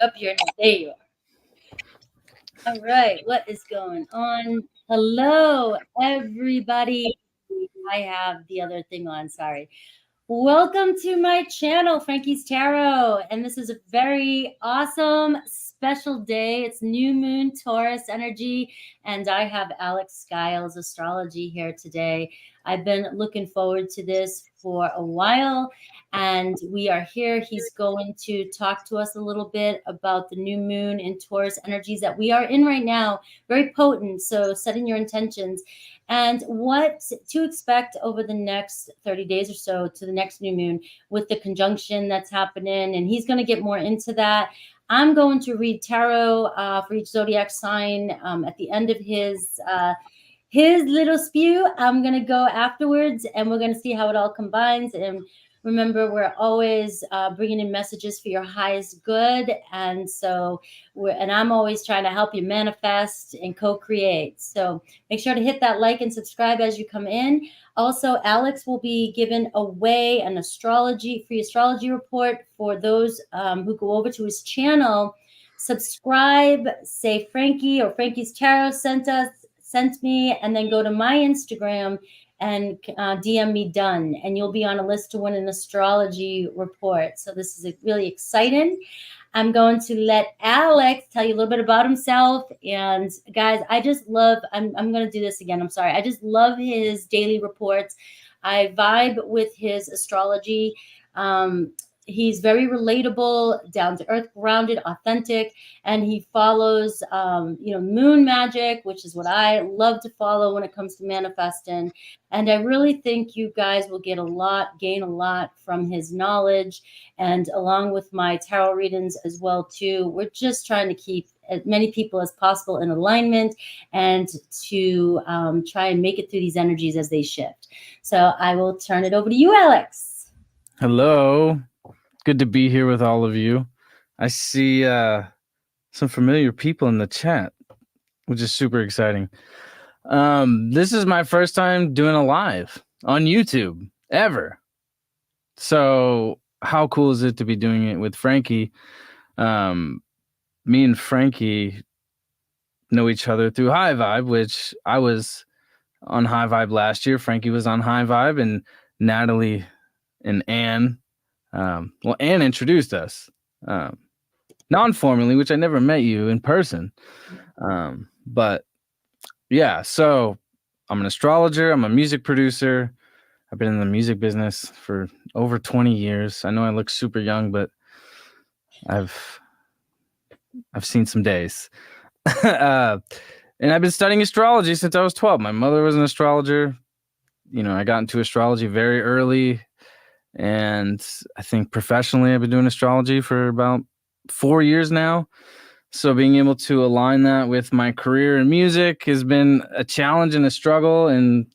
Up your there you are. All right, what is going on? Hello, everybody. I have the other thing on. Sorry. Welcome to my channel, Frankie's Tarot. And this is a very awesome, special day. It's new moon Taurus energy. And I have Alex Skiles Astrology here today. I've been looking forward to this for a while. And we are here. He's going to talk to us a little bit about the new moon in Taurus energies that we are in right now. Very potent. So setting your intentions and what to expect over the next 30 days or so to the next new moon with the conjunction that's happening. And he's going to get more into that. I'm going to read tarot for each zodiac sign at the end of his little spew. I'm going to go afterwards and we're going to see how it all combines. And remember, we're always bringing in messages for your highest good. And so I'm always trying to help you manifest and co-create. So make sure to hit that like and subscribe as you come in. Also, Alex will be giving away an free astrology report for those who go over to his channel. Subscribe, say Frankie or Frankie's Tarot sent me, and then go to my Instagram and DM me done, and you'll be on a list to win an astrology report. So this is really exciting. I'm going to let Alex tell you a little bit about himself. And guys, I just love, I'm going to do this again. I'm sorry. I just love his daily reports. I vibe with his astrology. He's very relatable, down to earth, grounded, authentic, and he follows, moon magic, which is what I love to follow when it comes to manifesting. And I really think you guys will gain a lot from his knowledge, and along with my tarot readings as well too. We're just trying to keep as many people as possible in alignment and to try and make it through these energies as they shift. So I will turn it over to you, Alex. Hello. Good to be here with all of you. I see some familiar people in the chat, which is super exciting. This is my first time doing a live on YouTube ever. So how cool is it to be doing it with Frankie? Me and Frankie know each other through High Vibe, which I was on High Vibe last year. Frankie was on High Vibe, and Natalie and Anne. Anne introduced us non-formally, which I never met you in person. But yeah, so I'm an astrologer. I'm a music producer. I've been in the music business for over 20 years. I know I look super young, but I've seen some days. And I've been studying astrology since I was 12. My mother was an astrologer. I got into astrology very early. And I think professionally, I've been doing astrology for about 4 years now. So being able to align that with my career in music has been a challenge and a struggle. And,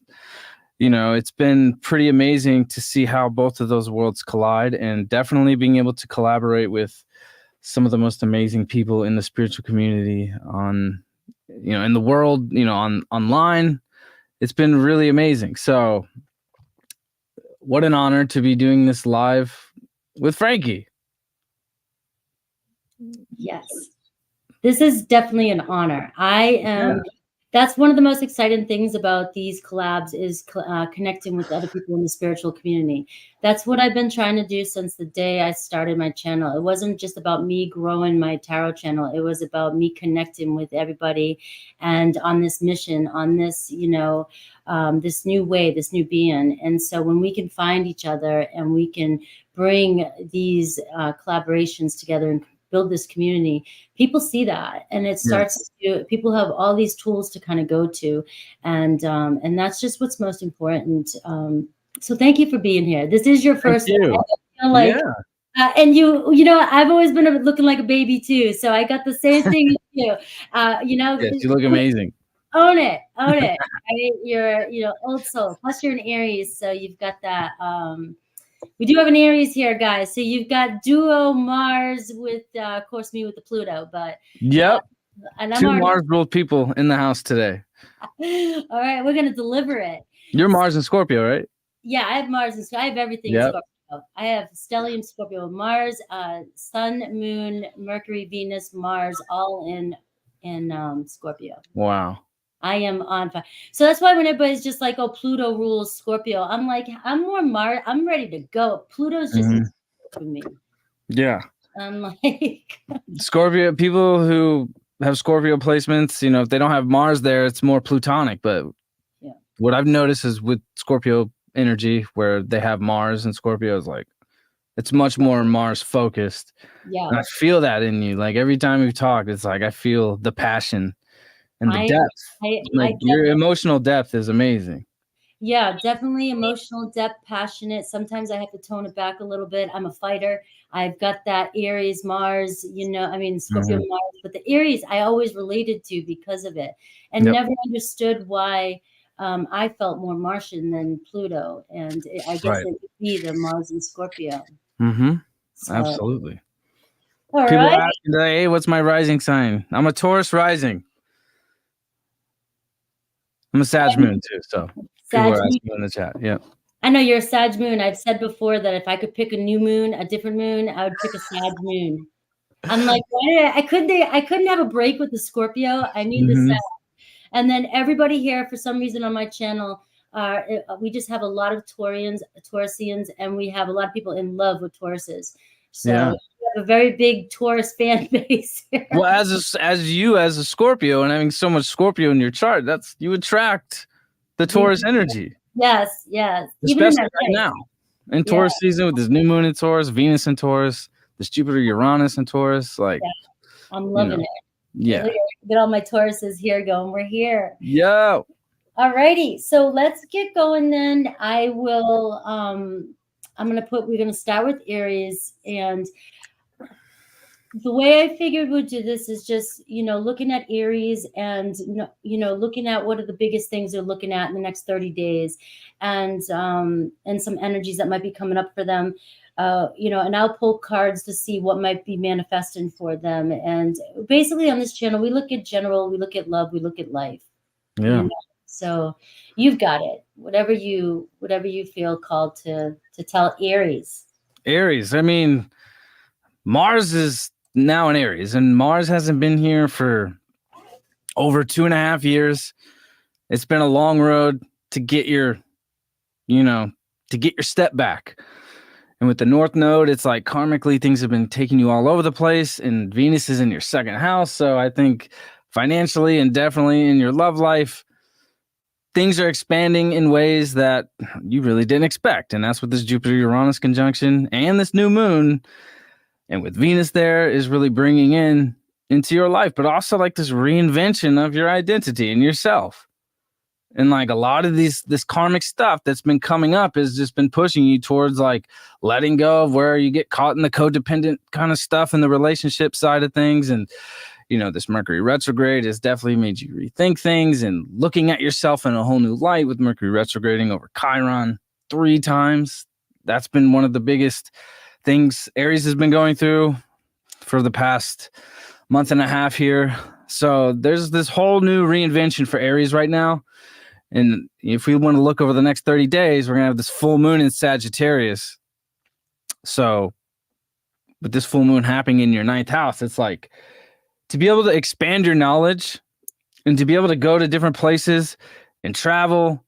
it's been pretty amazing to see how both of those worlds collide, and definitely being able to collaborate with some of the most amazing people in the spiritual community in the world, online. It's been really amazing. So what an honor to be doing this live with Frankie. Yes, this is definitely an honor. That's one of the most exciting things about these collabs is connecting with other people in the spiritual community. That's what I've been trying to do since the day I started my channel. It wasn't just about me growing my tarot channel. It was about me connecting with everybody and on this mission, on this, this new way, this new being. And so when we can find each other and we can bring these collaborations together and build this community, people see that, and it starts to, people have all these tools to kind of go to, and that's just what's most important. So thank you for being here. This is your first live. And I've always been looking like a baby too, so I got the same thing as you. Yes, you look amazing. Own it. You're old soul, plus you're an Aries, so you've got that. We do have an Aries here, guys. So you've got duo Mars with, of course, me with the Pluto. But yep, and I'm 2 Mars-ruled people in the house today. All right, we're gonna deliver it. You're Mars and Scorpio, right? Yeah, I have Mars and Scorpio. I have everything. Yep. I have stellium Scorpio, Mars, Sun, Moon, Mercury, Venus, Mars, all in Scorpio. Wow. I am on fire. So that's why when everybody's just like, oh, Pluto rules Scorpio, I'm like, I'm more Mars. I'm ready to go. Pluto's just for me. Yeah. I'm like Scorpio, people who have Scorpio placements, if they don't have Mars there, it's more plutonic. But what I've noticed is with Scorpio energy, where they have Mars and Scorpio, is like, it's much more Mars focused. Yeah. And I feel that in you. Like every time we've talked, it's like I feel the passion and the depth. Your emotional depth is amazing. Yeah, definitely emotional depth, passionate. Sometimes I have to tone it back a little bit. I'm a fighter. I've got that Aries, Mars, Scorpio, Mars, but the Aries I always related to because of it, and never understood why I felt more Martian than Pluto. And I guess it would be the Mars and Scorpio. So, absolutely. All people right. ask me, hey, what's my rising sign? I'm a Taurus rising. I'm a Sag moon too, so people are asking in the chat. Yeah. I know you're a Sag moon. I've said before that if I could pick a new moon, a different moon, I would pick a Sag moon. I'm like, I couldn't have a break with the Scorpio. I need the Sag. And then everybody here, for some reason on my channel, we just have a lot of Taurusians, and we have a lot of people in love with Tauruses. So we have a very big Taurus fan base here. Well, as a Scorpio and having so much Scorpio in your chart, you attract the Taurus energy. Yes. Especially right now. In Taurus season with this new moon in Taurus, Venus in Taurus, this Jupiter, Uranus in Taurus. Like, I'm loving it. Yeah. Get all my Tauruses here going. We're here. Yo. All righty. So let's get going then. We're going to start with Aries. And the way I figured we'd do this is just, looking at Aries and, looking at what are the biggest things they're looking at in the next 30 days and some energies that might be coming up for them. And I'll pull cards to see what might be manifesting for them. And basically on this channel, we look at general, we look at love, we look at life. Yeah. So you've got it. Whatever you feel called to tell Aries. Aries. I mean, Mars is now in Aries, and Mars hasn't been here for over 2.5 years. It's been a long road to get your step back. And with the North Node, it's like karmically things have been taking you all over the place, and Venus is in your second house. So I think financially and definitely in your love life, things are expanding in ways that you really didn't expect. And that's what this Jupiter-Uranus conjunction and this new moon, and with Venus there, is really bringing into your life, but also like this reinvention of your identity and yourself. And like a lot of this karmic stuff that's been coming up has just been pushing you towards like letting go of where you get caught in the codependent kind of stuff in the relationship side of things. And, this Mercury retrograde has definitely made you rethink things and looking at yourself in a whole new light with Mercury retrograding over Chiron 3 times. That's been one of the biggest things Aries has been going through for the past month and a half here. So there's this whole new reinvention for Aries right now. And if we want to look over the next 30 days, we're going to have this full moon in Sagittarius. So with this full moon happening in your 9th house, it's like to be able to expand your knowledge and to be able to go to different places and travel,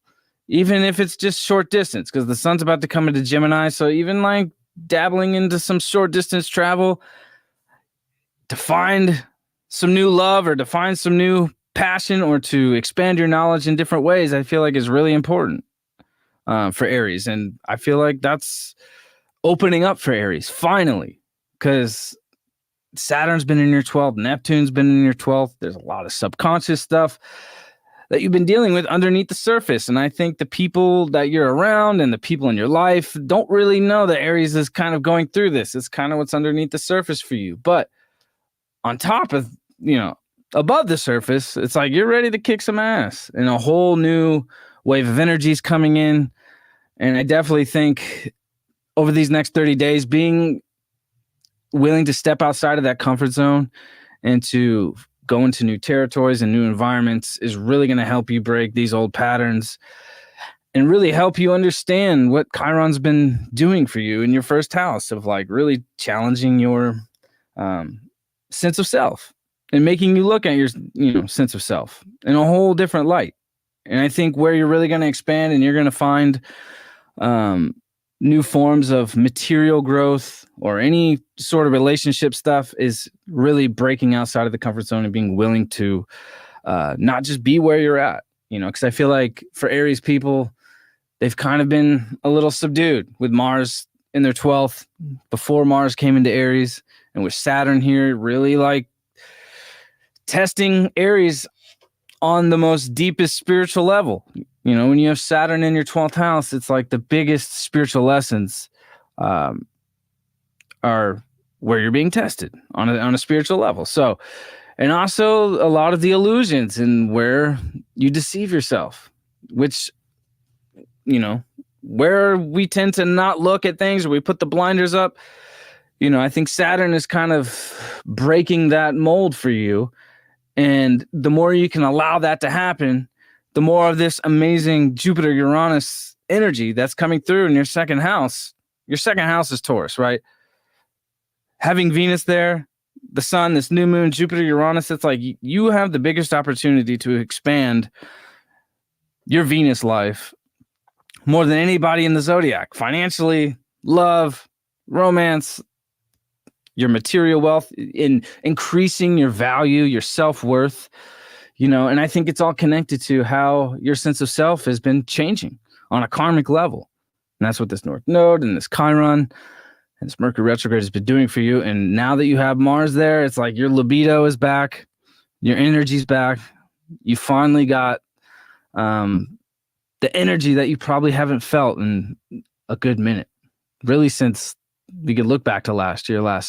even if it's just short distance, because the sun's about to come into Gemini. So even like dabbling into some short distance travel to find some new love or to find some new passion or to expand your knowledge in different ways, I feel like is really important for Aries. And I feel like that's opening up for Aries finally, because Saturn's been in your 12th, Neptune's been in your 12th. There's a lot of subconscious stuff that you've been dealing with underneath the surface. And I think the people that you're around and the people in your life don't really know that Aries is kind of going through this. It's kind of what's underneath the surface for you. But on top of, above the surface, it's like you're ready to kick some ass and a whole new wave of energies coming in. And I definitely think over these next 30 days, being willing to step outside of that comfort zone and to go into new territories and new environments is really going to help you break these old patterns and really help you understand what Chiron's been doing for you in your first house of like really challenging your sense of self and making you look at your sense of self in a whole different light. And I think where you're really going to expand and you're going to find new forms of material growth or any sort of relationship stuff is really breaking outside of the comfort zone and being willing to not just be where you're at, because I feel like for Aries people, they've kind of been a little subdued with Mars in their 12th before Mars came into Aries, and with Saturn here really like testing Aries on the most deepest spiritual level. When you have Saturn in your 12th house, it's like the biggest spiritual lessons are where you're being tested on a spiritual level. So, and also a lot of the illusions and where you deceive yourself, which, where we tend to not look at things or we put the blinders up. I think Saturn is kind of breaking that mold for you. And the more you can allow that to happen, the more of this amazing Jupiter-Uranus energy that's coming through in your second house. Your second house is Taurus, right? Having Venus there, the sun, this new moon, Jupiter-Uranus, it's like you have the biggest opportunity to expand your Venus life more than anybody in the zodiac. Financially, love, romance, your material wealth, in increasing your value, your self-worth, and I think it's all connected to how your sense of self has been changing on a karmic level. And that's what this North Node and this Chiron and this Mercury retrograde has been doing for you. And now that you have Mars there, it's like your libido is back, your energy's back. You finally got the energy that you probably haven't felt in a good minute, really, since we could look back to last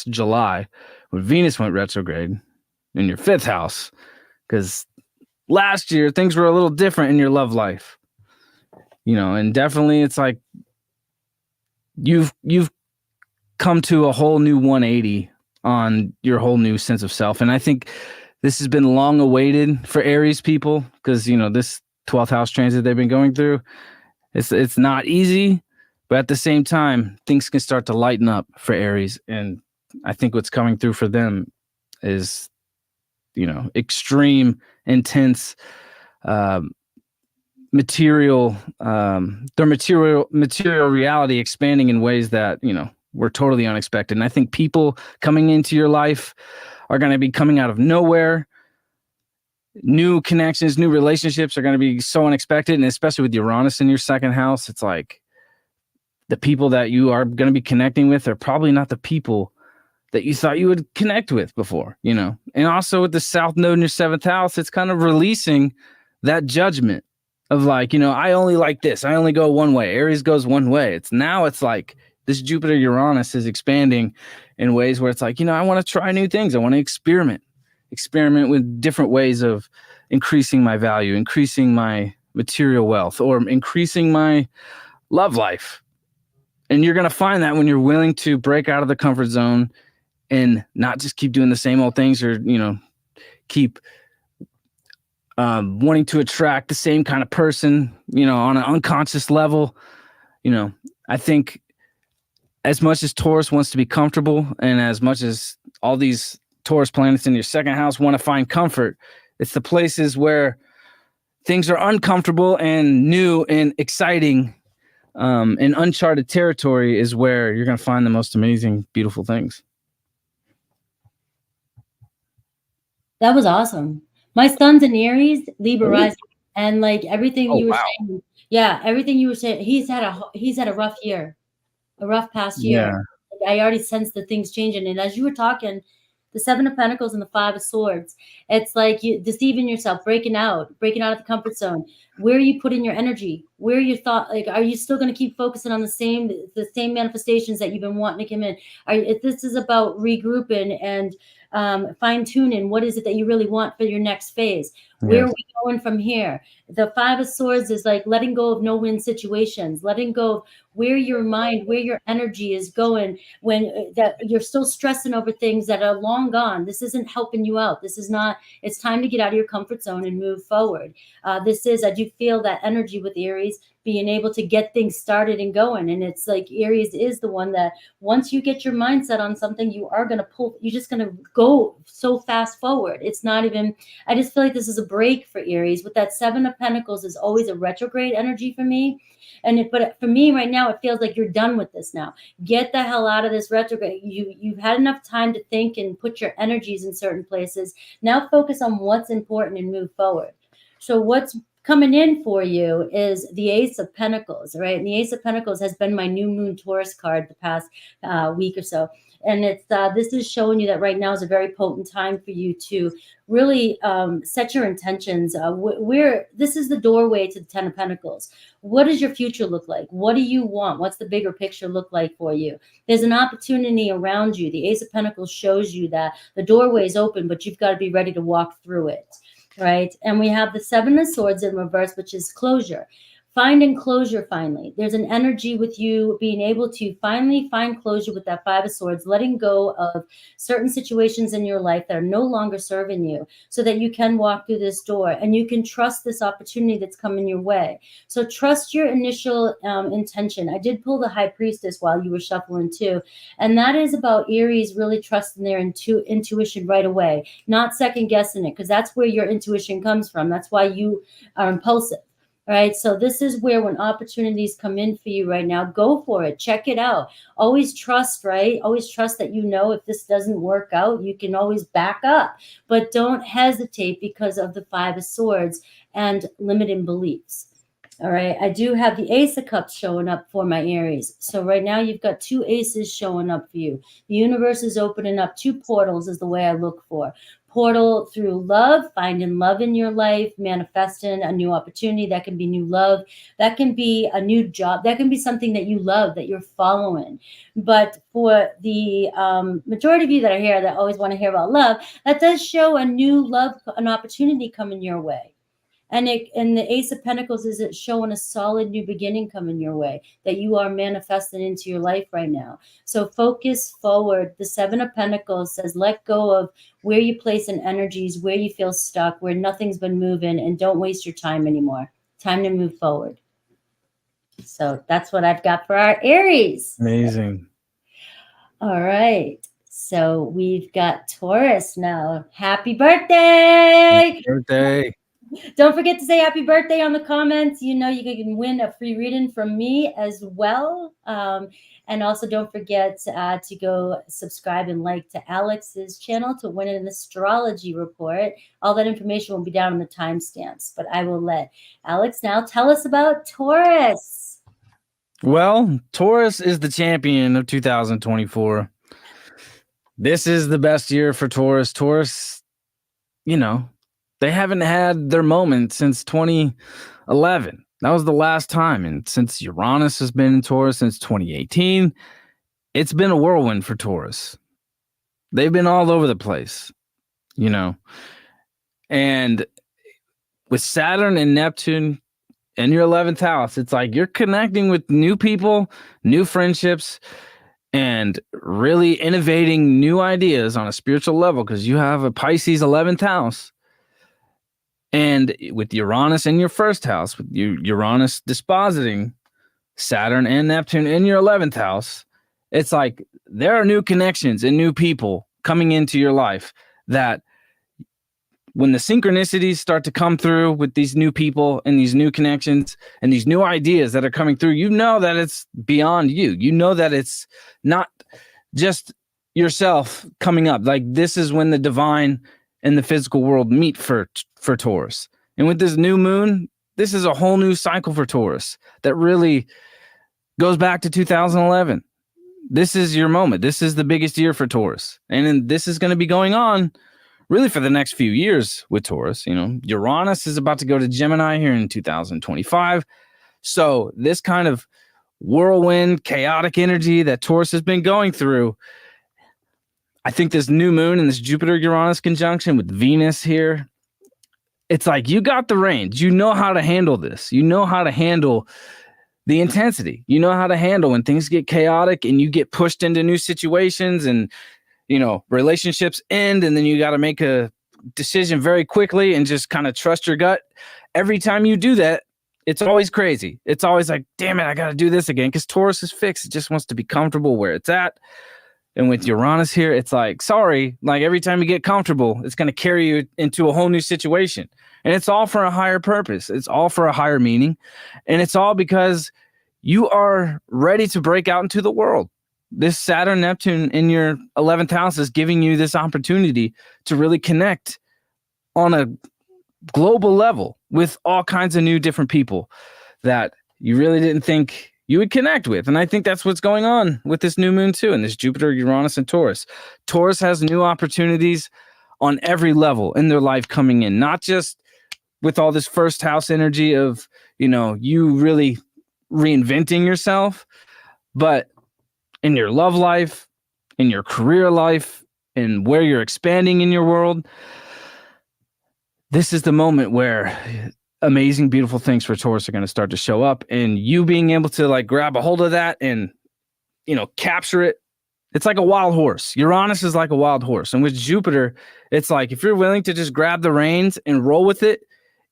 July, when Venus went retrograde in your 5th house, because last year things were a little different in your love life, and definitely it's like you've come to a whole new 180 on your whole new sense of self. And I think this has been long awaited for Aries people, because this 12th house transit they've been going through, it's not easy. But at the same time, things can start to lighten up for Aries. And I think what's coming through for them is, extreme, intense, material, their material reality expanding in ways that, were totally unexpected. And I think people coming into your life are going to be coming out of nowhere. New connections, new relationships are going to be so unexpected. And especially with Uranus in your second house, it's like, the people that you are going to be connecting with are probably not the people that you thought you would connect with before, And also with the South Node in your 7th house, it's kind of releasing that judgment of like, I only like this. I only go one way. Aries goes one way. It's like this Jupiter-Uranus is expanding in ways where it's like, I want to try new things. I want to experiment with different ways of increasing my value, increasing my material wealth, or increasing my love life. And you're going to find that when you're willing to break out of the comfort zone and not just keep doing the same old things, or, keep wanting to attract the same kind of person, on an unconscious level. I think as much as Taurus wants to be comfortable, and as much as all these Taurus planets in your second house want to find comfort, it's the places where things are uncomfortable and new and exciting. In uncharted territory is where you're going to find the most amazing, beautiful things. That was awesome. My son's in Aries, Libra rising, and like everything you were saying, everything you were saying, he's had a rough year, a rough past year. I already sensed the things changing. And as you were talking, the 7 of Pentacles and the 5 of Swords, it's like you deceiving yourself, breaking out of the comfort zone. Where are you putting your energy? Where you thought, like, are you still going to keep focusing on the same manifestations that you've been wanting to come in? If this is about regrouping and fine tuning, what is it that you really want for your next phase? Where are we going from here? The Five of Swords is like letting go of no-win situations, letting go of where your mind, where your energy is going when that you're still stressing over things that are long gone. This isn't helping you out. This is not, it's time to get out of your comfort zone and move forward. I do feel that energy with Aries being able to get things started and going. And it's like Aries is the one that once you get your mindset on something, you are going to pull, you're just going to go so fast forward. It's not even, I just feel like this is a break for Aries. With that Seven of Pentacles is always a retrograde energy for me. But for me right now, it feels like you're done with this now. Get the hell out of this retrograde. You've had enough time to think and put your energies in certain places. Now focus on what's important and move forward. So what's coming in for you is the Ace of Pentacles, right? And the Ace of Pentacles has been my new moon Taurus card the past week or so. And it's this is showing you that right now is a very potent time for you to really set your intentions. This is the doorway to the Ten of Pentacles. What does your future look like? What do you want? What's the bigger picture look like for you? There's an opportunity around you. The Ace of Pentacles shows you that the doorway is open, but you've got to be ready to walk through it. Right. And we have the Seven of Swords in reverse, which is closure. Finding closure finally. There's an energy with you being able to finally find closure with that Five of Swords, letting go of certain situations in your life that are no longer serving you so that you can walk through this door and you can trust this opportunity that's coming your way. So trust your initial intention. I did pull the High Priestess while you were shuffling too. And that is about Aries really trusting their intuition right away, not second guessing it, because that's where your intuition comes from. That's why you are impulsive. Right. So this is where when opportunities come in for you right now, go for it. Check it out. Always trust, right? Always trust that, if this doesn't work out, you can always back up, but don't hesitate because of the Five of Swords and limiting beliefs. All right. I do have the Ace of Cups showing up for my Aries. So right now you've got two aces showing up for you. The universe is opening up. Two portals is the way I look for. Portal through love, finding love in your life, manifesting a new opportunity. That can be new love. That can be a new job. That can be something that you love, that you're following. But for the majority of you that are here that always want to hear about love, that does show a new love, an opportunity coming your way. And the Ace of Pentacles is it showing a solid new beginning coming your way that you are manifesting into your life right now. So focus forward. The Seven of Pentacles says let go of where you place in energies, where you feel stuck, where nothing's been moving, and don't waste your time anymore. Time to move forward. So that's what I've got for our Aries. Amazing. All right. So we've got Taurus now. Happy birthday! Happy birthday. Don't forget to say happy birthday on the comments. You can win a free reading from me as well. And also don't forget to go subscribe and like to Alex's channel to win an astrology report. All that information will be down on the timestamps, but I will let Alex now tell us about Taurus. Well, Taurus is the champion of 2024. This is the best year for Taurus. Taurus, they haven't had their moment since 2011. That was the last time. And since Uranus has been in Taurus since 2018, it's been a whirlwind for Taurus. They've been all over the place, And with Saturn and Neptune in your 11th house, it's like you're connecting with new people, new friendships, and really innovating new ideas on a spiritual level because you have a Pisces 11th house. And with Uranus in your first house, with Uranus dispositing Saturn and Neptune in your 11th house, it's like there are new connections and new people coming into your life that when the synchronicities start to come through with these new people and these new connections and these new ideas that are coming through, that it's beyond you. That it's not just yourself coming up. Like this is when the divine and the physical world meet for Taurus. And with this new moon, this is a whole new cycle for Taurus that really goes back to 2011. This is your moment. This is the biggest year for Taurus. And this is going to be going on really for the next few years with Taurus. Uranus is about to go to Gemini here in 2025. So this kind of whirlwind, chaotic energy that Taurus has been going through, I think this new moon and this Jupiter-Uranus conjunction with Venus here, it's like you got the reins. You know how to handle this. You know how to handle the intensity. You know how to handle when things get chaotic and you get pushed into new situations and, you know, relationships end, and then you got to make a decision very quickly and just kind of trust your gut. Every time you do that, it's always crazy. It's always like, damn it, I got to do this again, because Taurus is fixed. It just wants to be comfortable where it's at. And with Uranus here, it's like, sorry, like every time you get comfortable, it's going to carry you into a whole new situation. And it's all for a higher purpose. It's all for a higher meaning. And it's all because you are ready to break out into the world. This Saturn Neptune in your 11th house is giving you this opportunity to really connect on a global level with all kinds of new different people that you really didn't think you would connect with. And I think that's what's going on with this new moon too, and this Jupiter, Uranus, and Taurus. Taurus has new opportunities on every level in their life coming in, not just with all this first house energy of, you know, you really reinventing yourself, but in your love life, in your career life, and where you're expanding in your world. This is the moment where amazing, beautiful things for Taurus are going to start to show up, and you being able to like grab a hold of that and, you know, capture it. It's like a wild horse. Uranus is like a wild horse. And with Jupiter, it's like, if you're willing to just grab the reins and roll with it,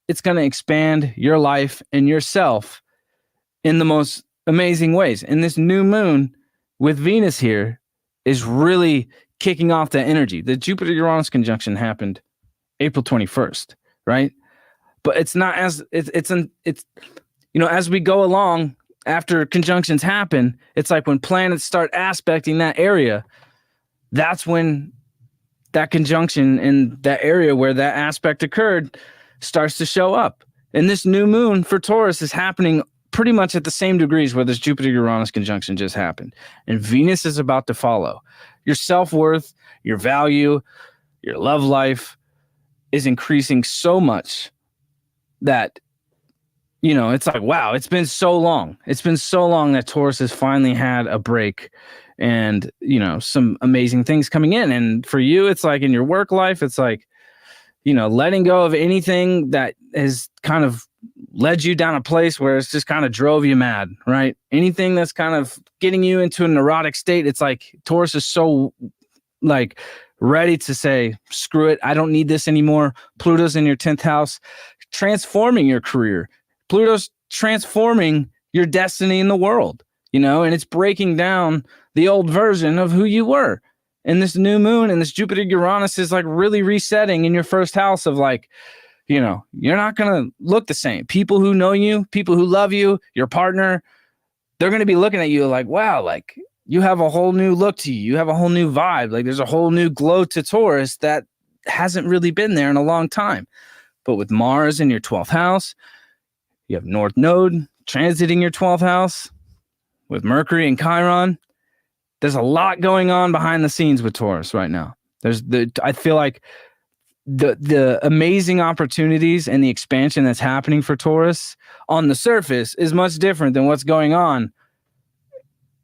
it's going to expand your life and yourself in the most amazing ways. And this new moon with Venus here is really kicking off that energy. The Jupiter-Uranus conjunction happened April 21st, right? But it's not as it's you know, as we go along after conjunctions happen, it's like when planets start aspecting that area, that's when that conjunction in that area where that aspect occurred starts to show up. And this new moon for Taurus is happening pretty much at the same degrees where this Jupiter-Uranus conjunction just happened. And Venus is about to follow. Your self-worth, your value, your love life is increasing so much that, you know, it's like, wow, it's been so long. It's been so long that Taurus has finally had a break and, you know, some amazing things coming in. And for you, it's like in your work life, it's like, you know, letting go of anything that has kind of led you down a place where it's just kind of drove you mad, right? Anything that's kind of getting you into a neurotic state. It's like Taurus is so like ready to say, screw it. I don't need this anymore. Pluto's in your 10th house, transforming your career. Pluto's transforming your destiny in the world, you know, and it's breaking down the old version of who you were. And this new moon and this Jupiter Uranus is like really resetting in your first house of like, you know, you're not going to look the same. People who know you, people who love you, your partner, they're going to be looking at you like, wow, like you have a whole new look to you. You have a whole new vibe. Like there's a whole new glow to Taurus that hasn't really been there in a long time. But with Mars in your 12th house, you have North Node transiting your 12th house with Mercury and Chiron. There's a lot going on behind the scenes with Taurus right now. I feel like the amazing opportunities and the expansion that's happening for Taurus on the surface is much different than what's going on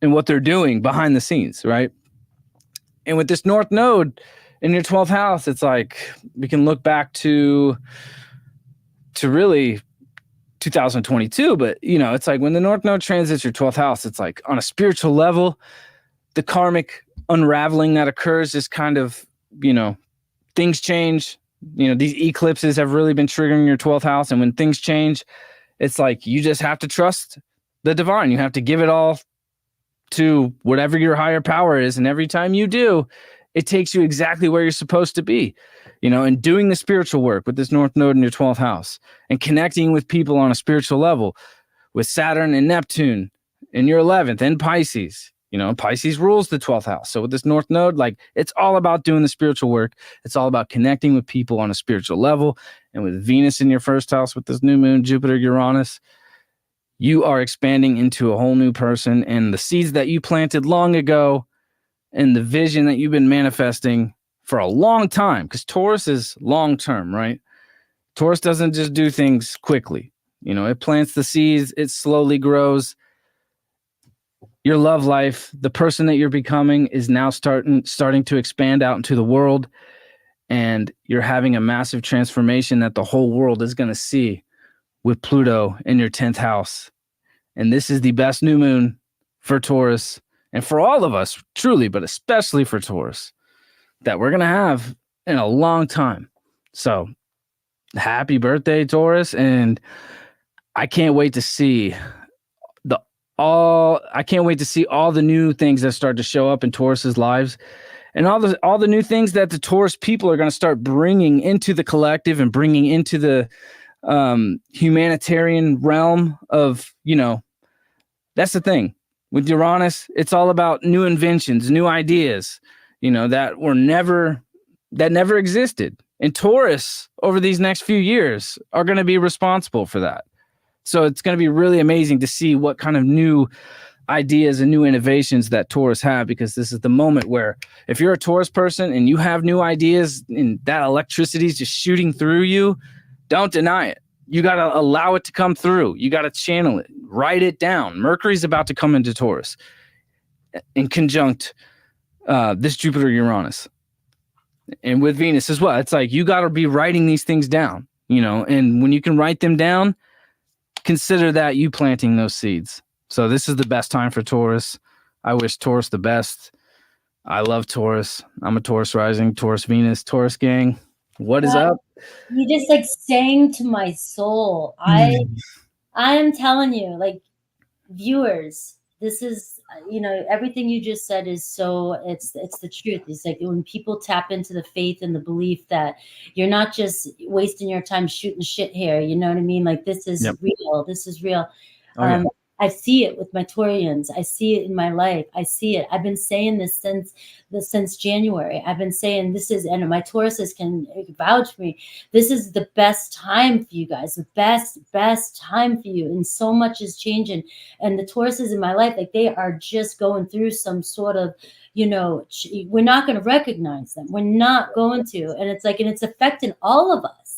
and what they're doing behind the scenes, right? And with this North Node in your 12th house, it's like we can look back to really 2022, but you know, it's like when the North Node transits your 12th house, it's like on a spiritual level, the karmic unraveling that occurs is kind of, you know, things change. You know, these eclipses have really been triggering your 12th house. And when things change, it's like you just have to trust the divine. You have to give it all to whatever your higher power is. And every time you do, it takes you exactly where you're supposed to be, you know, and doing the spiritual work with this North Node in your 12th house and connecting with people on a spiritual level with Saturn and Neptune in your 11th and Pisces. You know, Pisces rules the 12th house. So with this North Node, like it's all about doing the spiritual work. It's all about connecting with people on a spiritual level. And with Venus in your first house with this new moon, Jupiter, Uranus, you are expanding into a whole new person. And the seeds that you planted long ago and the vision that you've been manifesting for a long time, because Taurus is long-term, right? Taurus doesn't just do things quickly. You know, it plants the seeds, it slowly grows. Your love life, the person that you're becoming is now starting to expand out into the world. and you're having a massive transformation that the whole world is going to see with Pluto in your 10th house. And this is the best new moon for Taurus and for all of us, truly, but especially for Taurus, that we're going to have in a long time. So happy birthday, Taurus. And I can't wait to see all the new things that start to show up in Taurus's lives, and all the new things that the Taurus people are going to start bringing into the collective and bringing into the humanitarian realm of, that's the thing with Uranus. It's all about new inventions, new ideas, that never existed. And Taurus over these next few years are going to be responsible for that. So it's going to be really amazing to see what kind of new ideas and new innovations that Taurus have, because this is the moment where if you're a Taurus person and you have new ideas and that electricity is just shooting through you, don't deny it. You got to allow it to come through. You got to channel it, write it down. Mercury's about to come into Taurus in conjunct this Jupiter Uranus, and with Venus as well. It's like you got to be writing these things down, and when you can write them down, consider that you planting those seeds. So this is the best time for Taurus. I wish Taurus the best. I love Taurus. I'm a Taurus rising, Taurus Venus, Taurus gang. What is up? You just like sang to my soul. I am telling you, like, viewers, this is, everything you just said is so, it's the truth. It's like when people tap into the faith and the belief that you're not just wasting your time shooting shit here, you know what I mean? Like, this is real. This is real. I see it with my Taurians. I see it in my life. I see it. I've been saying this since January. I've been saying this is, and my Tauruses can vouch for me. This is the best time for you guys. The best time for you. And so much is changing. And the Tauruses in my life, like, they are just going through some sort of, we're not going to recognize them. We're not going to. And it's like, and it's affecting all of us.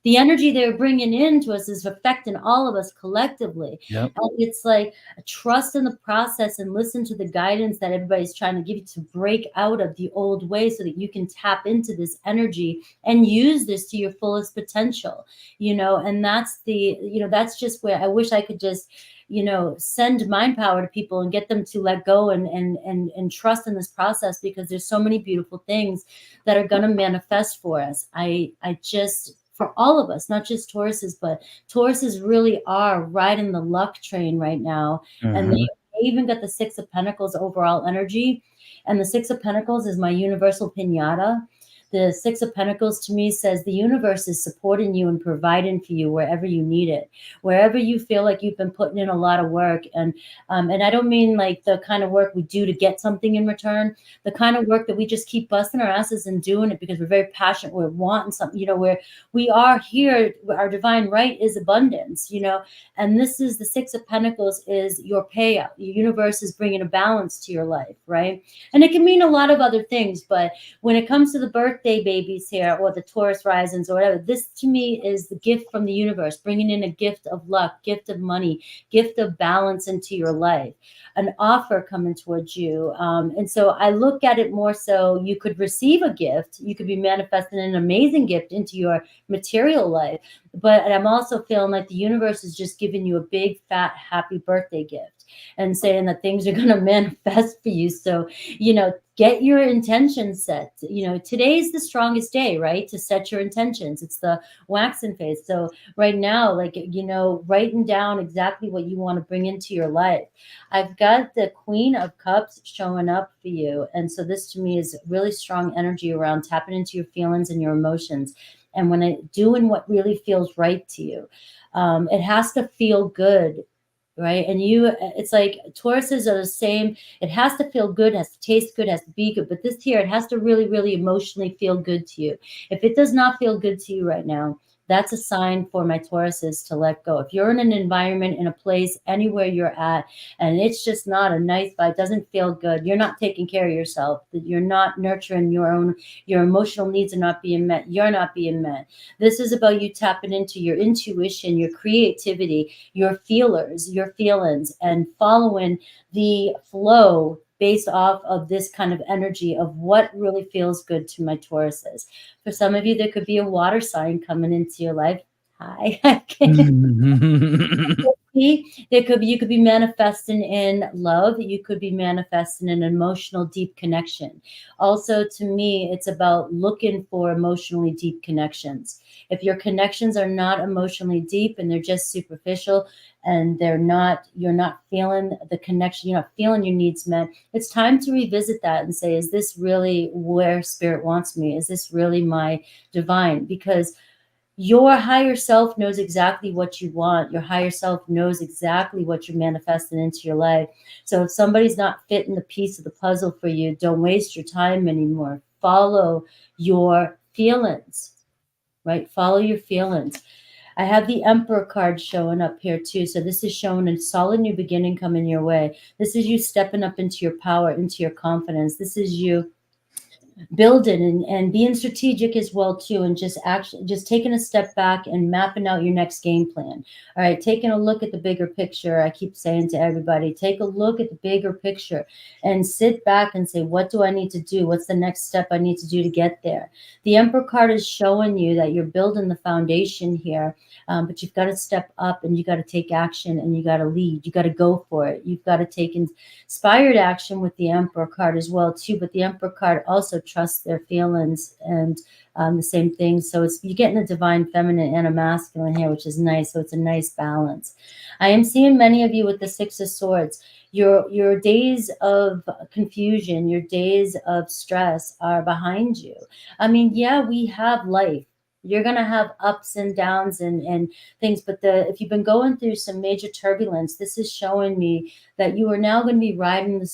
The energy they're bringing into us is affecting all of us collectively. Yep. And it's like, trust in the process and listen to the guidance that everybody's trying to give you to break out of the old way so that you can tap into this energy and use this to your fullest potential, and that's that's just where I wish I could just, send mind power to people and get them to let go and trust in this process, because there's so many beautiful things that are going to manifest for us. I just, for all of us, not just Tauruses, but Tauruses really are riding the luck train right now. Mm-hmm. And they even got the Six of Pentacles overall energy. And the Six of Pentacles is my universal pinata. The Six of Pentacles to me says the universe is supporting you and providing for you wherever you need it, wherever you feel like you've been putting in a lot of work. And I don't mean like the kind of work we do to get something in return, the kind of work that we just keep busting our asses and doing it because we're very passionate, we're wanting something, where we are here, our divine right is abundance, and this is the Six of Pentacles is your payout. Your universe is bringing a balance to your life, right? And it can mean a lot of other things, but when it comes to the birthday babies here, or the Taurus risings or whatever, this to me is the gift from the universe, bringing in a gift of luck, gift of money, gift of balance into your life, an offer coming towards you. And so I look at it more so you could receive a gift, you could be manifesting an amazing gift into your material life, but I'm also feeling like the universe is just giving you a big, fat, happy birthday gift and saying that things are going to manifest for you. So, get your intentions set. Today's the strongest day, right? To set your intentions. It's the waxing phase. So right now, like, writing down exactly what you want to bring into your life. I've got the Queen of Cups showing up for you. And so this to me is really strong energy around tapping into your feelings and your emotions. And when doing what really feels right to you, it has to feel good. Right. And it's like Tauruses are the same. It has to feel good, has to taste good, has to be good. But this here, it has to really, really emotionally feel good to you. If it does not feel good to you right now, that's a sign for my Tauruses to let go. If you're in an environment, in a place, anywhere you're at, and it's just not a nice vibe, doesn't feel good, you're not taking care of yourself, that you're not nurturing your emotional needs are not being met, you're not being met. This is about you tapping into your intuition, your creativity, your feelers, your feelings, and following the flow based off of this kind of energy of what really feels good to my Tauruses. For some of you, there could be a water sign coming into your life. Hi. There could be, you could be manifesting in love. You could be manifesting an emotional deep connection. Also, to me, it's about looking for emotionally deep connections. If your connections are not emotionally deep and they're just superficial and you're not feeling the connection, you're not feeling your needs met, it's time to revisit that and say, is this really where spirit wants me? Is this really my divine? Because your higher self knows exactly what you want. Your higher self knows exactly what you're manifesting into your life. So if somebody's not fitting the piece of the puzzle for you, don't waste your time anymore. Follow your feelings, right? Follow your feelings. I have the Emperor card showing up here too. So this is showing a solid new beginning coming your way. This is you stepping up into your power, into your confidence. This is you building and being strategic as well too, and just taking a step back and mapping out your next game plan. All right, taking a look at the bigger picture. I keep saying to everybody, take a look at the bigger picture and sit back and say, what do I need to do? What's the next step I need to do to get there? The Emperor card is showing you that you're building the foundation here, but you've got to step up and you got to take action and you got to lead. You got to go for it. You've got to take inspired action with the Emperor card as well too, but the Emperor card also trust their feelings and the same thing. So you're getting a divine feminine and a masculine here, which is nice. So it's a nice balance. I am seeing many of you with the Six of Swords. Your days of confusion, your days of stress are behind you. I mean, yeah, we have life. You're going to have ups and downs and things, but if you've been going through some major turbulence, this is showing me that you are now going to be riding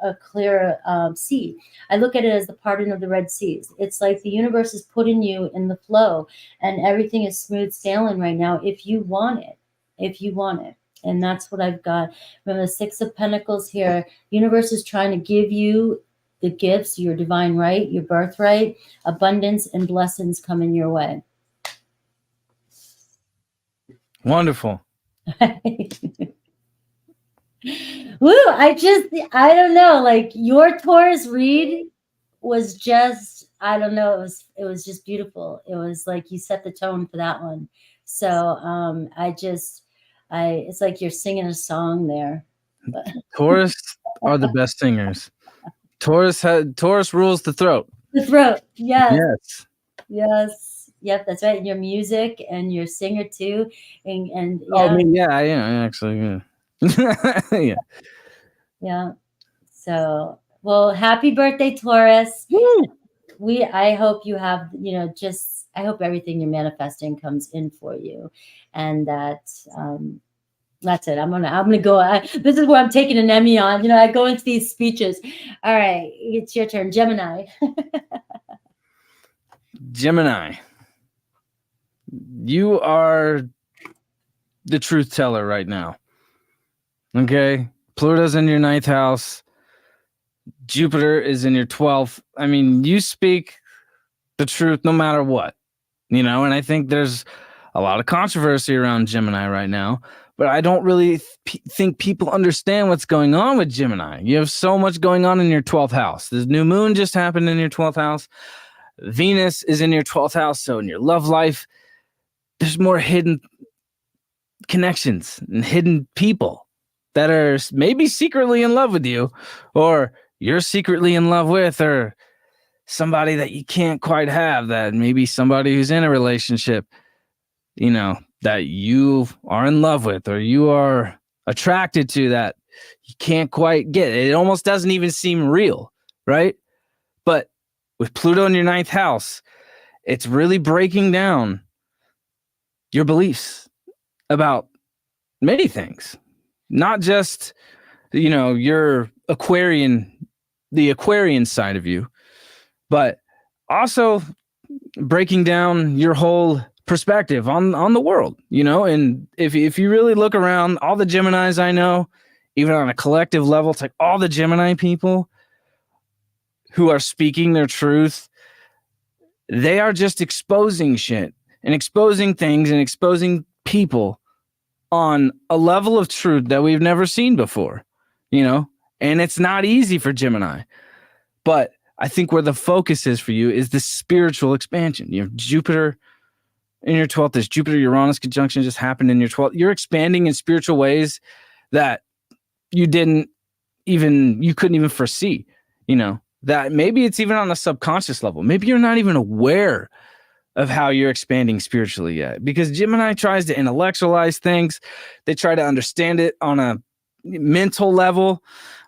a clear sea. I look at it as the parting of the Red Seas. It's like the universe is putting you in the flow and everything is smooth sailing right now if you want it. If you want it. And that's what I've got. Remember the Six of Pentacles here. Universe is trying to give you the gifts, your divine right, your birthright, abundance and blessings coming your way. Wonderful. Woo, I don't know, like your Taurus read was just, I don't know, it was just beautiful. It was like you set the tone for that one. So it's like you're singing a song there. Taurus are the best singers. Taurus rules the throat. The throat, yes. Yes. Yep, that's right. And your music and your singer too. And yeah. Oh, I mean, yeah, I am actually. Yeah. Yeah. So, well, happy birthday, Taurus. Woo! I hope you have, I hope everything you're manifesting comes in for you, and that's it. I'm gonna go. This is where I'm taking an Emmy on. I go into these speeches. All right, it's your turn, Gemini. Gemini, you are the truth teller right now. Okay, Pluto's in your 9th house. Jupiter is in your 12th. I mean, you speak the truth no matter what, and I think there's a lot of controversy around Gemini right now, but I don't really think people understand what's going on with Gemini. You have so much going on in your 12th house. This new moon just happened in your 12th house. Venus is in your 12th house. So in your love life, there's more hidden connections and hidden people that are maybe secretly in love with you, or you're secretly in love with, or somebody that you can't quite have, that maybe somebody who's in a relationship, that you are in love with, or you are attracted to, that you can't quite get. It almost doesn't even seem real, right? But with Pluto in your 9th house, it's really breaking down your beliefs about many things, not just, your the Aquarian side of you, but also breaking down your whole perspective on the world, and if you really look around, all the Geminis I know, even on a collective level, it's like all the Gemini people who are speaking their truth, they are just exposing shit and exposing things and exposing people on a level of truth that we've never seen before, And it's not easy for Gemini. But I think where the focus is for you is the spiritual expansion. You have Jupiter in your 12th. This Jupiter-Uranus conjunction just happened in your 12th. You're expanding in spiritual ways that you couldn't even foresee, that maybe it's even on a subconscious level. Maybe you're not even aware of how you're expanding spiritually yet, because Gemini tries to intellectualize things. They try to understand it on a mental level,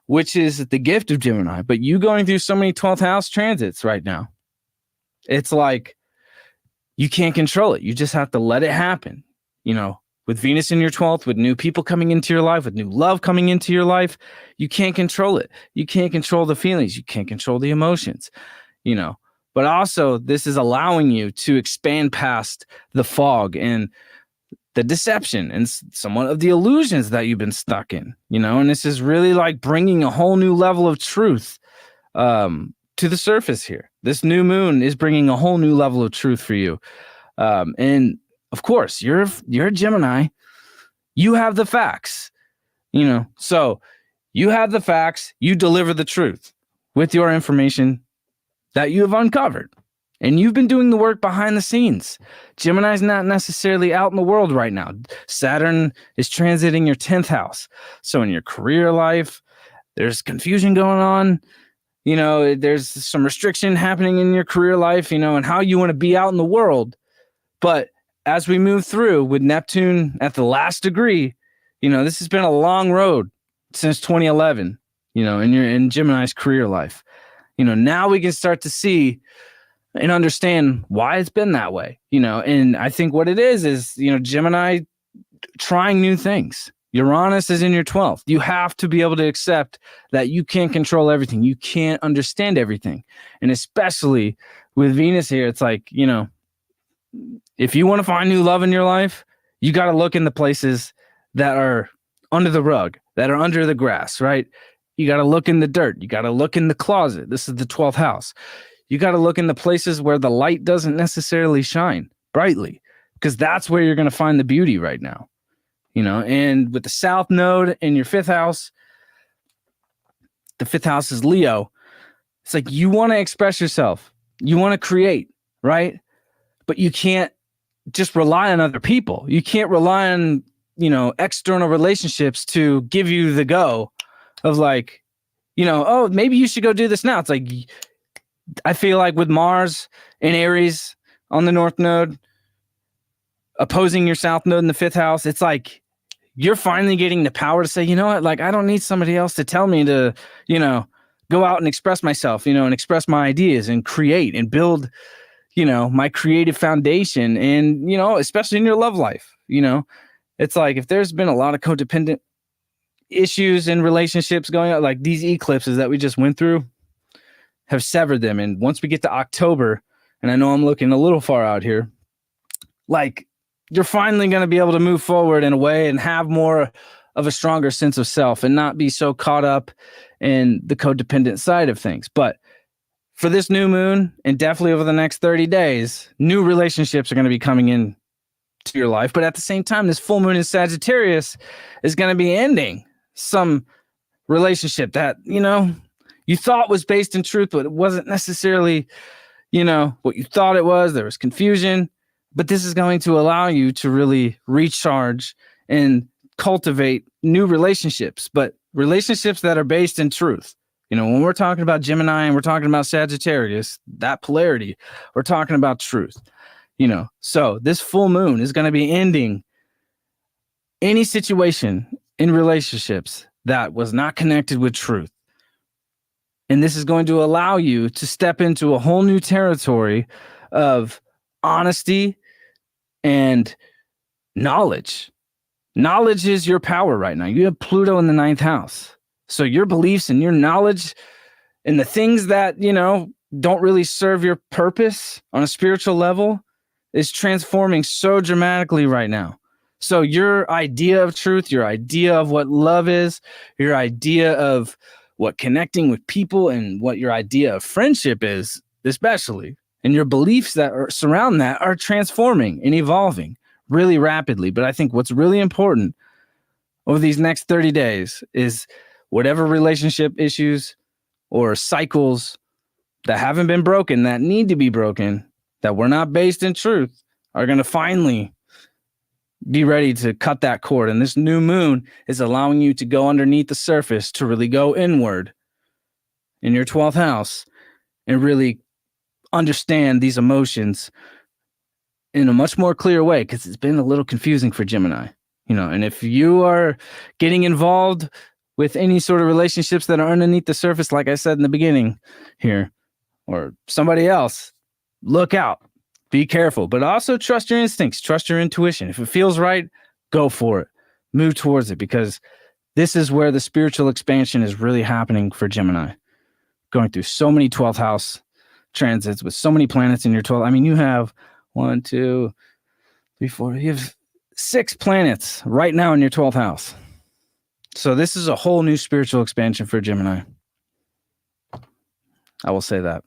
which is the gift of Gemini. But you going through so many 12th house transits right now, it's like you can't control it. You just have to let it happen. With Venus in your 12th, with new people coming into your life, with new love coming into your life, you can't control it. You can't control the feelings. You can't control the emotions, But also, this is allowing you to expand past the fog and the deception and somewhat of the illusions that you've been stuck in, and this is really like bringing a whole new level of truth to the surface here. This new moon is bringing a whole new level of truth for you. And of course, you're a Gemini. You have the facts, so you have the facts. You deliver the truth with your information that you have uncovered. And you've been doing the work behind the scenes. Gemini's not necessarily out in the world right now. Saturn is transiting your 10th house. So in your career life, there's confusion going on. There's some restriction happening in your career life, and how you want to be out in the world. But as we move through with Neptune at the last degree, this has been a long road since 2011, in Gemini's career life. Now we can start to see and understand why it's been that way, and I think what it is, Gemini trying new things. Uranus is in your 12th. You have to be able to accept that you can't control everything. You can't understand everything. And especially with Venus here, it's like, if you want to find new love in your life, you got to look in the places that are under the rug, that are under the grass, right? You got to look in the dirt. You got to look in the closet. This is the 12th house. You got to look in the places where the light doesn't necessarily shine brightly, because that's where you're going to find the beauty right now, and with the South Node in your 5th house, the 5th house is Leo. It's like you want to express yourself. You want to create, right? But you can't just rely on other people. You can't rely on, external relationships to give you the go of like, oh, maybe you should go do this now. It's like, I feel like with Mars and Aries on the North Node opposing your South Node in the 5th house, it's like you're finally getting the power to say, you know what, like I don't need somebody else to tell me to, go out and express myself, and express my ideas and create and build, my creative foundation. And, especially in your love life, it's like if there's been a lot of codependent issues in relationships going on, like these eclipses that we just went through have severed them. And once we get to October, and I know I'm looking a little far out here, like you're finally going to be able to move forward in a way and have more of a stronger sense of self and not be so caught up in the codependent side of things. But for this new moon, and definitely over the next 30 days, new relationships are going to be coming in to your life. But at the same time, this full moon in Sagittarius is going to be ending some relationship that, you thought was based in truth, but it wasn't necessarily, what you thought it was. There was confusion, but this is going to allow you to really recharge and cultivate new relationships, but relationships that are based in truth. When we're talking about Gemini and we're talking about Sagittarius, that polarity, we're talking about truth, so this full moon is going to be ending any situation in relationships that was not connected with truth. And this is going to allow you to step into a whole new territory of honesty and knowledge. Knowledge is your power right now. You have Pluto in the 9th house. So your beliefs and your knowledge and the things that, don't really serve your purpose on a spiritual level is transforming so dramatically right now. So your idea of truth, your idea of what love is, your idea of what connecting with people and what your idea of friendship is, especially, and your beliefs that surround that are transforming and evolving really rapidly. But I think what's really important over these next 30 days is whatever relationship issues or cycles that haven't been broken, that need to be broken, that were not based in truth, are going to finally be ready to cut that cord. And this new moon is allowing you to go underneath the surface, to really go inward in your 12th house and really understand these emotions in a much more clear way, because it's been a little confusing for Gemini, you know. And if you are getting involved with any sort of relationships that are underneath the surface, like I said in the beginning here, or somebody else, look out, be careful, but also trust your instincts, trust your intuition. If it feels right, go for it, move towards it, because this is where the spiritual expansion is really happening for Gemini. Going through so many 12th house transits with so many planets in your 12th. I mean, you have 1, 2, 3, 4, you have 6 planets right now in your 12th house. So this is a whole new spiritual expansion for Gemini. I will say that.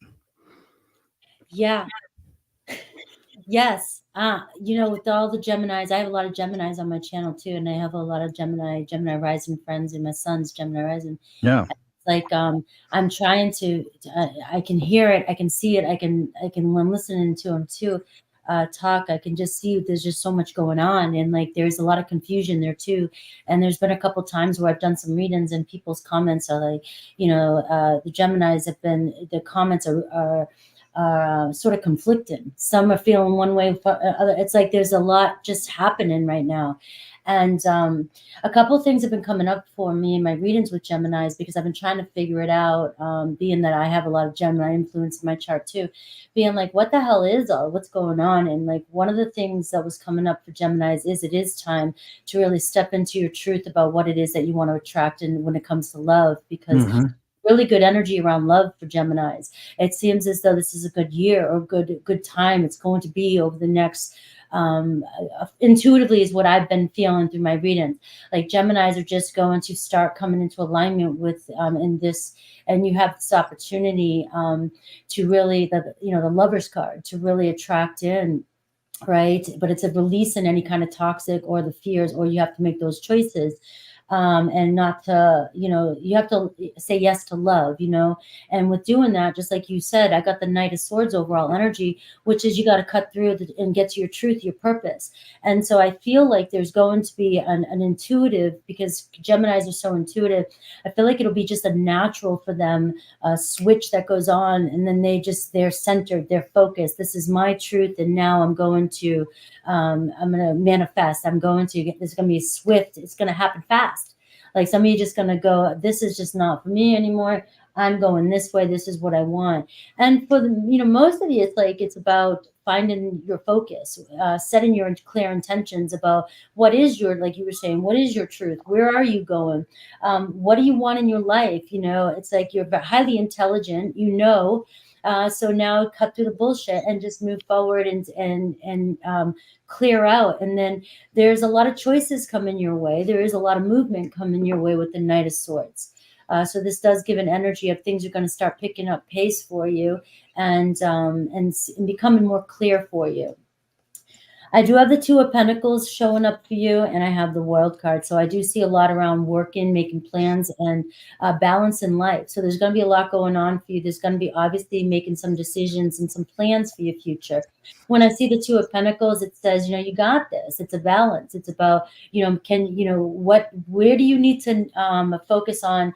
Yeah. Yes. You know, with all the Geminis, I have a lot of Geminis on my channel too, and I have a lot of Gemini rising friends, and my son's Gemini rising. Yeah. Like I'm trying to I can hear it, I can see it, I can when I'm listening to him too talk, I can just see there's just so much going on, and like there's a lot of confusion there too. And there's been a couple times where I've done some readings and people's comments are like, you know, the Geminis have been, the comments are sort of conflicting. Some are feeling one way, other. It's like there's a lot just happening right now. And a couple of things have been coming up for me in my readings with Geminis, because I've been trying to figure it out, being that I have a lot of Gemini influence in my chart too, being like, what the hell is what's going on? And like one of the things that was coming up for Geminis is it is time to really step into your truth about what it is that you want to attract, and when it comes to love, because really good energy around love for Geminis. It seems as though this is a good year, or good time. It's going to be over the next, intuitively is what I've been feeling through my readings. Like Geminis are just going to start coming into alignment with in this, and you have this opportunity to really, the Lover's card, to really attract in, right? But it's a release in any kind of toxic or the fears, or you have to make those choices. And not to, you have to say yes to love, and with doing that, just like you said, I got the Knight of Swords overall energy, which is you got to cut through and get to your truth, your purpose. And so I feel like there's going to be an intuitive, because Geminis are so intuitive, I feel like it'll be just a natural for them, a switch that goes on, and then they're centered, they're focused. This is my truth, and now I'm going to manifest. I'm going to get, there's going to be swift, it's going to happen fast. Like some of you just going to go, this is just not for me anymore. I'm going this way. This is what I want. And for the, most of you, it's like, it's about finding your focus, setting your clear intentions about what is your, like you were saying, what is your truth? Where are you going? What do you want in your life? It's like you're highly intelligent, so now cut through the bullshit and just move forward and clear out. And then there's a lot of choices coming your way. There is a lot of movement coming your way with the Knight of Swords. So this does give an energy of things are going to start picking up pace for you, and becoming more clear for you. I do have the Two of Pentacles showing up for you, and I have the World card. So I do see a lot around working, making plans, and balance in life. So there's going to be a lot going on for you. There's going to be obviously making some decisions and some plans for your future. When I see the Two of Pentacles, it says, you got this. It's a balance. It's about, where do you need to focus on,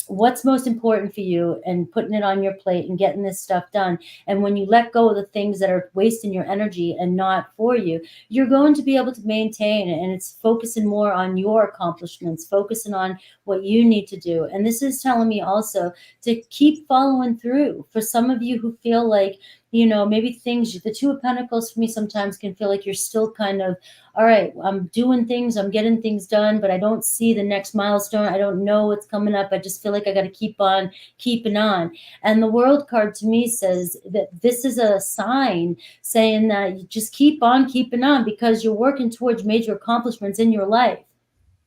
what's most important for you, and putting it on your plate and getting this stuff done. And when you let go of the things that are wasting your energy and not for you, you're going to be able to maintain it. And it's focusing more on your accomplishments, focusing on what you need to do. And this is telling me also to keep following through. For some of you who feel like, maybe things, the Two of Pentacles for me sometimes can feel like you're still kind of, all right, I'm doing things, I'm getting things done, but I don't see the next milestone. I don't know what's coming up. I just feel like I got to keep on keeping on. And the World card to me says that this is a sign saying that you just keep on keeping on, because you're working towards major accomplishments in your life.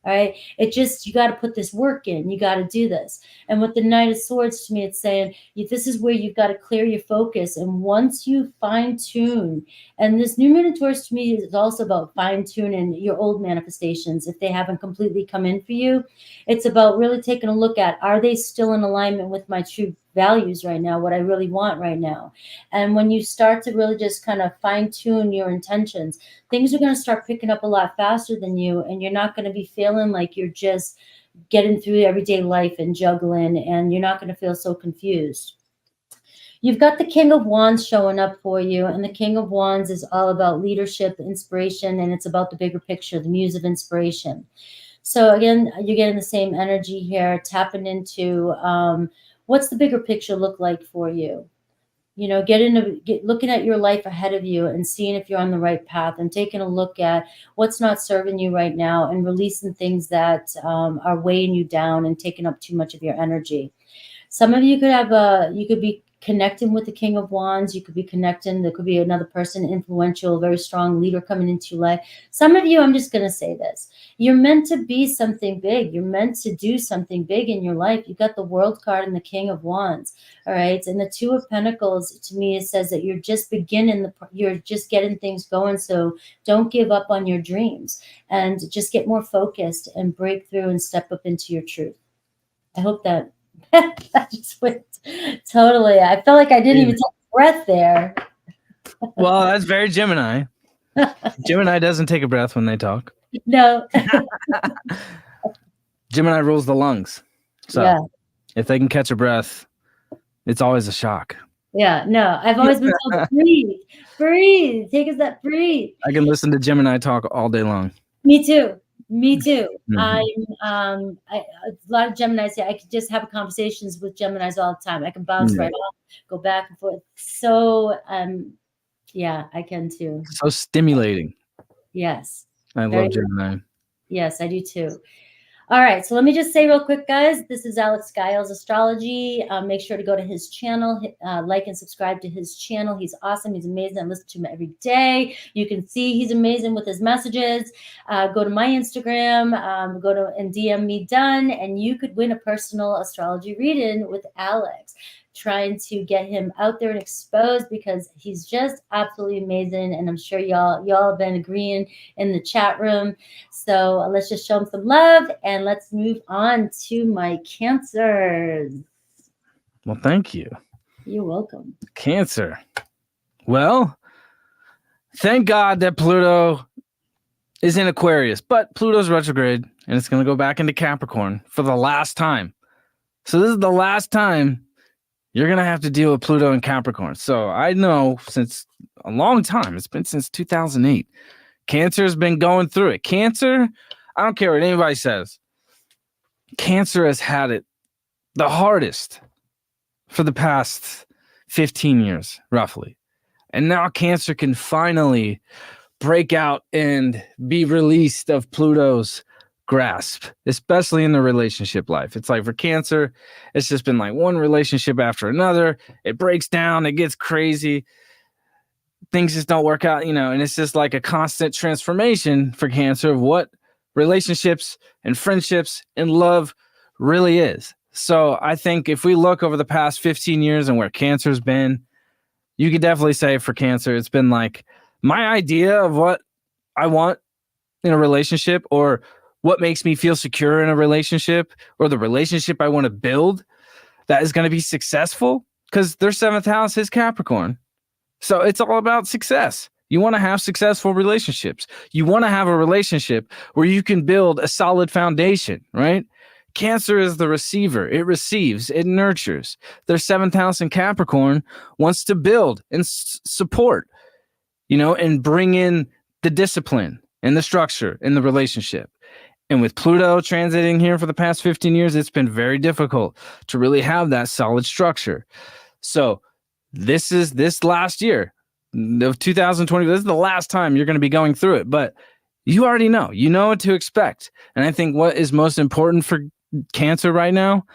All right. It just, you got to put this work in. You got to do this. And with the Knight of Swords, to me, it's saying this is where you've got to clear your focus. And once you fine tune, and this new moon in Taurus to me is also about fine tuning your old manifestations. If they haven't completely come in for you, it's about really taking a look at, are they still in alignment with my true values right now, what I really want right now? And when you start to really just kind of fine tune your intentions, things are going to start picking up a lot faster than you, and you're not going to be feeling like you're just getting through everyday life and juggling, and you're not going to feel so confused. You've got the King of Wands showing up for you, and the King of Wands is all about leadership, inspiration, and it's about the bigger picture, the muse of inspiration. So again, you're getting the same energy here, tapping into what's the bigger picture look like for you? You know, looking at your life ahead of you and seeing if you're on the right path, and taking a look at what's not serving you right now, and releasing things that are weighing you down and taking up too much of your energy. Some of you could be connecting with the King of Wands. You could be connecting. There could be another person, influential, very strong leader coming into your life. Some of you, I'm just going to say this. You're meant to be something big. You're meant to do something big in your life. You got the World card and the King of Wands. All right. And the Two of Pentacles, to me, it says that you're just you're just getting things going. So don't give up on your dreams, and just get more focused and break through and step up into your truth. I hope that that just went totally. I felt like I didn't even take a breath there. Well, that's very Gemini. Gemini doesn't take a breath when they talk. No. Gemini rules the lungs. So yeah. If they can catch a breath, it's always a shock. Yeah, no, I've always been told, breathe, take a step, breathe. I can listen to Gemini talk all day long. Me too. Mm-hmm. A Mm-hmm. lot of Geminis say I could just have conversations with Geminis all the time. I can bounce right off, go back and forth. So, yeah, I can too. So stimulating. Yes. I love Gemini. Yes, I do too. All right, so let me just say real quick, guys, this is Alex Giles Astrology. Make sure to go to his channel, like and subscribe to his channel. He's awesome. He's amazing. I listen to him every day. You can see he's amazing with his messages. Go to my Instagram, and DM me done, and you could win a personal astrology reading with Alex. Trying to get him out there and exposed, because he's just absolutely amazing, and I'm sure y'all have been agreeing in the chat room. So let's just show him some love, and let's move on to my Cancers. Well, thank you. You're welcome. Cancer. Well, thank God that Pluto is in Aquarius, but Pluto's retrograde, and it's going to go back into Capricorn for the last time. So this is the last time you're going to have to deal with Pluto and Capricorn. So I know since a long time, it's been since 2008, Cancer has been going through it. Cancer, I don't care what anybody says, Cancer has had it the hardest for the past 15 years, roughly. And now Cancer can finally break out and be released of Pluto's grasp, especially in the relationship life. It's like for Cancer, it's just been like one relationship after another. It breaks down, it gets crazy, things just don't work out, and it's just like a constant transformation for Cancer of what relationships and friendships and love really is. So I think if we look over the past 15 years and where Cancer's been, you could definitely say for Cancer, it's been like my idea of what I want in a relationship, or what makes me feel secure in a relationship, or the relationship I want to build that is going to be successful, because their 7th house is Capricorn. So it's all about success. You want to have successful relationships. You want to have a relationship where you can build a solid foundation, right? Cancer is the receiver. It receives, it nurtures. Their 7th house in Capricorn wants to build and support, and bring in the discipline and the structure in the relationship. And with Pluto transiting here for the past 15 years, it's been very difficult to really have that solid structure. So this last year of 2020, this is the last time you're going to be going through it, but you already know what to expect. And I think what is most important for Cancer right now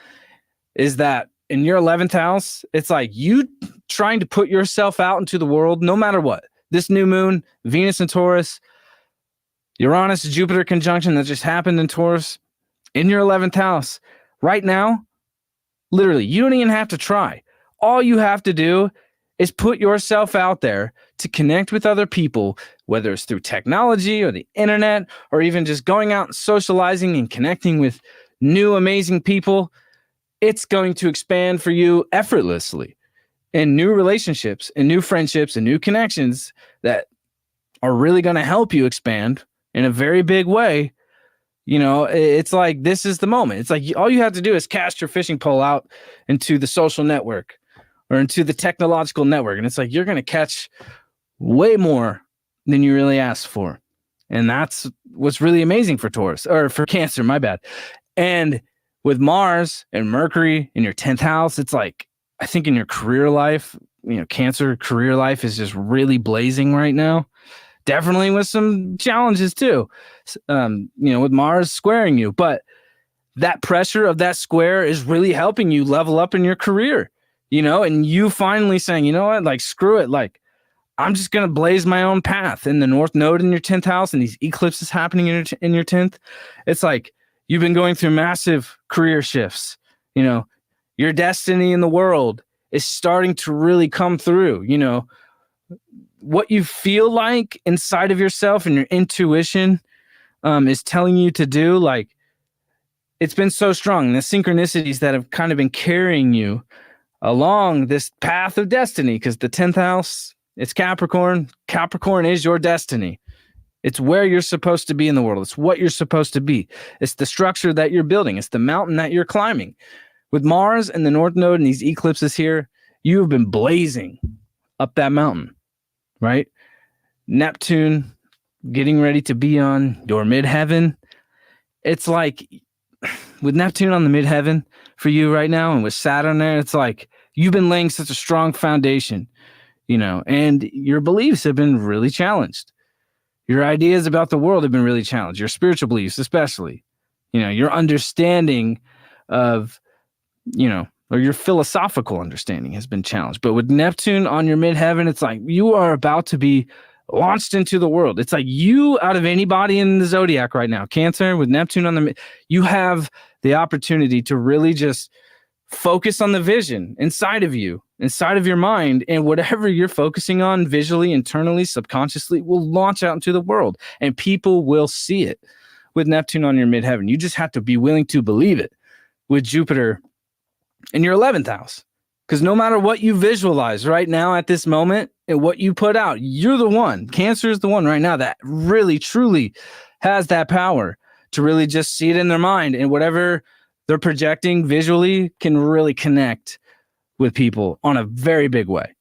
is that in your 11th house, it's like you trying to put yourself out into the world no matter what. This new moon, Venus and Taurus, Uranus Jupiter conjunction that just happened in Taurus in your 11th house right now. Literally, you don't even have to try. All you have to do is put yourself out there to connect with other people, whether it's through technology or the internet, or even just going out and socializing and connecting with new amazing people. It's going to expand for you effortlessly, and new relationships and new friendships and new connections that are really going to help you expand in a very big way. You know, it's like, this is the moment. It's like all you have to do is cast your fishing pole out into the social network or into the technological network. And it's like, you're going to catch way more than you really asked for. And that's what's really amazing for Taurus, or for Cancer, my bad. And with Mars and Mercury in your 10th house, it's like, I think in your career life, you know, Cancer career life is just really blazing right now. Definitely with some challenges too, you know, with Mars squaring you. But that pressure of that square is really helping you level up in your career, you know, and you finally saying, you know what, like, screw it. Like, I'm just going to blaze my own path. In the North Node in your 10th house and these eclipses happening in your 10th, it's like you've been going through massive career shifts. You know, your destiny in the world is starting to really come through. You know, what you feel like inside of yourself and your intuition is telling you to do, like, it's been so strong. The synchronicities that have kind of been carrying you along this path of destiny, because the 10th house, it's Capricorn. Capricorn is your destiny. It's where you're supposed to be in the world. It's what you're supposed to be. It's the structure that you're building. It's the mountain that you're climbing. With Mars and the North Node and these eclipses here, you have been blazing up that mountain, right? Neptune getting ready to be on your midheaven. It's like, with Neptune on the midheaven for you right now, and with Saturn there, it's like you've been laying such a strong foundation, you know, and your beliefs have been really challenged. Your ideas about the world have been really challenged. Your spiritual beliefs, especially, you know, your understanding of, you know, or your philosophical understanding has been challenged. But with Neptune on your midheaven, it's like you are about to be launched into the world. It's like you, out of anybody in the zodiac right now, Cancer with Neptune on the, you have the opportunity to really just focus on the vision inside of you, inside of your mind, and whatever you're focusing on visually, internally, subconsciously will launch out into the world, and people will see it with Neptune on your midheaven. You just have to be willing to believe it with Jupiter in your 11th house. Because no matter what you visualize right now at this moment and what you put out, you're the one. Cancer is the one right now that really, truly has that power to really just see it in their mind, and whatever they're projecting visually can really connect with people on a very big way,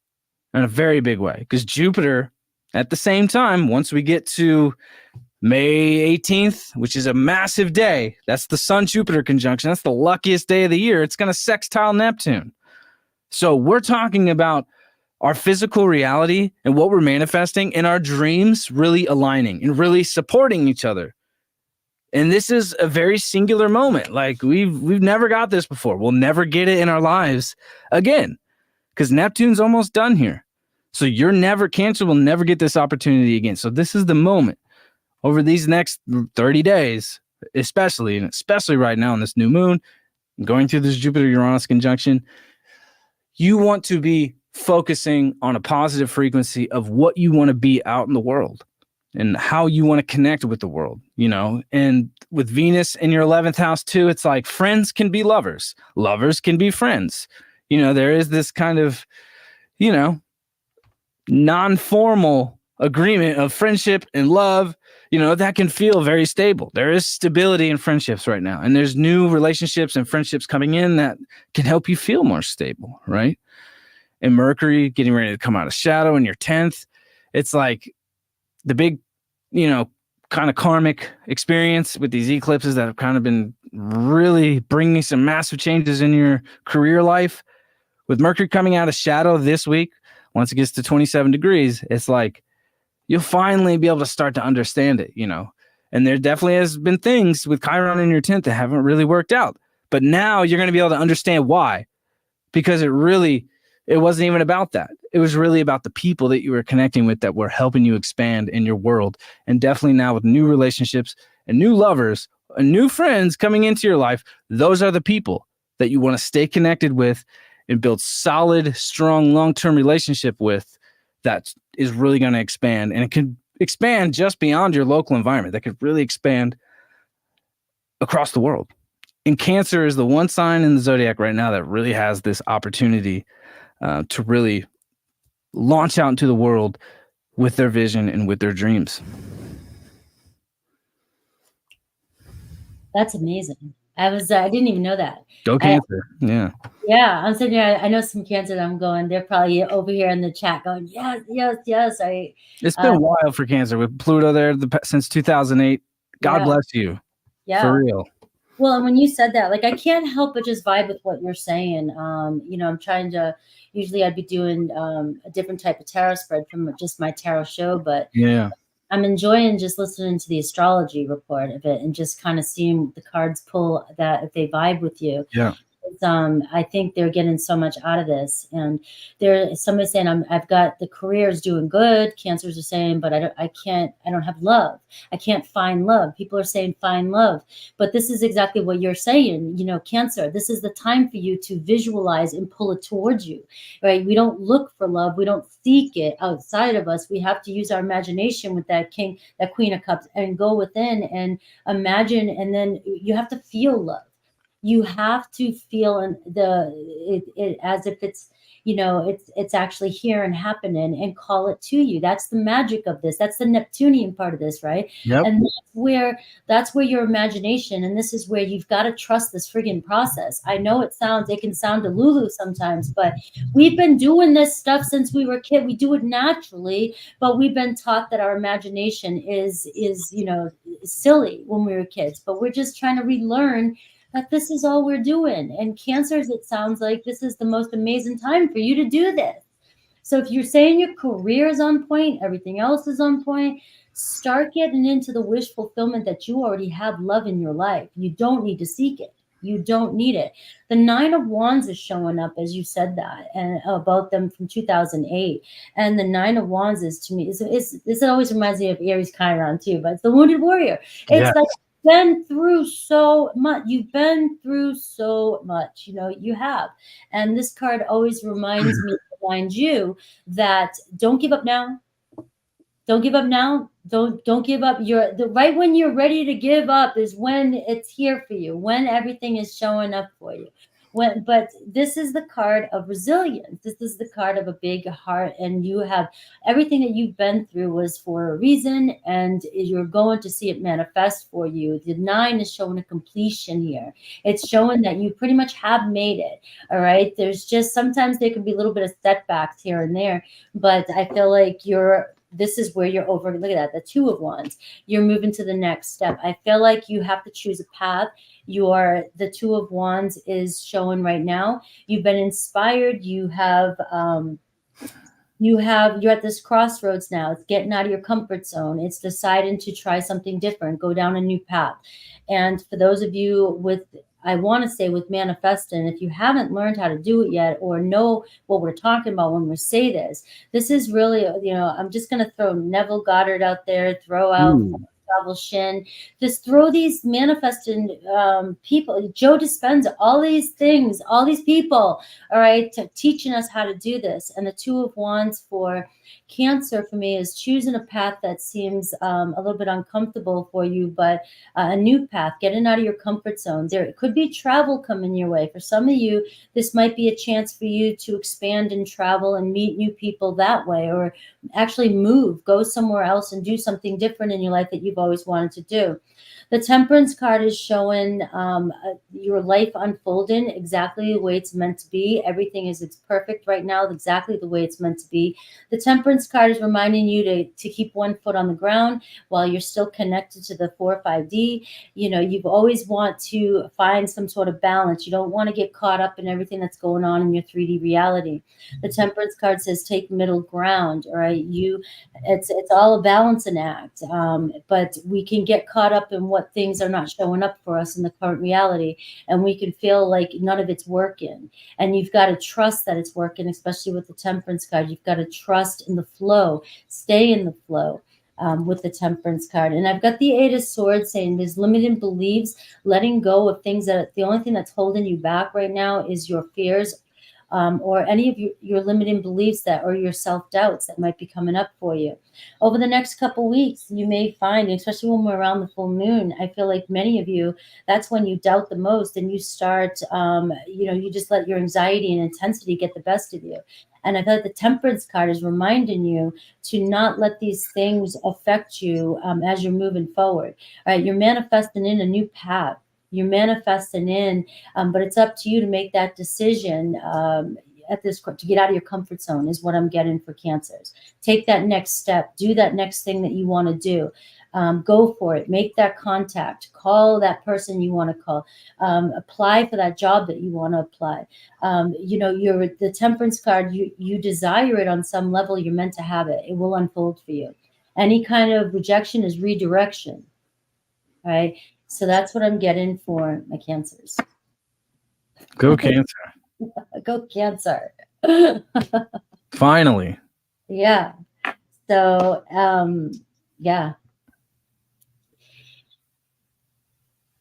in a very big way. Because Jupiter, at the same time, once we get to May 18th, which is a massive day, that's the Sun-Jupiter conjunction. That's the luckiest day of the year. It's going to sextile Neptune. So we're talking about our physical reality and what we're manifesting and our dreams really aligning and really supporting each other. And this is a very singular moment. Like we've never got this before. We'll never get it in our lives again, because Neptune's almost done here. So Cancer will never get this opportunity again. So this is the moment over these next 30 days, especially right now in this new moon, going through this Jupiter-Uranus conjunction. You want to be focusing on a positive frequency of what you want to be out in the world and how you want to connect with the world, you know. And with Venus in your 11th house too, it's like friends can be lovers. Lovers can be friends. You know, there is this kind of, you know, non-formal agreement of friendship and love, you know, that can feel very stable. There is stability in friendships right now. And there's new relationships and friendships coming in that can help you feel more stable, right? And Mercury getting ready to come out of shadow in your 10th. It's like the big, you know, kind of karmic experience with these eclipses that have kind of been really bringing some massive changes in your career life. With Mercury coming out of shadow this week, once it gets to 27 degrees, it's like you'll finally be able to start to understand it, you know. And there definitely has been things with Chiron in your 10th that haven't really worked out. But now you're going to be able to understand why, because it really it wasn't even about that. It was really about the people that you were connecting with that were helping you expand in your world. And definitely now with new relationships and new lovers and new friends coming into your life, those are the people that you want to stay connected with and build solid, strong, long-term relationship with that is really going to expand. And it can expand just beyond your local environment. That could really expand across the world. And Cancer is the one sign in the zodiac right now that really has this opportunity to really launch out into the world with their vision and with their dreams. That's amazing. I didn't even know that. Go Cancer. Yeah. I'm sitting here. I know some Cancer that I'm going. They're probably over here in the chat going, yes, yes, yes. It's been wild for Cancer with Pluto there since 2008. God bless you. Yeah. For real. Well, and when you said that, like, I can't help but just vibe with what you're saying. I'm trying to, usually I'd be doing a different type of tarot spread from just my tarot show, but yeah, I'm enjoying just listening to the astrology report of it and just kind of seeing the cards pull that if they vibe with you. Yeah. I think they're getting so much out of this, and there's somebody saying I've got the career is doing good. Cancers are saying, but I don't have love. I can't find love. People are saying find love, but this is exactly what you're saying. Cancer, this is the time for you to visualize and pull it towards you, right? We don't look for love. We don't seek it outside of us. We have to use our imagination with that Queen of Cups, and go within and imagine, and then you have to feel love. You have to feel it as if it's, it's actually here and happening, and call it to you. That's the magic of this. That's the Neptunian part of this, right? Yep. And that's where your imagination, and this is where you've got to trust this friggin' process. I know it can sound delulu sometimes, but we've been doing this stuff since we were kids. We do it naturally, but we've been taught that our imagination is silly when we were kids, but we're just trying to relearn that this is all we're doing. And Cancers, it sounds like this is the most amazing time for you to do this. So if you're saying your career is on point, everything else is on point, start getting into the wish fulfillment that you already have love in your life. You don't need to seek it. You don't need it. The 9 of Wands is showing up, as you said that, and about them from 2008. And the 9 of Wands is, to me, this always reminds me of Aries Chiron too, but it's the wounded warrior. It's like, been through so much. You've been through so much, you have. And this card always reminds you that don't give up now. Don't give up now. Don't give up. Right when you're ready to give up is when it's here for you, when everything is showing up for you. But this is the card of resilience. This is the card of a big heart, and you have everything that you've been through was for a reason, and you're going to see it manifest for you. The 9 is showing a completion here. It's showing that you pretty much have made it. All right. There's just sometimes there can be a little bit of setbacks here and there, but I feel like this is where you're over. Look at that, the 2 of Wands. You're moving to the next step. I feel like you have to choose a path. The 2 of Wands is showing right now. You've been inspired. You're at this crossroads now. It's getting out of your comfort zone. It's deciding to try something different, go down a new path. And for those of you with manifesting, if you haven't learned how to do it yet or know what we're talking about when we say this is really, I'm just going to throw Neville Goddard out there, throw out Shin, just throw these manifesting people, Joe Dispenza, all these things, all these people, all right, teaching us how to do this. And the 2 of Wands for Cancer for me is choosing a path that seems a little bit uncomfortable for you, but a new path, getting out of your comfort zone. There could be travel coming your way. For some of you, this might be a chance for you to expand and travel and meet new people that way, or actually go somewhere else and do something different in your life that you've always wanted to do. The Temperance card is showing your life unfolding exactly the way it's meant to be. Everything it's perfect right now, exactly the way it's meant to be. The Temperance card is reminding you to keep one foot on the ground while you're still connected to the 4 or 5D. You've always want to find some sort of balance. You don't want to get caught up in everything that's going on in your 3D reality. The Temperance card says take middle ground, all right? It's all a balancing act, but we can get caught up in what what things are not showing up for us in the current reality, and we can feel like none of it's working. And you've got to trust that it's working, especially with the Temperance card. You've got to trust in the flow, stay in the flow. With the Temperance card. And I've got the Eight of Swords saying there's limited beliefs, letting go of things that the only thing that's holding you back right now is your fears, or any of your limiting beliefs that, or your self-doubts that might be coming up for you. Over the next couple weeks, you may find, especially when we're around the full moon, I feel like many of you, that's when you doubt the most, and you start, you just let your anxiety and intensity get the best of you. And I feel like the Temperance card is reminding you to not let these things affect you as you're moving forward. All right, you're manifesting in a new path. You're manifesting in, but it's up to you to make that decision to get out of your comfort zone is what I'm getting for Cancers. Take that next step. Do that next thing that you want to do. Go for it. Make that contact. Call that person you want to call. Apply for that job that you want to apply. You're the Temperance card. You desire it on some level. You're meant to have it. It will unfold for you. Any kind of rejection is redirection. All right. So that's what I'm getting for my Cancers. Go Cancer. Go Cancer. Finally. Yeah. So, yeah.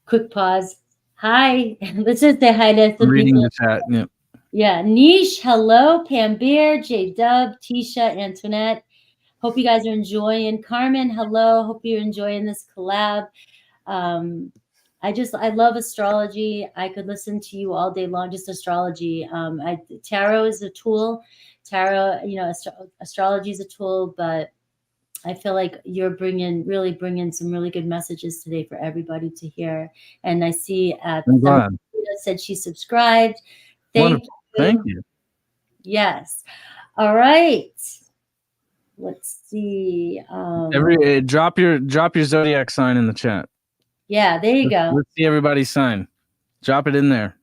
Quick pause. Hi. Let's just say hi to some Reading people. the chat. Yeah. Yeah. Niche. Hello. Pam Beer, J Dub, Tisha, Antoinette. Hope you guys are enjoying. Carmen. Hello. Hope you're enjoying this collab. I love astrology. I could listen to you all day long, just astrology. Tarot is a tool. Tarot, astrology is a tool, but I feel like you're really bringing some really good messages today for everybody to hear. And I see said she subscribed. Thank you. Yes. All right. Let's see. Drop your zodiac sign in the chat. Yeah, there you go. Let's see everybody's sign. Drop it in there.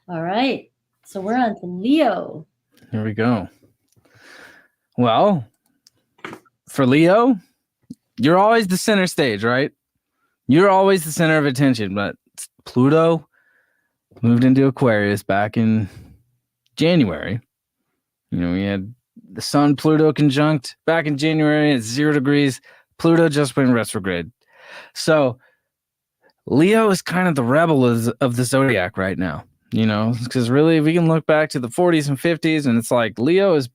All right. So we're on to Leo. Here we go. Well, for Leo, you're always the center stage, right? You're always the center of attention, but Pluto moved into Aquarius back in January. We had the Sun-Pluto conjunct back in January at 0 degrees. Pluto just went retrograde. So Leo is kind of the rebel of the zodiac right now, because really we can look back to the 40s and 50s, and it's like Leo has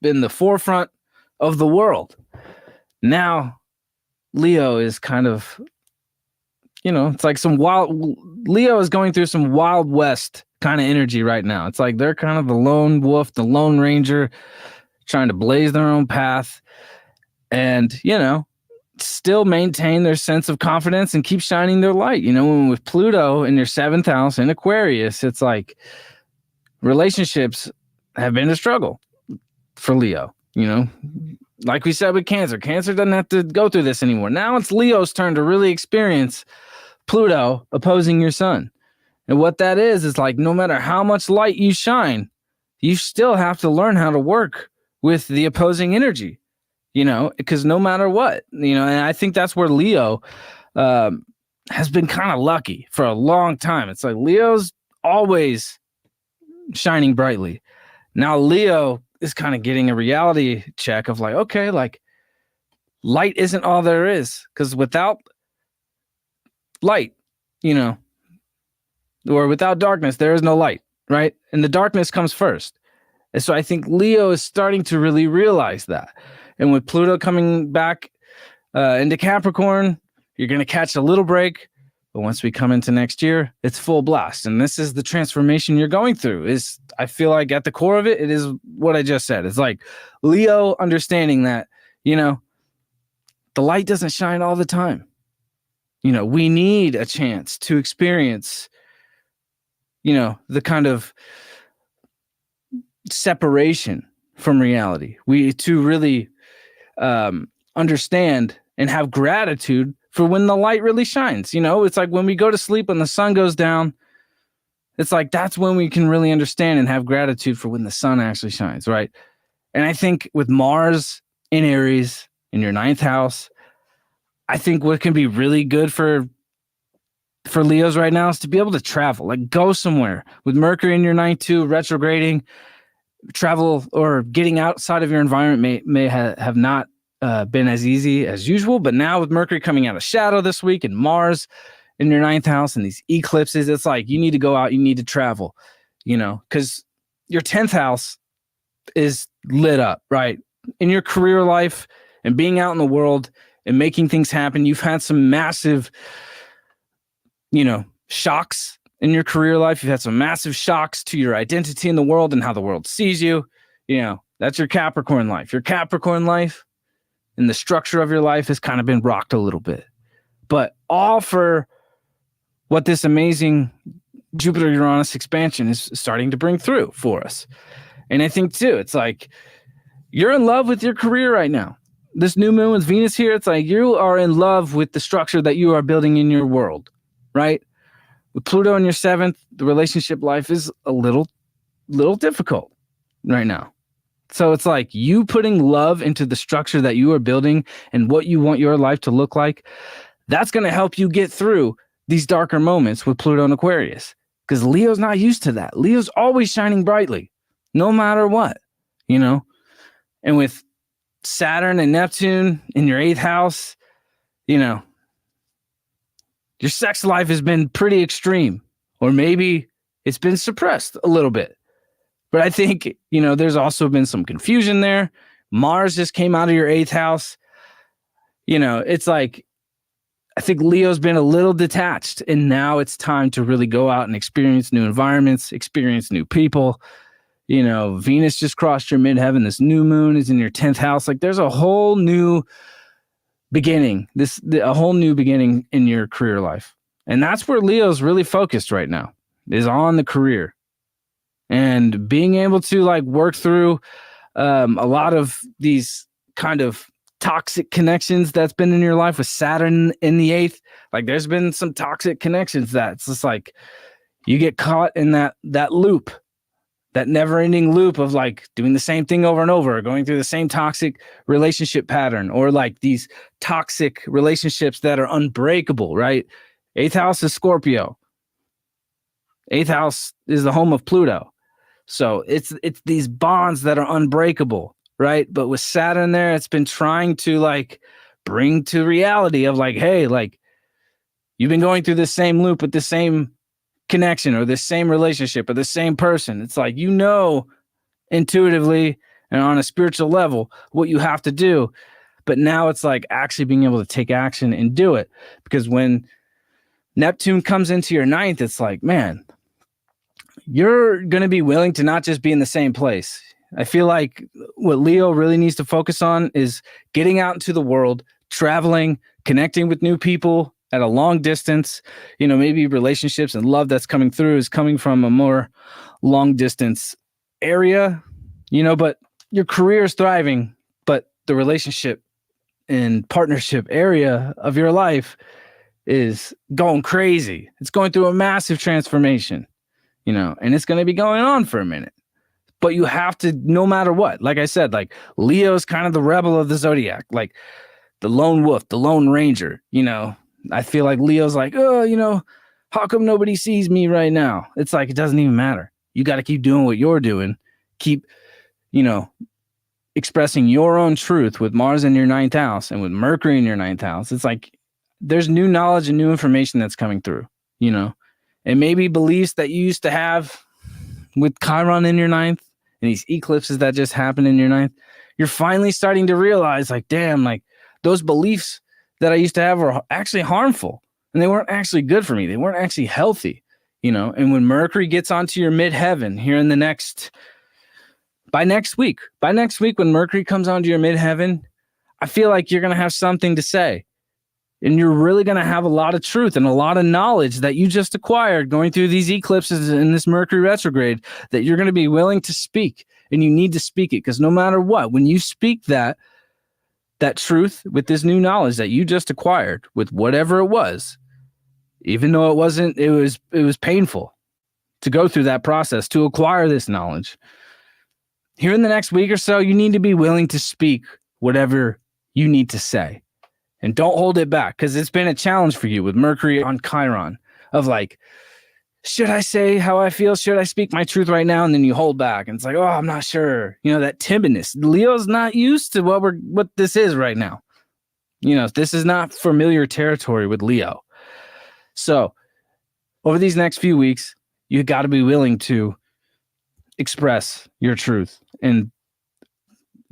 been the forefront of the world. Now Leo is kind of, it's like Leo is going through some Wild West kind of energy right now. It's like they're kind of the lone wolf, the lone ranger, trying to blaze their own path and, still maintain their sense of confidence and keep shining their light. When with Pluto in your 7th house in Aquarius, it's like relationships have been a struggle for Leo. Like we said with Cancer doesn't have to go through this anymore. Now it's Leo's turn to really experience Pluto opposing your sun. And what that is like, no matter how much light you shine, you still have to learn how to work with the opposing energy, because no matter what, and I think that's where Leo has been kind of lucky for a long time. It's like Leo's always shining brightly. Now Leo is kind of getting a reality check of like, okay, like light isn't all there is, because without light, or without darkness, there is no light, right? And the darkness comes first. And so I think Leo is starting to really realize that. And with Pluto coming back into Capricorn, you're going to catch a little break. But once we come into next year, it's full blast. And this is the transformation you're going through. I feel like at the core of it, it is what I just said. It's like Leo understanding that, the light doesn't shine all the time. We need a chance to experience, the kind of separation from reality. To really understand and have gratitude for when the light really shines. It's like when we go to sleep, when the sun goes down, it's like that's when we can really understand and have gratitude for when the sun actually shines, right? And I think with Mars in Aries in your 9th house, I think what can be really good for Leos right now is to be able to travel, like go somewhere. With Mercury in your ninth too, retrograding, travel or getting outside of your environment may have not been as easy as usual. But now with Mercury coming out of shadow this week and Mars in your ninth house and these eclipses, it's like you need to go out, you need to travel, because your 10th house is lit up, right? In your career life and being out in the world and making things happen, you've had some massive, shocks in your career life. You've had some massive shocks to your identity in the world and how the world sees you. That's your Capricorn life. Your Capricorn life and the structure of your life has kind of been rocked a little bit, but all for what this amazing Jupiter-Uranus expansion is starting to bring through for us. And I think too, it's like you're in love with your career right now. This new moon with Venus here, it's like you are in love with the structure that you are building in your world, right? With Pluto in your 7th, the relationship life is a little difficult right now. So it's like you putting love into the structure that you are building and what you want your life to look like. That's going to help you get through these darker moments with Pluto and Aquarius, because Leo's not used to that. Leo's always shining brightly, no matter what, and with Saturn and Neptune in your 8th house, your sex life has been pretty extreme, or maybe it's been suppressed a little bit. But I think, there's also been some confusion there. Mars just came out of your 8th house. It's like, I think Leo's been a little detached, and now it's time to really go out and experience new environments, experience new people. Venus just crossed your midheaven. This new moon is in your 10th house. Like there's a whole new beginning, a whole new beginning in your career life. And that's where Leo's really focused right now, is on the career and being able to like work through a lot of these kind of toxic connections that's been in your life with Saturn in the 8th. Like there's been some toxic connections that's just like you get caught in that loop, that never-ending loop of like doing the same thing over and over, going through the same toxic relationship pattern, or like these toxic relationships that are unbreakable, right? 8th house is Scorpio. 8th house is the home of Pluto. So it's these bonds that are unbreakable, right? But with Saturn there, it's been trying to like bring to reality of like, hey, like you've been going through the same loop with the same connection or the same relationship or the same person. It's like, intuitively and on a spiritual level what you have to do. But now it's like actually being able to take action and do it. Because when Neptune comes into your 9th, it's like, man, you're going to be willing to not just be in the same place. I feel like what Leo really needs to focus on is getting out into the world, traveling, connecting with new people at a long distance. Maybe relationships and love that's coming through is coming from a more long distance area, but your career is thriving, but the relationship and partnership area of your life is going crazy. It's going through a massive transformation, and it's going to be going on for a minute. But you have to, no matter what, like I said, like Leo's kind of the rebel of the zodiac, like the lone wolf, the lone ranger, I feel like Leo's like, oh, how come nobody sees me right now? It's like, it doesn't even matter. You got to keep doing what you're doing. Keep, expressing your own truth with Mars in your 9th house and with Mercury in your 9th house. It's like, there's new knowledge and new information that's coming through, and maybe beliefs that you used to have with Chiron in your 9th and these eclipses that just happened in your 9th. You're finally starting to realize like, damn, like those beliefs that I used to have were actually harmful and they weren't actually good for me. They weren't actually healthy, and when Mercury gets onto your midheaven here in by next week, when Mercury comes onto your midheaven, I feel like you're going to have something to say, and you're really going to have a lot of truth and a lot of knowledge that you just acquired going through these eclipses in this Mercury retrograde that you're going to be willing to speak, and you need to speak it, because no matter what, when you speak that truth with this new knowledge that you just acquired with whatever it was, even though it was painful to go through that process to acquire this knowledge. Here in the next week or so, you need to be willing to speak whatever you need to say. and don't hold it back, because it's been a challenge for you with Mercury on Chiron of like, should I say how I feel? Should I speak my truth right now? And then you hold back and it's like, oh, I'm not sure. You know, that timidness. Leo's not used to what this is right now. You know, this is not familiar territory with Leo. So over these next few weeks, you got to be willing to express your truth. And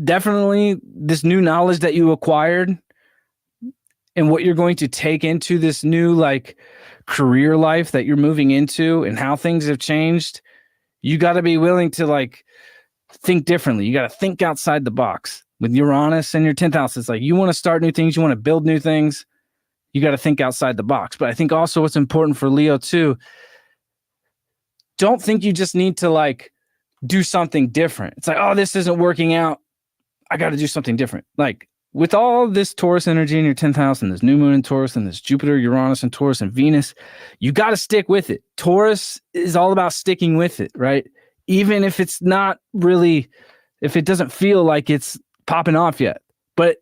definitely this new knowledge that you acquired and what you're going to take into this new like career life that you're moving into and how things have changed, you got to be willing to like think differently. You got to think outside the box. With Uranus and your 10th house, it's like you want to start new things, you want to build new things, you got to think outside the box. But I think also what's important for Leo too, don't think you just need to like do something different. It's like, oh, this isn't working out, I got to do something different. Like with all this Taurus energy in your 10th house and this new moon in Taurus and this Jupiter, Uranus and Taurus and Venus, you got to stick with it. Taurus is all about sticking with it, right? Even if it's not really, if it doesn't feel like it's popping off yet. But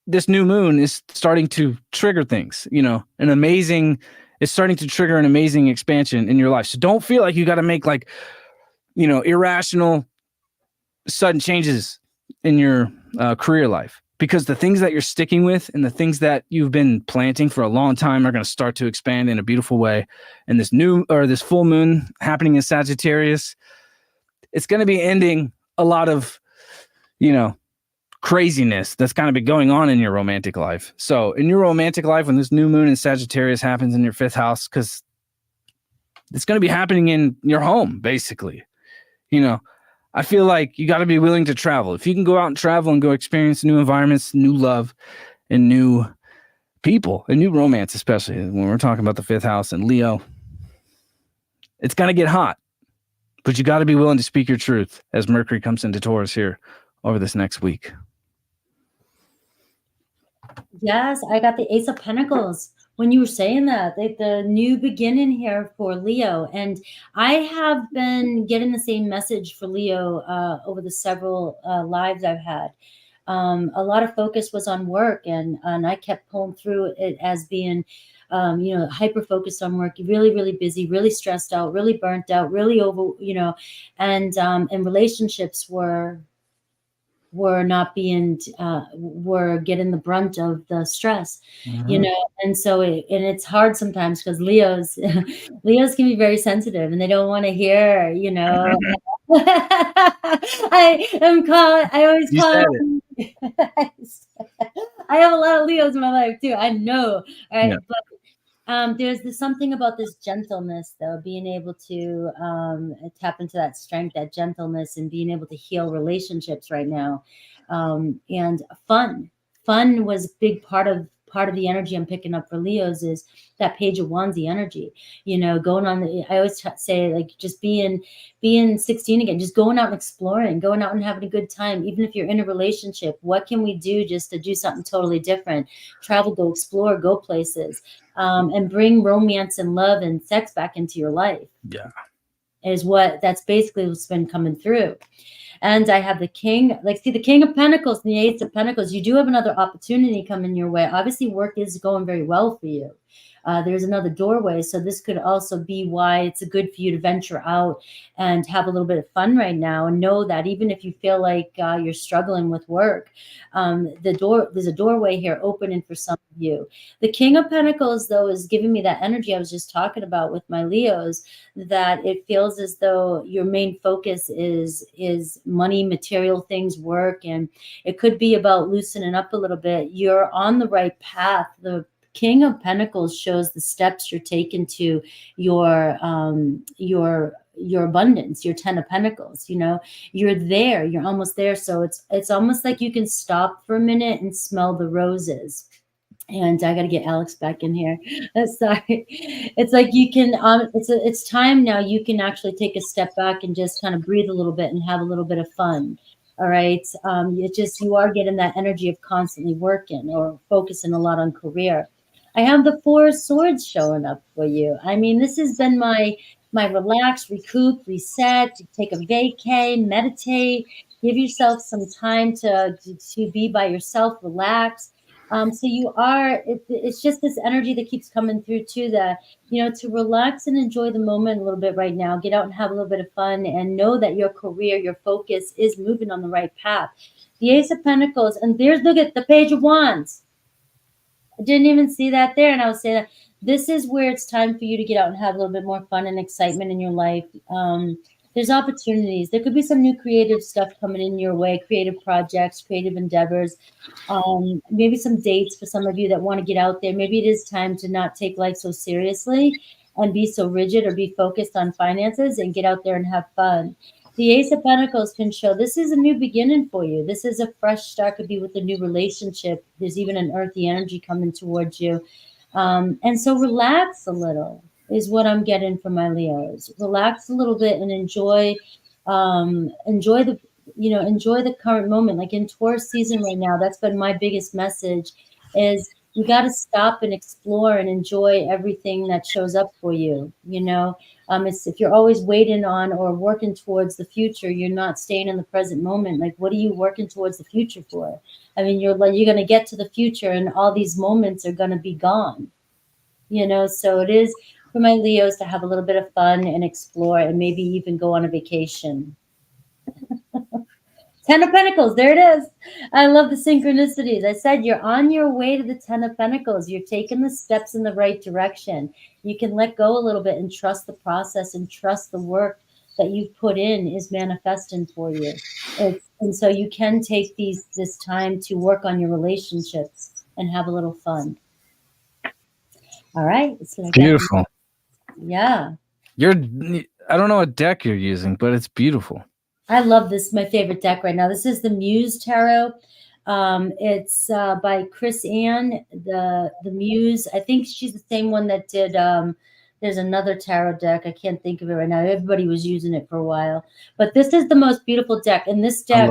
this new moon is starting to trigger things, you know, it's starting to trigger an amazing expansion in your life. So don't feel like you got to make like, you know, irrational, sudden changes in your career life. Because the things that you're sticking with and the things that you've been planting for a long time are going to start to expand in a beautiful way. And this full moon happening in Sagittarius, it's going to be ending a lot of, you know, craziness that's kind of been going on in your romantic life. So in your romantic life, when this new moon in Sagittarius happens in your 5th house, because it's going to be happening in your home, basically, you know, I feel like you got to be willing to travel. If you can go out and travel and go experience new environments, new love, and new people, and new romance, especially when we're talking about the 5th house and Leo, it's going to get hot. But you got to be willing to speak your truth as Mercury comes into Taurus here over this next week. Yes, I got the Ace of Pentacles when you were saying that, the new beginning here for Leo. And I have been getting the same message for Leo over the several lives I've had. A lot of focus was on work, and I kept pulling through it as being, you know, hyper focused on work, really, really busy, really stressed out, really burnt out, really over, you know, and relationships were not being were getting the brunt of the stress, you know. And so it's hard sometimes because Leos can be very sensitive and they don't want to hear, you know. I always call I have a lot of Leos in my life too, I know, right? Yeah. But there's something about this gentleness, though, being able to tap into that strength, that gentleness, and being able to heal relationships right now. And fun was a big part of the energy I'm picking up for Leos, is that Page of Wands energy, you know, going on I always say, like, just being 16 again, just going out and exploring, going out and having a good time. Even if you're in a relationship, what can we do just to do something totally different? Travel, go explore, go places, and bring romance and love and sex back into your life. Yeah, that's basically what's been coming through. And I have the King, the King of Pentacles and the Ace of Pentacles. You do have another opportunity coming your way. Obviously, work is going very well for you. There's another doorway. So this could also be why it's good for you to venture out and have a little bit of fun right now. And know that even if you feel like you're struggling with work, there's a doorway here opening for some of you. The King of Pentacles, though, is giving me that energy I was just talking about with my Leos, that it feels as though your main focus is money, material things, work. And it could be about loosening up a little bit. You're on the right path. The King of Pentacles shows the steps you're taking to your abundance, your 10 of Pentacles. You know, you're there, you're almost there. So it's almost like you can stop for a minute and smell the roses. And I got to get Alex back in here. Sorry. It's like you can, it's time now. You can actually take a step back and just kind of breathe a little bit and have a little bit of fun. All right. You are getting that energy of constantly working or focusing a lot on career. I have the Four of Swords showing up for you. I mean, this has been my relax, recoup, reset, take a vacay, meditate, give yourself some time to be by yourself, relax. So you are, it's just this energy that keeps coming through too, that, to relax and enjoy the moment a little bit right now, get out and have a little bit of fun and know that your career, your focus is moving on the right path. The Ace of Pentacles, and look at the Page of Wands. I didn't even see that there. And I was saying that this is where it's time for you to get out and have a little bit more fun and excitement in your life. There's opportunities. There could be some new creative stuff coming in your way, creative projects, creative endeavors, maybe some dates for some of you that want to get out there. Maybe it is time to not take life so seriously and be so rigid or be focused on finances and get out there and have fun. The Ace of Pentacles can show this is a new beginning for you. This is a fresh start, could be with a new relationship. There's even an earthy energy coming towards you. And so relax a little is what I'm getting from my Leos. Relax a little bit and enjoy the current moment. Like in Taurus season right now, that's been my biggest message is you got to stop and explore and enjoy everything that shows up for you. It's if you're always waiting on or working towards the future, you're not staying in the present moment. Like, what are you working towards the future for? I mean, you're going to get to the future and all these moments are going to be gone, so it is for my Leos to have a little bit of fun and explore and maybe even go on a vacation. 10 of Pentacles, there it is. I love the synchronicities. I said you're on your way to the 10 of Pentacles. You're taking the steps in the right direction. You can let go a little bit and trust the process and trust the work that you've put in is manifesting for you. And so you can take this time to work on your relationships and have a little fun. All right. Beautiful. Yeah. I don't know what deck you're using, but it's beautiful. I love this. My favorite deck right now. This is the Muse Tarot. It's by Chris Ann, the Muse. I think she's the same one that did. There's another tarot deck. I can't think of it right now. Everybody was using it for a while, but this is the most beautiful deck. And this deck,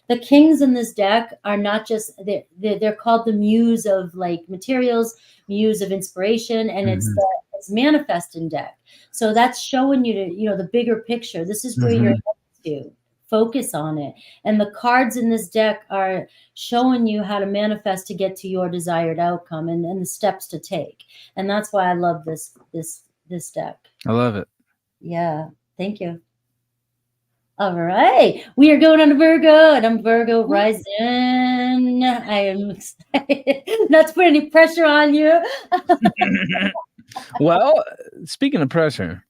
the kings in this deck are not just they're called the Muse of like materials, Muse of inspiration, and it's manifesting deck. So that's showing you the bigger picture. This is where you're to focus on it, and the cards in this deck are showing you how to manifest to get to your desired outcome and the steps to take. And that's why I love this deck. I love it. Yeah, thank you. All right, we are going on to Virgo, and I'm Virgo rising. I am excited not to put any pressure on you. Well, speaking of pressure,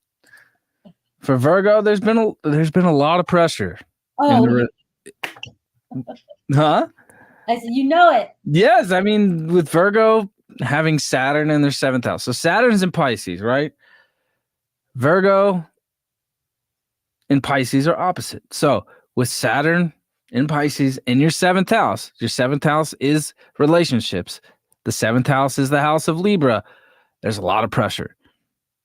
for Virgo, there's been a lot of pressure. Oh, huh? I said, it. Yes, I mean, with Virgo having Saturn in their 7th house, so Saturn's in Pisces, right? Virgo and Pisces are opposite. So with Saturn in Pisces in your 7th house, your 7th house is relationships. The 7th house is the house of Libra. There's a lot of pressure.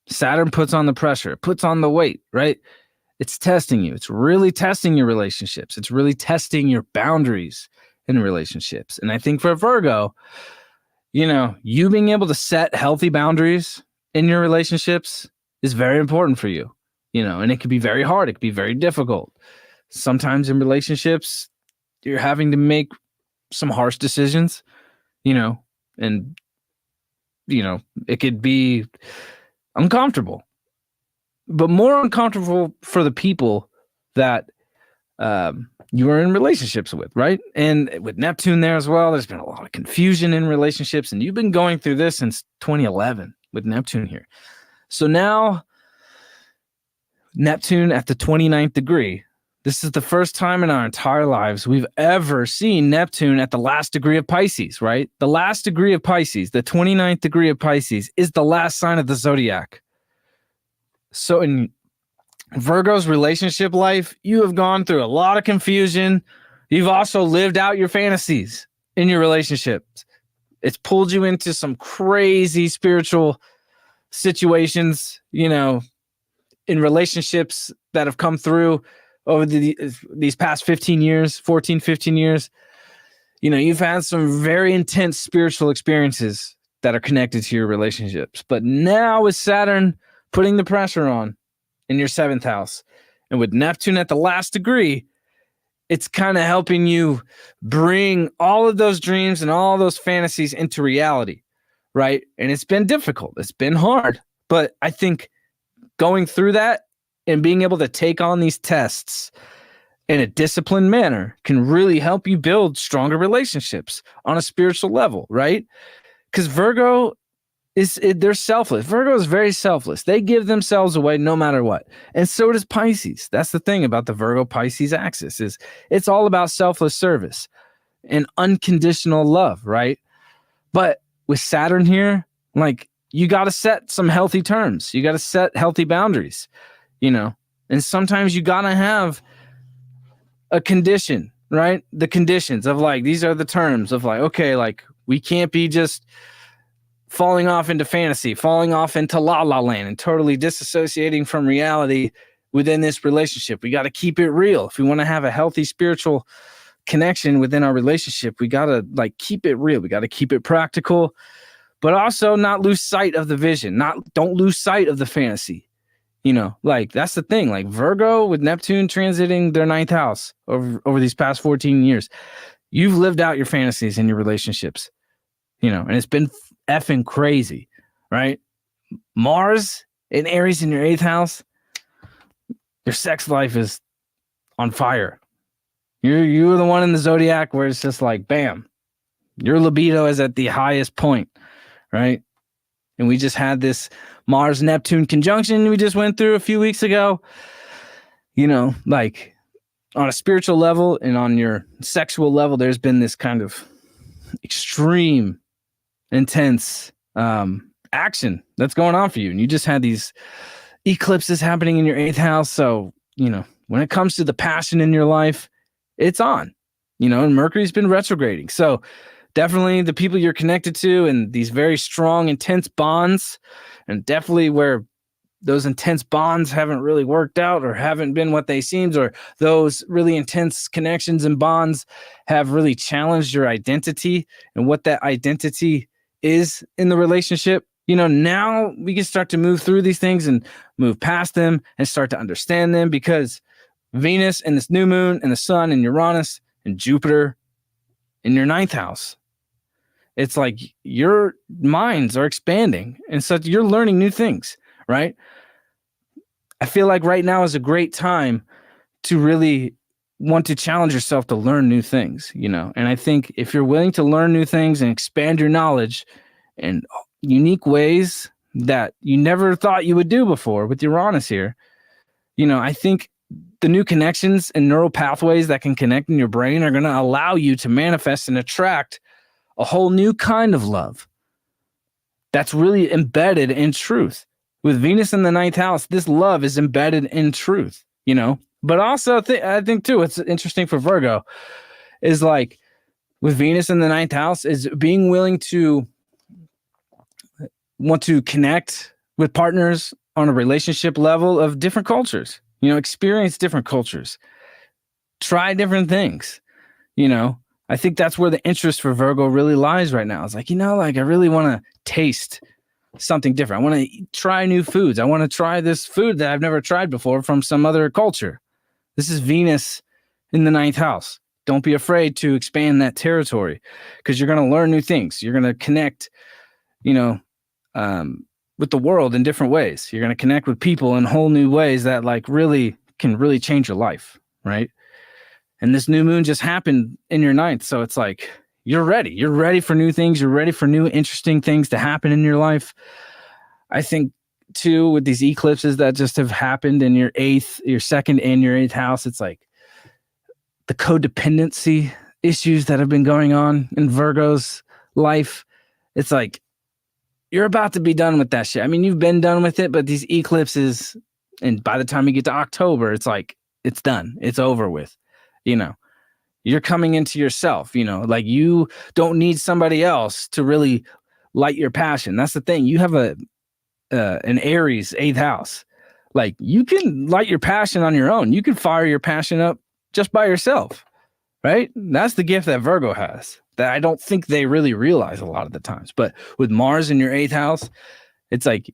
Saturn puts on the pressure, puts on the weight, right? It's testing you. It's really testing your relationships. It's really testing your boundaries in relationships. And I think for Virgo, you being able to set healthy boundaries in your relationships is very important for you, and it can be very hard. It can be very difficult. Sometimes in relationships, you're having to make some harsh decisions, and, it could be uncomfortable, but more uncomfortable for the people that you are in relationships with, right? And with Neptune there as well, there's been a lot of confusion in relationships, and you've been going through this since 2011 with Neptune here. So now Neptune at the 29th degree. This is the first time in our entire lives we've ever seen Neptune at the last degree of Pisces, right? The last degree of Pisces, the 29th degree of Pisces, is the last sign of the zodiac. So in Virgo's relationship life, you have gone through a lot of confusion. You've also lived out your fantasies in your relationships. It's pulled you into some crazy spiritual situations, in relationships that have come through over these past 15 years, 14, 15 years. You've had some very intense spiritual experiences that are connected to your relationships. But now with Saturn putting the pressure on in your 7th house, and with Neptune at the last degree, it's kind of helping you bring all of those dreams and all those fantasies into reality, right? And it's been difficult. It's been hard. But I think going through that and being able to take on these tests in a disciplined manner can really help you build stronger relationships on a spiritual level, right? Because Virgo they're selfless. Virgo is very selfless. They give themselves away no matter what. And so does Pisces. That's the thing about the Virgo Pisces axis is it's all about selfless service and unconditional love, right? But with Saturn here, like you got to set some healthy terms. You got to set healthy boundaries, you know, and sometimes you got to have a condition, right? The conditions of like, these are the terms of like, okay, like we can't be just falling off into fantasy, falling off into la la land and totally disassociating from reality within this relationship. We got to keep it real. If we want to have a healthy spiritual connection within our relationship, we got to like keep it real. We got to keep it practical, but also not lose sight of the vision. Don't lose sight of the fantasy. You know, like that's the thing, like Virgo with Neptune transiting their 9th house over these past 14 years, you've lived out your fantasies in your relationships, you know, and it's been effing crazy, right? Mars in Aries in your 8th house, your sex life is on fire. You're the one in the zodiac where it's just like, bam, your libido is at the highest point, right? And we just had this Mars-Neptune conjunction we just went through a few weeks ago. You know, like on a spiritual level and on your sexual level, there's been this kind of extreme, intense action that's going on for you. And you just had these eclipses happening in your 8th house. So, you know, when it comes to the passion in your life, it's on, you know, and Mercury's been retrograding. So definitely the people you're connected to and these very strong, intense bonds, and definitely where those intense bonds haven't really worked out or haven't been what they seemed, or those really intense connections and bonds have really challenged your identity and what that identity is in the relationship. You know, now we can start to move through these things and move past them and start to understand them, because Venus and this new moon and the sun and Uranus and Jupiter in your 9th house, it's like your minds are expanding and such. You're learning new things, right? I feel like right now is a great time to really want to challenge yourself to learn new things, you know? And I think if you're willing to learn new things and expand your knowledge in unique ways that you never thought you would do before with Uranus here, you know, I think the new connections and neural pathways that can connect in your brain are going to allow you to manifest and attract a whole new kind of love that's really embedded in truth. With Venus in the 9th house, this love is embedded in truth, you know? But also, I think too, what's interesting for Virgo is like with Venus in the 9th house is being willing to want to connect with partners on a relationship level of different cultures, you know, experience different cultures, try different things, you know? I think that's where the interest for Virgo really lies right now. It's like, you know, like I really want to taste something different. I want to try new foods. I want to try this food that I've never tried before from some other culture. This is Venus in the 9th house. Don't be afraid to expand that territory, because you're going to learn new things. You're going to connect, you know, with the world in different ways. You're going to connect with people in whole new ways that like really can really change your life, right? And this new moon just happened in your 9th. So it's like, you're ready. You're ready for new things. You're ready for new interesting things to happen in your life. I think too, with these eclipses that just have happened in your 8th, your 2nd and your 8th house, it's like the codependency issues that have been going on in Virgo's life. It's like, you're about to be done with that shit. I mean, you've been done with it, but these eclipses, and by the time you get to October, it's like, it's done. It's over with. You know, you're coming into yourself, you know, like you don't need somebody else to really light your passion. That's the thing. You have an Aries 8th house. Like you can light your passion on your own. You can fire your passion up just by yourself, right? That's the gift that Virgo has that I don't think they really realize a lot of the times. But with Mars in your 8th house, it's like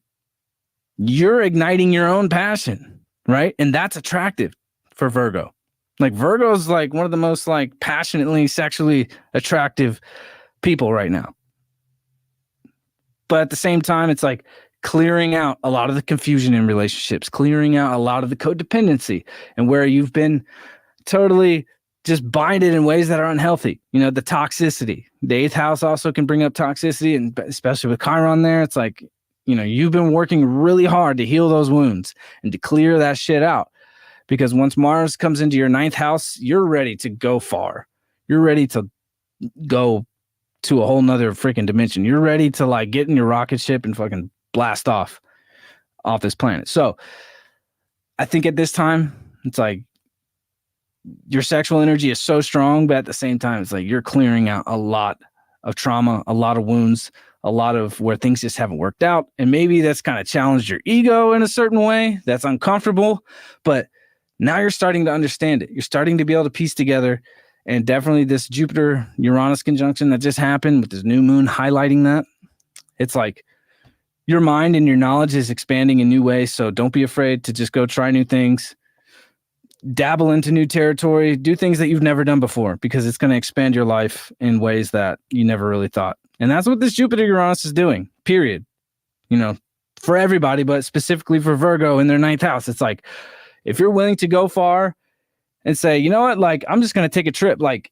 you're igniting your own passion, right? And that's attractive for Virgo. Like Virgo's like one of the most like passionately sexually attractive people right now. But at the same time, it's like clearing out a lot of the confusion in relationships, clearing out a lot of the codependency, and where you've been totally just binded in ways that are unhealthy. You know, the toxicity. The eighth house also can bring up toxicity, and especially with Chiron there, it's like, you know, you've been working really hard to heal those wounds and to clear that shit out. Because once Mars comes into your ninth house, you're ready to go far. You're ready to go to a whole nother freaking dimension. You're ready to like get in your rocket ship and fucking blast off this planet. So I think at this time, it's like your sexual energy is so strong, but at the same time, it's like you're clearing out a lot of trauma, a lot of wounds, a lot of where things just haven't worked out. And maybe that's kind of challenged your ego in a certain way. That's uncomfortable, but now you're starting to understand it. You're starting to be able to piece together. And definitely this Jupiter-Uranus conjunction that just happened with this new moon highlighting that. It's like your mind and your knowledge is expanding in new ways. So don't be afraid to just go try new things, dabble into new territory, do things that you've never done before, because it's going to expand your life in ways that you never really thought. And that's what this Jupiter-Uranus is doing, period. You know, for everybody, but specifically for Virgo in their ninth house. It's like, if you're willing to go far and say, you know what, like, I'm just going to take a trip, like,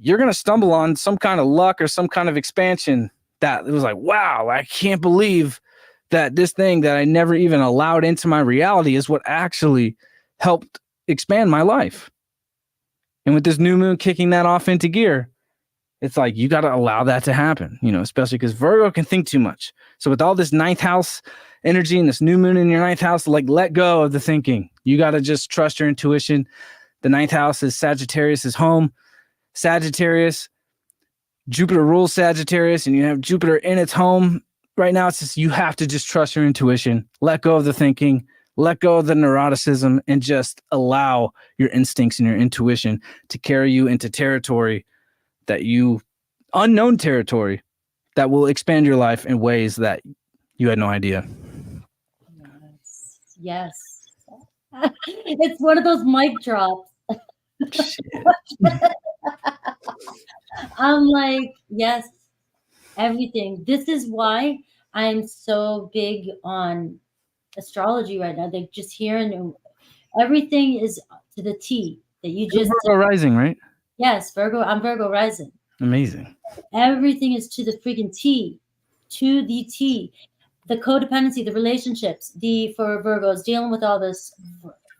you're going to stumble on some kind of luck or some kind of expansion that it was like, wow, I can't believe that this thing that I never even allowed into my reality is what actually helped expand my life. And with this new moon kicking that off into gear, it's like, you got to allow that to happen, you know, especially because Virgo can think too much. So with all this ninth house energy and this new moon in your ninth house, like, let go of the thinking. You got to just trust your intuition. The ninth house is Sagittarius' home. Sagittarius, Jupiter rules Sagittarius, and you have Jupiter in its home. Right now, it's just, you have to just trust your intuition, let go of the thinking, let go of the neuroticism, and just allow your instincts and your intuition to carry you into territory unknown territory that will expand your life in ways that you had no idea. Yes. It's one of those mic drops. I'm like, yes, everything. This is why I'm so big on astrology right now. They're just hearing everything is to the T that you just. Virgo rising, right? Yes, Virgo. I'm Virgo rising. Amazing. Everything is to the freaking T, to the T. The codependency, the relationships, for Virgos dealing with all this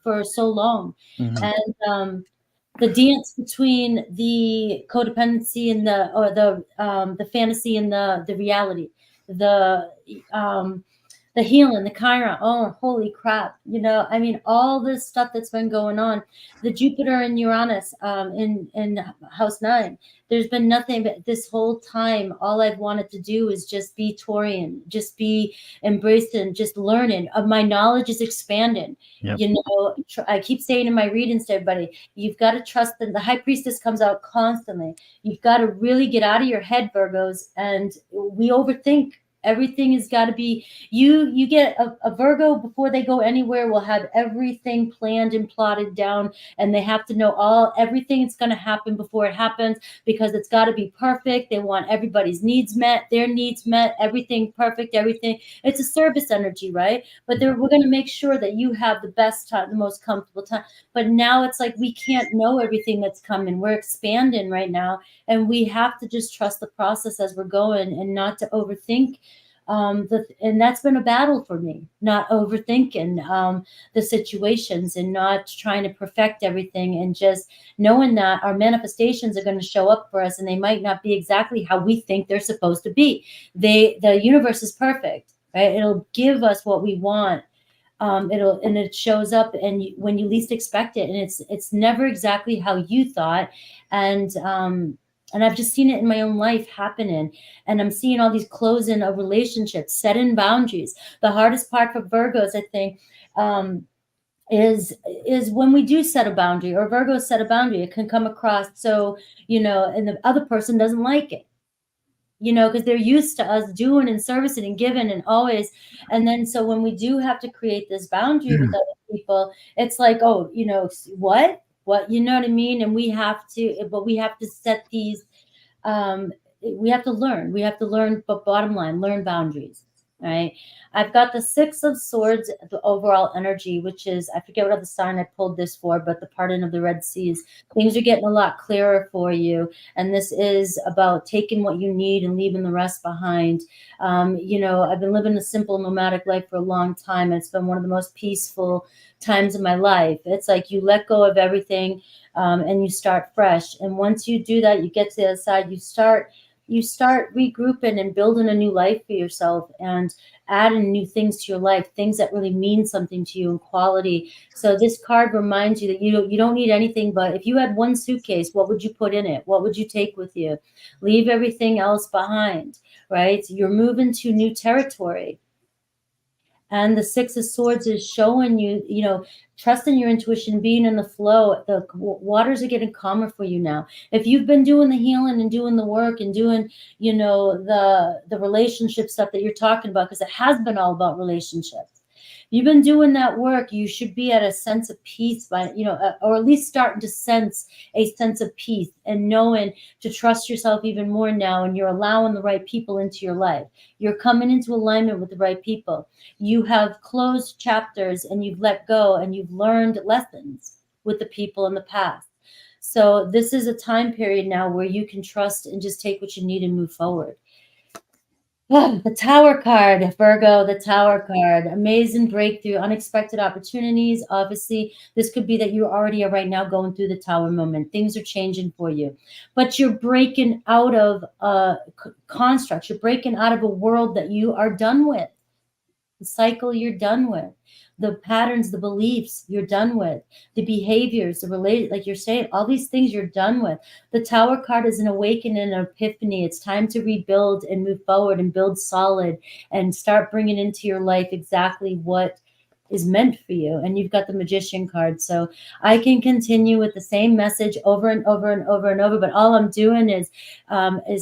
for so long, and the dance between the codependency and the fantasy and the reality, the healing, the Chiron. Oh, holy crap. You know, I mean, all this stuff that's been going on, the Jupiter and Uranus in house 9, there's been nothing but this whole time. All I've wanted to do is just be Taurian, just be embracing, just learning. My knowledge is expanding. Yep. You know, I keep saying in my readings to everybody, you've got to trust that the high priestess comes out constantly. You've got to really get out of your head, Virgos, and we overthink. Everything has got to be, you get a Virgo before they go anywhere will have everything planned and plotted down, and they have to know everything that's going to happen before it happens, because it's got to be perfect. They want everybody's needs met, their needs met, everything perfect, everything. It's a service energy, right? But we're going to make sure that you have the best time, the most comfortable time. But now it's like we can't know everything that's coming. We're expanding right now, and we have to just trust the process as we're going and not to overthink. And that's been a battle for me, not overthinking the situations and not trying to perfect everything, and just knowing that our manifestations are going to show up for us, and they might not be exactly how we think they're supposed to be. The universe is perfect, right? It'll give us what we want. It shows up when you least expect it, and it's never exactly how you thought. And I've just seen it in my own life happening. And I'm seeing all these closing of relationships, setting boundaries. The hardest part for Virgos, I think, is when we do set a boundary, or Virgos set a boundary, it can come across so, and the other person doesn't like it. Because they're used to us doing and servicing and giving and always. And then so when we do have to create this boundary with other people, it's like, oh, what? what, you know what I mean? And we have to set these, we have to learn, but bottom line, learn boundaries. Right. I've got the Six of Swords, the overall energy, which is, I forget what other sign I pulled this for, but the pardon of the Red Seas. Things are getting a lot clearer for you. And this is about taking what you need and leaving the rest behind. You know, I've been living a simple nomadic life for a long time. It's been one of the most peaceful times of my life. It's like you let go of everything, and you start fresh. And once you do that, you get to the other side, you start regrouping and building a new life for yourself and adding new things to your life, things that really mean something to you and quality. So this card reminds you that you don't need anything, but if you had one suitcase, what would you put in it? What would you take with you? Leave everything else behind, right? You're moving to new territory. And the Six of Swords is showing you, you know, trusting your intuition, being in the flow. The waters are getting calmer for you now. If you've been doing the healing and doing the work and doing, you know, the relationship stuff that you're talking about, because it has been all about relationships. You've been doing that work. You should be at a sense of peace by, you know, or at least starting to sense a sense of peace and knowing to trust yourself even more now. And you're allowing the right people into your life. You're coming into alignment with the right people. You have closed chapters and you've let go and you've learned lessons with the people in the past. So this is a time period now where you can trust and just take what you need and move forward. The Tower card, Virgo, the Tower card, amazing breakthrough, unexpected opportunities. Obviously, this could be that you already are right now going through the Tower moment. Things are changing for you, but you're breaking out of constructs. You're breaking out of a world that you are done with. The cycle you're done with, the patterns, the beliefs you're done with, the behaviors, the related, like you're saying, all these things you're done with. The Tower card is an awakening, an epiphany. It's time to rebuild and move forward and build solid and start bringing into your life exactly what is meant for you. And you've got the Magician card. So I can continue with the same message over and over and over and over, but all I'm doing is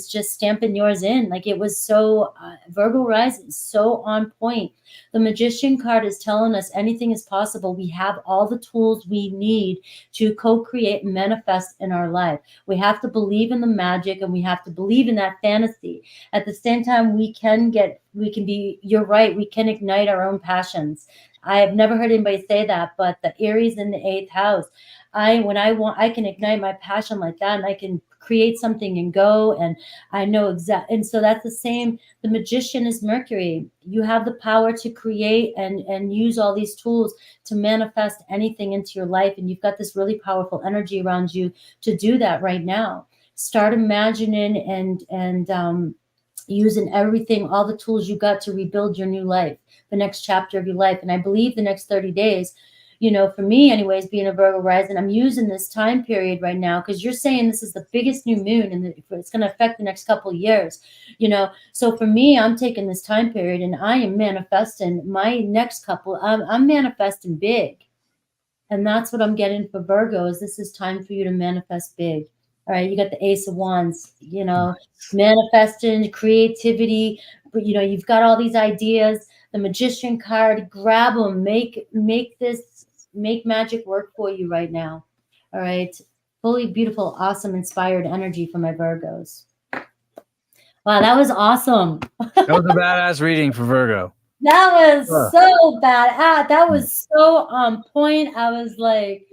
just stamping yours in. Like it was so, Virgo rising, so on point. The Magician card is telling us anything is possible. We have all the tools we need to co-create and manifest in our life. We have to believe in the magic and we have to believe in that fantasy. At the same time, we can be, you're right, we can ignite our own passions. I have never heard anybody say that, but the Aries in the 8th house, when I want, I can ignite my passion like that and I can create something and go, and I know exactly. And so that's the same. The Magician is Mercury. You have the power to create and use all these tools to manifest anything into your life. And you've got this really powerful energy around you to do that right now. Start imagining and using everything, all the tools you got to rebuild your new life, the next chapter of your life. And I believe the next 30 days, you know, for me anyways, being a Virgo rising, I'm using this time period right now because you're saying this is the biggest new moon and it's going to affect the next couple of years, you know. So for me, I'm taking this time period and I am manifesting my next couple. I'm manifesting big. And that's what I'm getting for Virgos. This is time for you to manifest big. All right, you got the Ace of Wands, you know, manifesting, creativity, but you know, you've got all these ideas. The Magician card, grab them, make magic work for you right now. All right, fully beautiful, awesome, inspired energy for my Virgos. Wow, that was awesome. That was a badass reading for Virgo. That was so bad. That was so on point. I was like,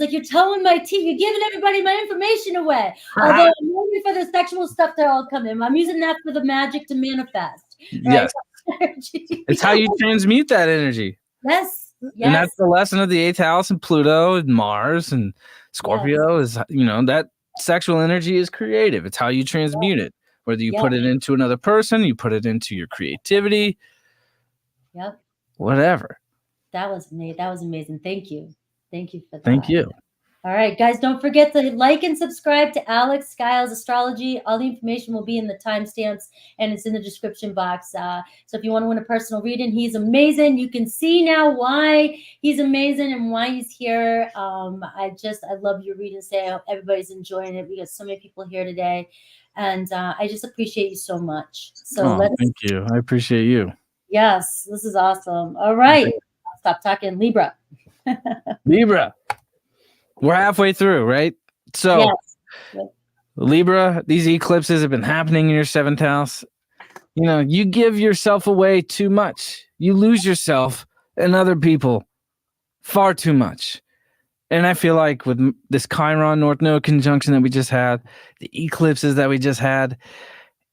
you're telling my team, you're giving everybody my information away. Although I'm waiting for the sexual stuff to all come in. I'm using that for the magic to manifest. Right? Yes. It's how you transmute that energy. Yes. And that's the lesson of the 8th house and Pluto and Mars and Scorpio is, you know, that sexual energy is creative. It's how you transmute it. Whether you put it into another person, you put it into your creativity. Yep. Whatever. That was amazing. Thank you. Thank you for that. Thank you. All right, guys, don't forget to like and subscribe to Alex Skiles Astrology. All the information will be in the timestamps and it's in the description box. So if you want to win a personal reading, he's amazing. You can see now why he's amazing and why he's here. I love your reading today. I hope everybody's enjoying it. We got so many people here today. And I just appreciate you so much. So thank you. I appreciate you. Yes, this is awesome. All right. I'll stop talking. Libra. Libra. we're halfway through, right? So Yes. Libra, these eclipses have been happening in your 7th house. You give yourself away too much. You lose yourself and other people far too much. And I feel like with this Chiron North Node conjunction that we just had, the eclipses that we just had,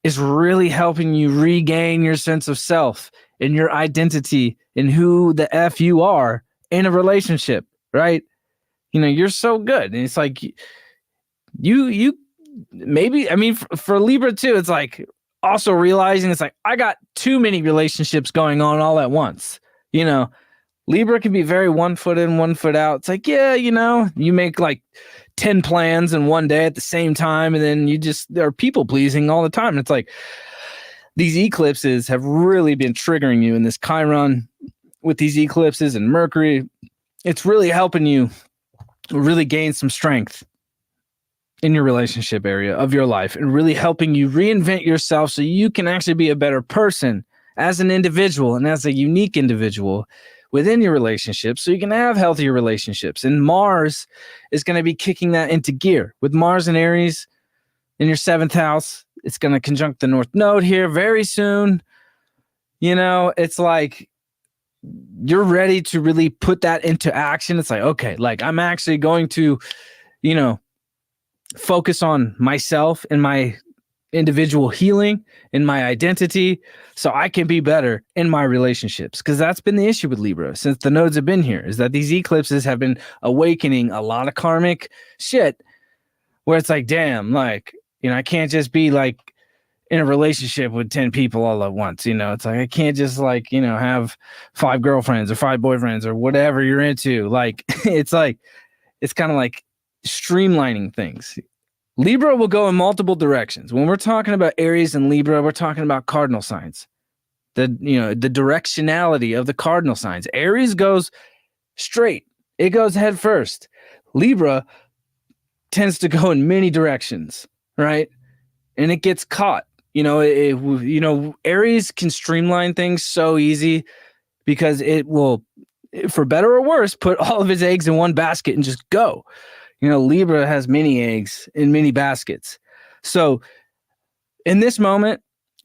is really helping you regain your sense of self and your identity and who the F you are in a relationship, right? You're so good. And it's like you maybe, I mean, for Libra too, it's like also realizing it's like, I got too many relationships going on all at once. Libra can be very 1 foot in, 1 foot out. It's like, yeah, you make like 10 plans in one day at the same time. And then they're people pleasing all the time. It's like these eclipses have really been triggering you in this Chiron with these eclipses and Mercury. It's really helping you really gain some strength in your relationship area of your life and really helping you reinvent yourself so you can actually be a better person as an individual and as a unique individual within your relationship so you can have healthier relationships. And Mars is going to be kicking that into gear. With Mars and Aries in your 7th house, it's going to conjunct the North Node here very soon. It's like you're ready to really put that into action. It's like, okay, like I'm actually going to, focus on myself and my individual healing and my identity so I can be better in my relationships. Because that's been the issue with Libra since the nodes have been here, is that these eclipses have been awakening a lot of karmic shit where it's like, damn, like, I can't just be like in a relationship with 10 people all at once. It's like, I can't just like, have 5 girlfriends or 5 boyfriends or whatever you're into. Like, it's kind of like streamlining things. Libra will go in multiple directions. When we're talking about Aries and Libra, we're talking about cardinal signs. The directionality of the cardinal signs. Aries goes straight. It goes head first. Libra tends to go in many directions, right? And it gets caught. Aries can streamline things so easy because it will, for better or worse, put all of his eggs in one basket and just go. Libra has many eggs in many baskets. So in this moment,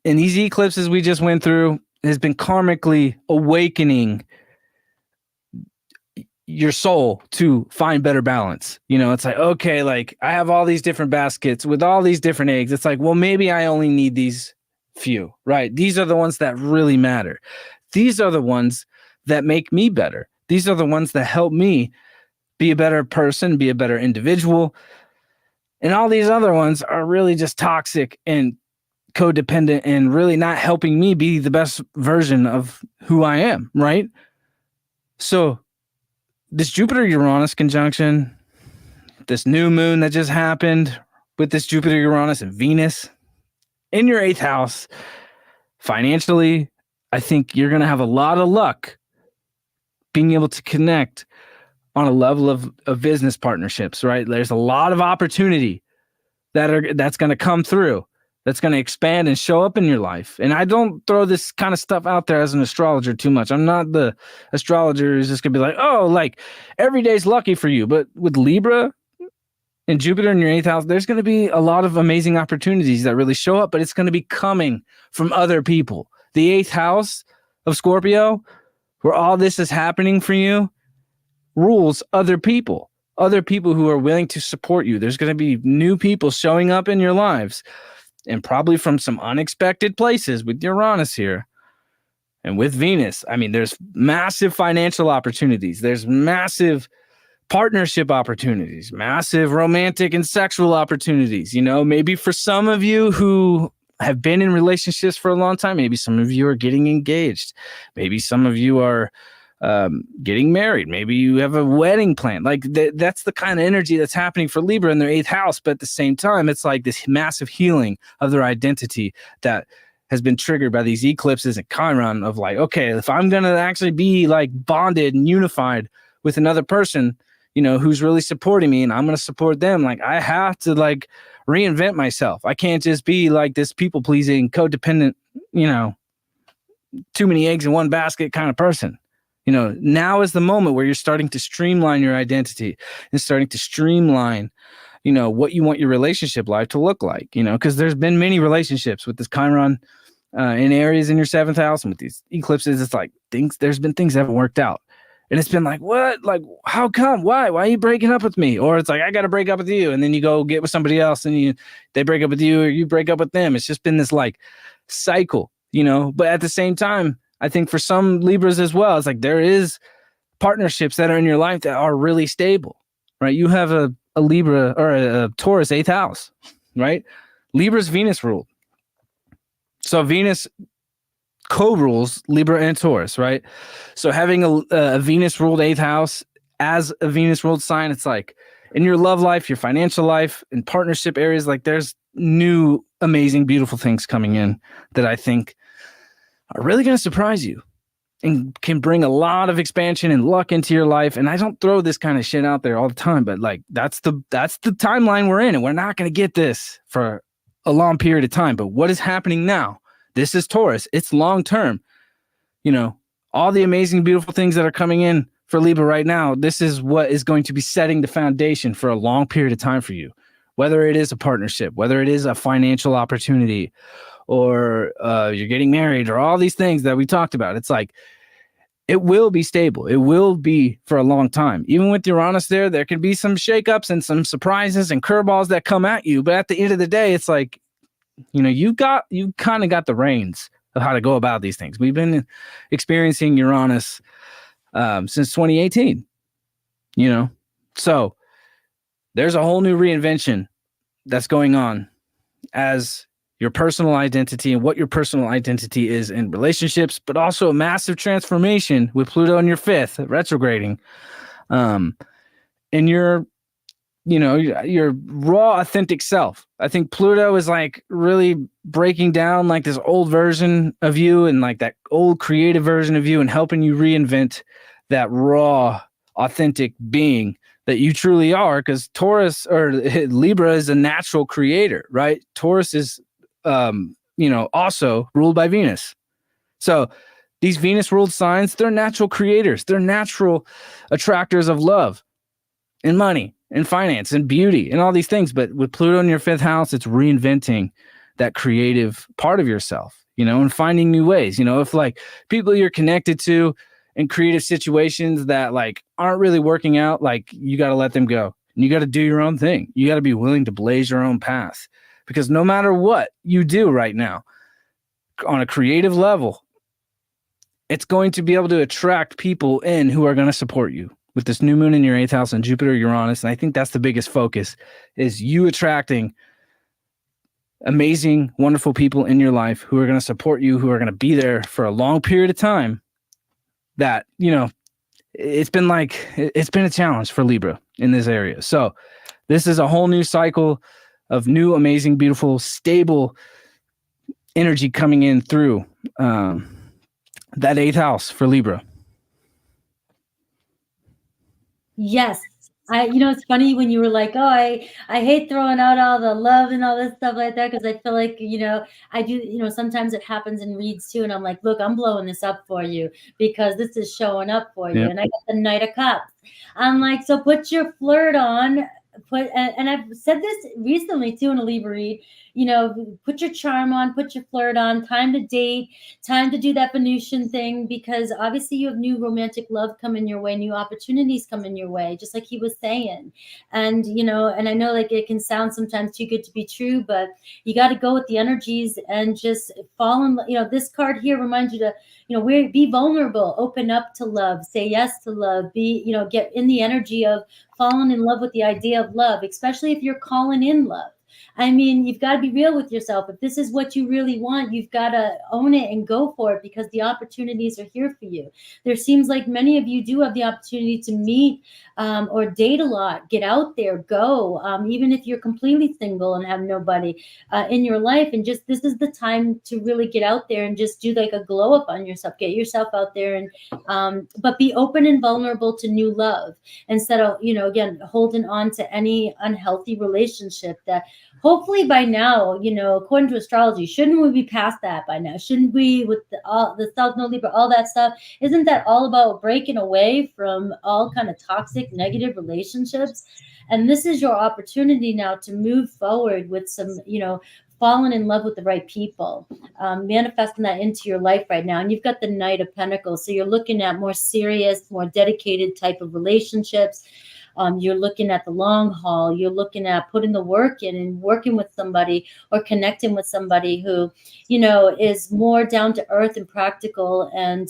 in these eclipses we just went through, has been karmically awakening your soul to find better balance. It's like, okay, like I have all these different baskets with all these different eggs. It's like, well, maybe I only need these few, right? These are the ones that really matter. These are the ones that make me better. These are the ones that help me be a better person, be a better individual. And all these other ones are really just toxic and codependent and really not helping me be the best version of who I am, right? So this Jupiter-Uranus conjunction, this new moon that just happened with this Jupiter-Uranus and Venus in your 8th house, financially, I think you're going to have a lot of luck being able to connect on a level of business partnerships, right? There's a lot of opportunity that's going to come through, that's going to expand and show up in your life. And I don't throw this kind of stuff out there as an astrologer too much. I'm not the astrologer who's just going to be like, oh, like every day's lucky for you. But with Libra and Jupiter in your 8th house, there's going to be a lot of amazing opportunities that really show up, but it's going to be coming from other people. The 8th house of Scorpio, where all this is happening for you, rules other people who are willing to support you. There's going to be new people showing up in your lives, and probably from some unexpected places with Uranus here and with Venus. I mean, there's massive financial opportunities. There's massive partnership opportunities, massive romantic and sexual opportunities. Maybe for some of you who have been in relationships for a long time, maybe some of you are getting engaged. Maybe some of you are getting married. Maybe you have a wedding plan. Like that's the kind of energy that's happening for Libra in their 8th house. But at the same time, it's like this massive healing of their identity that has been triggered by these eclipses and Chiron of like, okay, if I'm going to actually be like bonded and unified with another person, who's really supporting me and I'm going to support them, like I have to like reinvent myself. I can't just be like this people pleasing, codependent, too many eggs in one basket kind of person. You know, now is the moment where you're starting to streamline your identity and starting to streamline, you know, what you want your relationship life to look like, you know, because there's been many relationships with this Chiron in Aries in your 7th house and with these eclipses. It's like there's been things that haven't worked out. And it's been like, what? Like, how come? Why are you breaking up with me? Or it's like, I got to break up with you. And then you go get with somebody else and they break up with you or you break up with them. It's just been this like cycle, you know, but at the same time, I think for some Libras as well, it's like there is partnerships that are in your life that are really stable, right? You have a Libra or a Taurus 8th house, right? Libra's Venus ruled. So Venus co-rules Libra and Taurus, right? So having a Venus ruled 8th house as a Venus ruled sign, it's like in your love life, your financial life, in partnership areas, like there's new, amazing, beautiful things coming in that I think are really going to surprise you and can bring a lot of expansion and luck into your life. And I don't throw this kind of shit out there all the time, but like that's the timeline we're in, and we're not going to get this for a long period of time. But what is happening now? This is Taurus. It's long term. You know, all the amazing, beautiful things that are coming in for Libra right now, this is what is going to be setting the foundation for a long period of time for you. Whether it is a partnership, whether it is a financial opportunity, or you're getting married, or all these things that we talked about. It's like, it will be stable. It will be for a long time. Even with Uranus there can be some shakeups and some surprises and curveballs that come at you. But at the end of the day, it's like, you know, you kind of got the reins of how to go about these things. We've been experiencing Uranus since 2018, you know? So there's a whole new reinvention that's going on as your personal identity and what your personal identity is in relationships, but also a massive transformation with Pluto in your 5th retrograding. In your, you know, your raw, authentic self. I think Pluto is like really breaking down like this old version of you and like that old creative version of you and helping you reinvent that raw, authentic being that you truly are. Because Taurus or Libra is a natural creator, right? Taurus is you know, also ruled by Venus. So these Venus ruled signs, they're natural creators. They're natural attractors of love and money and finance and beauty and all these things. But with Pluto in your 5th house, it's reinventing that creative part of yourself, you know, and finding new ways. You know, if like people you're connected to in creative situations that like aren't really working out, like you got to let them go and you got to do your own thing. You got to be willing to blaze your own path. Because no matter what you do right now on a creative level, it's going to be able to attract people in who are going to support you with this new moon in your 8th house and Jupiter, Uranus. And I think that's the biggest focus, is you attracting amazing, wonderful people in your life who are going to support you, who are going to be there for a long period of time. That, you know, it's been a challenge for Libra in this area. So this is a whole new cycle of new, amazing, beautiful, stable energy coming in through that 8th house for Libra. Yes. You know, it's funny when you were like, oh, I hate throwing out all the love and all this stuff like that, because I feel like, you know, I do, you know, sometimes it happens in reads too. And I'm like, look, I'm blowing this up for you because this is showing up for you. And I got the Knight of Cups. I'm like, so put your flirt on. And I've said this recently too in a Libra read, you know, put your charm on, put your flirt on, time to date, time to do that Venusian thing, because obviously you have new romantic love coming your way, new opportunities coming your way, just like he was saying. And, you know, and I know like it can sound sometimes too good to be true, but you got to go with the energies and just fall in, you know, this card here reminds you to, you know, be vulnerable, open up to love, say yes to love, be, you know, get in the energy of falling in love with the idea of love, especially if you're calling in love. I mean, you've got to be real with yourself. If this is what you really want, you've got to own it and go for it, because the opportunities are here for you. There seems like many of you do have the opportunity to meet or date a lot, get out there, go, even if you're completely single and have nobody in your life. And just, this is the time to really get out there and just do like a glow up on yourself, get yourself out there and, but be open and vulnerable to new love instead of, you know, again, holding on to any unhealthy relationship that hopefully by now, you know, according to astrology, shouldn't we be past that by now? Shouldn't we, with all the South Node Libra, all that stuff? Isn't that all about breaking away from all kind of toxic, negative relationships? And this is your opportunity now to move forward with some, you know, falling in love with the right people, manifesting that into your life right now. And you've got the Knight of Pentacles, so you're looking at more serious, more dedicated type of relationships. You're looking at the long haul. You're looking at putting the work in and working with somebody or connecting with somebody who, you know, is more down to earth and practical. And,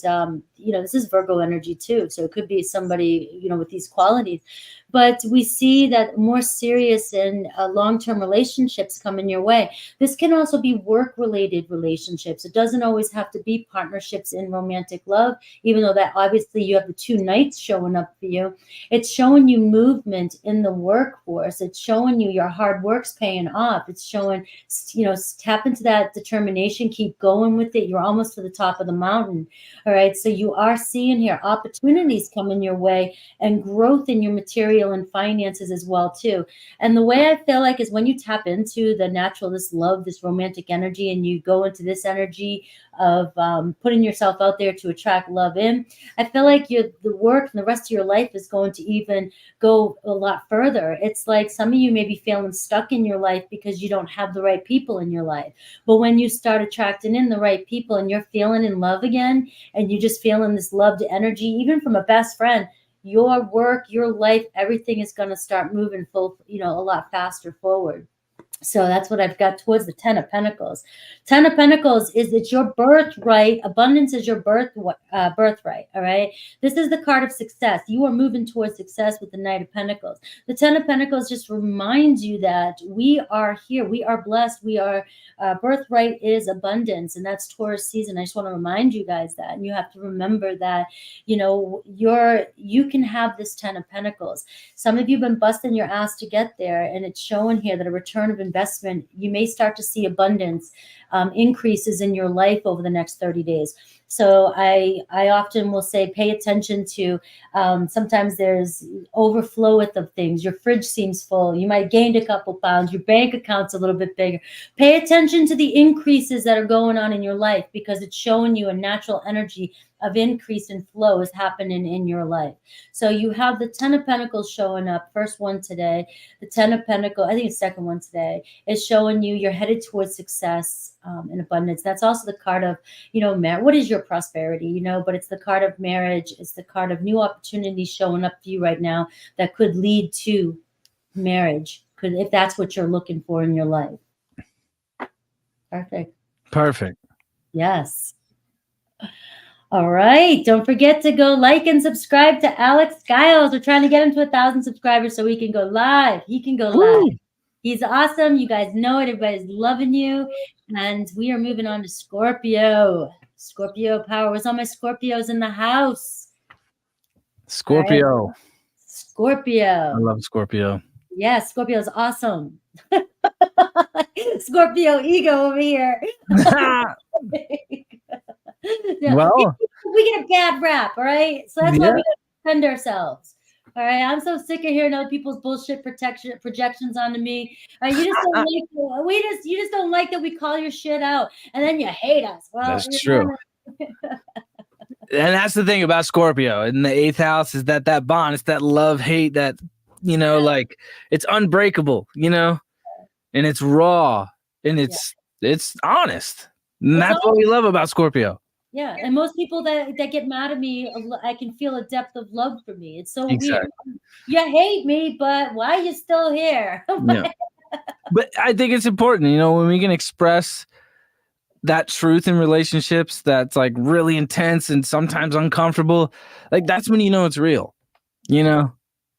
you know, this is Virgo energy too. So it could be somebody, you know, with these qualities. But we see that more serious and long-term relationships coming your way. This can also be work-related relationships. It doesn't always have to be partnerships in romantic love, even though that obviously you have the two knights showing up for you. It's showing you movement in the workforce. It's showing you your hard work's paying off. It's showing, you know, tap into that determination, keep going with it. You're almost to the top of the mountain. All right. So you are seeing here opportunities coming your way and growth in your material and finances as well too. And the way I feel like is when you tap into the natural, this love, this romantic energy, and you go into this energy of putting yourself out there to attract love in, I feel like the work and the rest of your life is going to even go a lot further. It's like some of you may be feeling stuck in your life because you don't have the right people in your life. But when you start attracting in the right people and you're feeling in love again, and you're just feeling this loved energy, even from a best friend, your work, your life, everything is going to start moving full, you know, a lot faster forward. So that's what I've got towards the 10 of Pentacles. 10 of Pentacles is it's your birthright. Abundance is your birthright. All right. This is the card of success. You are moving towards success with the Knight of Pentacles. The 10 of Pentacles just reminds you that we are here. We are blessed. We are birthright is abundance, and that's Taurus season. I just want to remind you guys that, and you have to remember that, you know, you can have this 10 of Pentacles. Some of you have been busting your ass to get there, and it's showing here that a return of investment, you may start to see abundance increases in your life over the next 30 days. So I often will say, pay attention to, sometimes there's overflow of things. Your fridge seems full. You might gain a couple pounds. Your bank account's a little bit bigger. Pay attention to the increases that are going on in your life, because it's showing you a natural energy of increase and flow is happening in your life. So you have the 10 of Pentacles showing up, first one today. The 10 of Pentacles, I think it's second one today, is showing you you're headed towards success and abundance. That's also the card of, you know, what is your prosperity, you know, but it's the card of marriage. It's the card of new opportunities showing up for you right now that could lead to marriage, if that's what you're looking for in your life. Perfect. Yes. All right. Don't forget to go like and subscribe to Alex Giles. We're trying to get him to 1,000 subscribers so he can go live. He can go live. He's awesome. You guys know it. Everybody's loving you. And we are moving on to Scorpio. Scorpio power. Where's all my Scorpios in the house? Scorpio. Right. Scorpio. I love Scorpio. Yeah, Scorpio is awesome. Scorpio ego over here. Well, we get a bad rap, all right? So that's why we gotta defend ourselves. All right, I'm so sick of hearing other people's bullshit projections onto me. You just don't like you just don't like that we call your shit out, and then you hate us. Well, that's true. And that's the thing about Scorpio in the 8th house, is that bond, it's that love hate, that, you know, like it's unbreakable, you know, and it's raw, and it's honest. And that's what we love about Scorpio. Yeah, and most people that get mad at me, I can feel a depth of love for me. It's so weird. You hate me, but why are you still here? Yeah. But I think it's important, you know, when we can express that truth in relationships that's like really intense and sometimes uncomfortable, like that's when you know it's real. You know,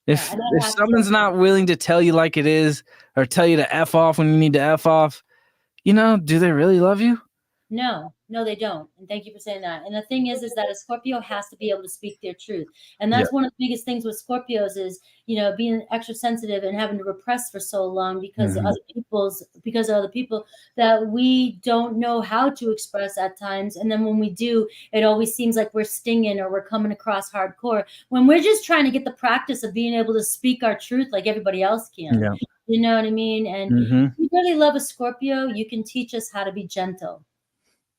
if someone's not willing to tell you like it is, or tell you to F off when you need to F off, you know, do they really love you? No. No, they don't. And thank you for saying that. And the thing is that a Scorpio has to be able to speak their truth. And Yeah. that's one of the biggest things with Scorpios is, being extra sensitive and having to repress for so long because Mhm. of other people that we don't know how to express at times. And then when we do, it always seems like we're stinging or we're coming across hardcore when we're just trying to get the practice of being able to speak our truth like everybody else can. Yeah. You know what I mean? And Mhm. if you really love a Scorpio, you can teach us how to be gentle.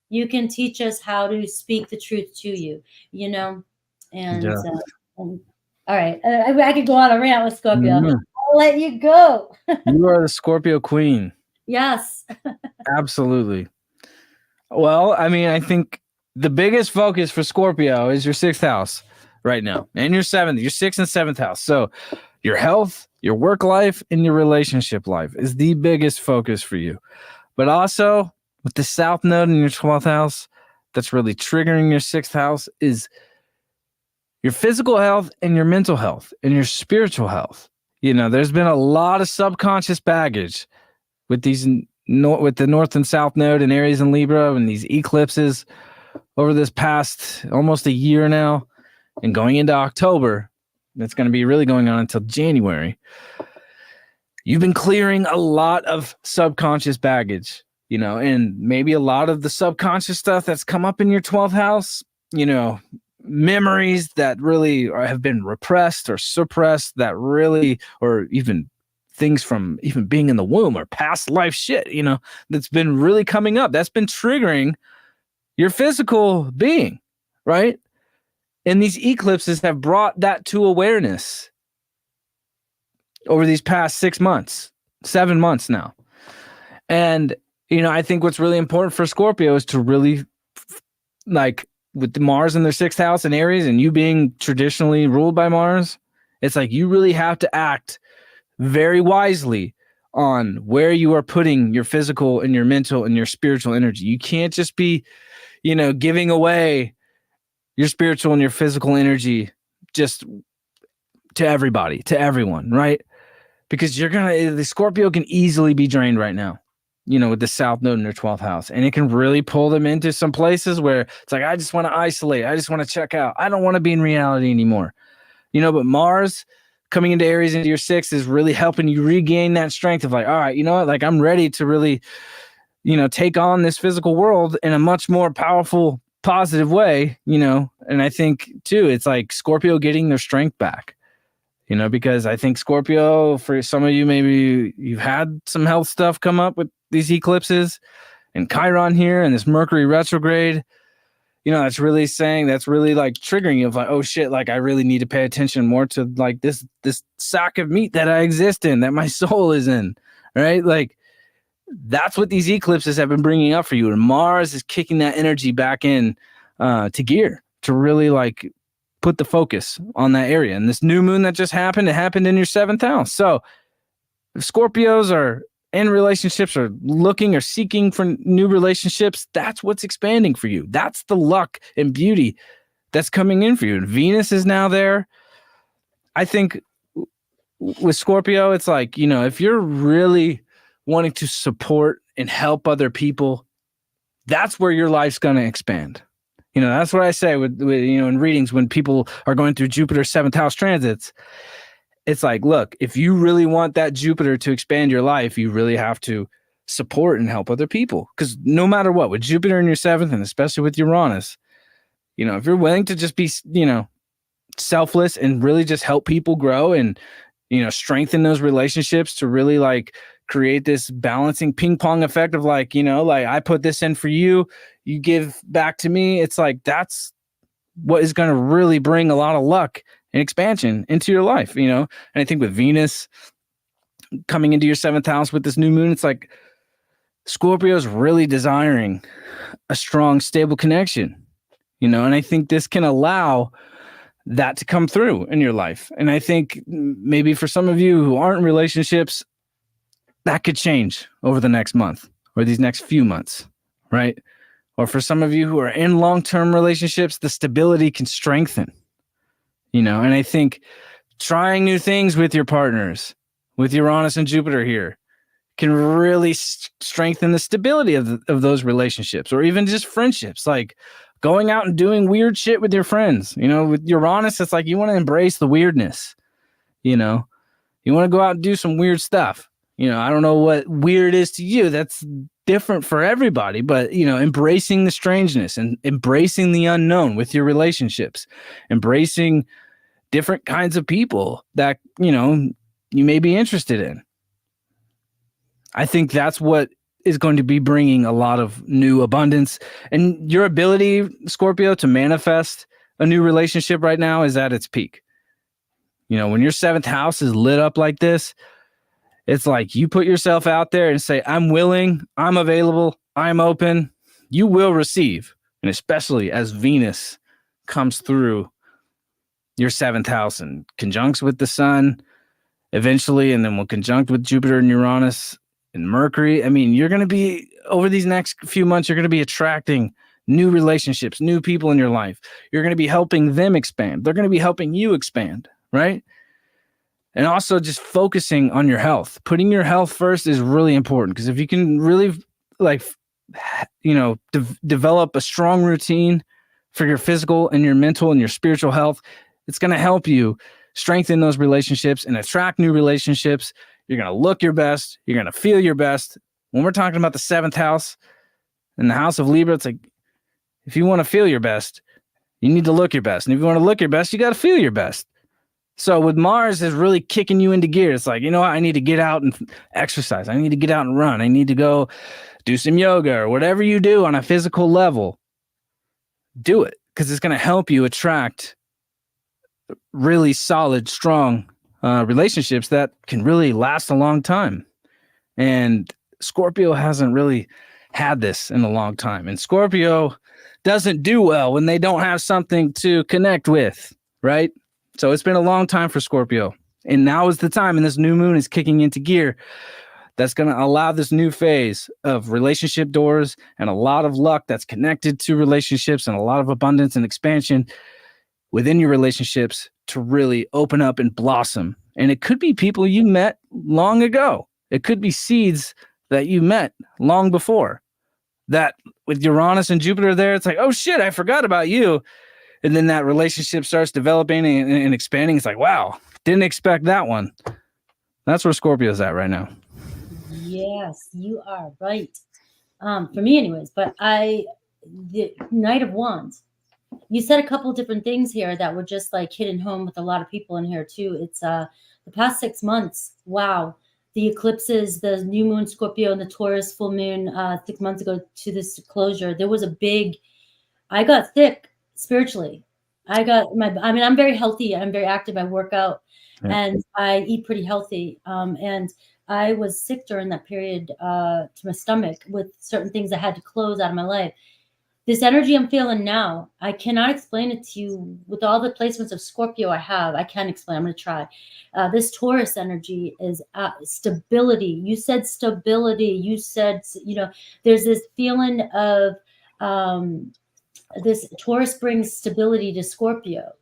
You can teach us how to speak the truth to you, and, Yeah. all right. I could go on a rant with Scorpio. Mhm. I'll let you go. You are the Scorpio queen. Yes. Absolutely. Well, I mean, I think the biggest focus for Scorpio is your 6th house right now, and your 6th and 7th house. So your health, your work life, and your relationship life is the biggest focus for you. But also with the South Node in your 12th house, that's really triggering your 6th house is your physical health and your mental health and your spiritual health. There's been a lot of subconscious baggage with with the North and South Node in Aries and Libra and these eclipses over this past almost a year now, and going into October. That's going to be really going on until January. You've been clearing a lot of subconscious baggage, and maybe a lot of the subconscious stuff that's come up in your 12th house, memories that really have been repressed or suppressed that really, or even things from even being in the womb or past life shit, that's been really coming up. That's been triggering your physical being, right? And these eclipses have brought that to awareness over these past 6 months, 7 months now. And, I think what's really important for Scorpio is to really, like, with the Mars in their 6th house and Aries and you being traditionally ruled by Mars, it's like you really have to act very wisely on where you are putting your physical and your mental and your spiritual energy. You can't just be, giving away your spiritual and your physical energy just to everybody, to everyone, right? Because the Scorpio can easily be drained right now, with the South Node in their 12th house. And it can really pull them into some places where it's like, I just want to isolate. I just want to check out. I don't want to be in reality anymore. But Mars coming into Aries into your 6th is really helping you regain that strength of like, all right, you know what? Like, I'm ready to really, take on this physical world in a much more powerful, positive way, And I think too, it's like Scorpio getting their strength back. Because I think Scorpio, for some of you, maybe you've had some health stuff come up with these eclipses and Chiron here and this Mercury retrograde. That's really like triggering you of like, oh shit, like I really need to pay attention more to like this sack of meat that I exist in, that my soul is in, right? Like that's what these eclipses have been bringing up for you. And Mars is kicking that energy back in to gear to really like put the focus on that area. And this new moon that just happened, it happened in your 7th house. So if Scorpios are in relationships or looking or seeking for new relationships, that's what's expanding for you. That's the luck and beauty that's coming in for you. And Venus is now there. I think with Scorpio, it's like, if you're really wanting to support and help other people, that's where your life's going to expand. That's what I say with in readings when people are going through Jupiter 7th house transits. It's like, look, if you really want that Jupiter to expand your life, you really have to support and help other people. Because no matter what, with Jupiter in your 7th and especially with Uranus, if you're willing to just be, selfless and really just help people grow and, strengthen those relationships to really like create this balancing ping pong effect of like, like I put this in for you, you give back to me. It's like, that's what is going to really bring a lot of luck and expansion into your life, And I think with Venus coming into your 7th house with this new moon, it's like Scorpio's really desiring a strong, stable connection, And I think this can allow that to come through in your life. And I think maybe for some of you who aren't in relationships, that could change over the next month or these next few months, right? Or for some of you who are in long-term relationships, the stability can strengthen, And I think trying new things with your partners, with Uranus and Jupiter here, can really strengthen the stability of those relationships, or even just friendships, like going out and doing weird shit with your friends. You know, with Uranus, it's like you want to embrace the weirdness. You know, you want to go out and do some weird stuff. You know, I don't know what weird is to you. That's different for everybody, but, you know, embracing the strangeness and embracing the unknown with your relationships, embracing different kinds of people that, you know, you may be interested in. I think that's what is going to be bringing a lot of new abundance. And your ability, Scorpio, to manifest a new relationship right now is at its peak. You know, when your 7th house is lit up like this, it's like you put yourself out there and say, I'm willing, I'm available, I'm open. You will receive. And especially as Venus comes through your 7th house and conjuncts with the sun eventually, and then will conjunct with Jupiter and Uranus and Mercury. I mean, you're going to be, over these next few months, you're going to be attracting new relationships, new people in your life. You're going to be helping them expand. They're going to be helping you expand, right? And also just focusing on your health. Putting your health first is really important, because if you can really, like, you know, develop a strong routine for your physical and your mental and your spiritual health, it's going to help you strengthen those relationships and attract new relationships. You're going to look your best. You're going to feel your best. When we're talking about the 7th house and the house of Libra, it's like, if you want to feel your best, you need to look your best. And if you want to look your best, you got to feel your best. So with Mars is really kicking you into gear. It's like, you know what? I need to get out and exercise. I need to get out and run. I need to go do some yoga, or whatever you do on a physical level. Do it, because it's going to help you attract really solid, strong relationships that can really last a long time. And Scorpio hasn't really had this in a long time. And Scorpio doesn't do well when they don't have something to connect with, right? So it's been a long time for Scorpio. And now is the time, and this new moon is kicking into gear. That's going to allow this new phase of relationship doors and a lot of luck that's connected to relationships, and a lot of abundance and expansion within your relationships to really open up and blossom. And it could be people you met long ago. It could be seeds that you met long before. That with Uranus and Jupiter there, it's like, oh shit, I forgot about you. And then that relationship starts developing and expanding. It's like, wow, didn't expect that one. That's where Scorpio's at right now. Yes, you are right. For me anyways, but the Knight of Wands, you said a couple different things here that were just like hitting home with a lot of people in here too. It's the past 6 months. Wow. The eclipses, the new moon Scorpio and the Taurus full moon 6 months ago to this closure. There was a big, I got sick spiritually. I'm very healthy. I'm very active. I work out and I eat pretty healthy. And I was sick during that period to my stomach with certain things that had to close out of my life. This energy I'm feeling now, I cannot explain it to you with all the placements of Scorpio I have. I can't explain. I'm going to try. This Taurus energy is stability. You said stability. You said, you know, there's this feeling of this Taurus brings stability to Scorpio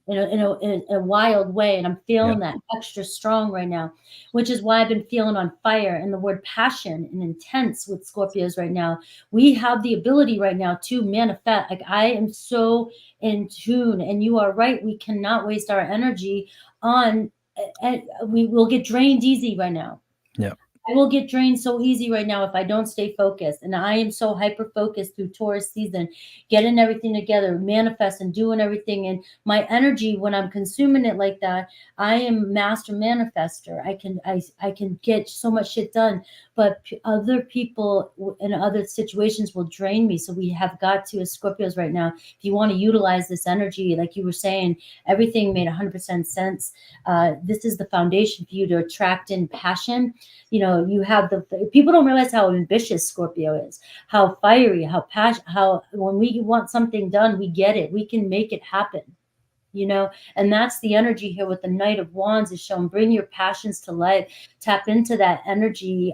in a wild way. And I'm feeling that extra strong right now, which is why I've been feeling on fire. And the word passion and intense with Scorpios right now, we have the ability right now to manifest. Like, I am so in tune, and you are right. We cannot waste our energy on, we will get drained easy right now. Yeah. I will get drained so easy right now if I don't stay focused. And I am so hyper focused through Taurus season, getting everything together, manifesting, doing everything. And my energy, when I'm consuming it like that, I am master manifester. I can get so much shit done, but other people in other situations will drain me. So we have got to, as Scorpios right now, if you want to utilize this energy, like you were saying, everything made 100% sense. This is the foundation for you to attract in passion. You know, you have people don't realize how ambitious Scorpio is, how fiery, how passionate, how when we want something done, we get it. We can make it happen, you know, and that's the energy here with the Knight of Wands is shown. Bring your passions to life, tap into that energy.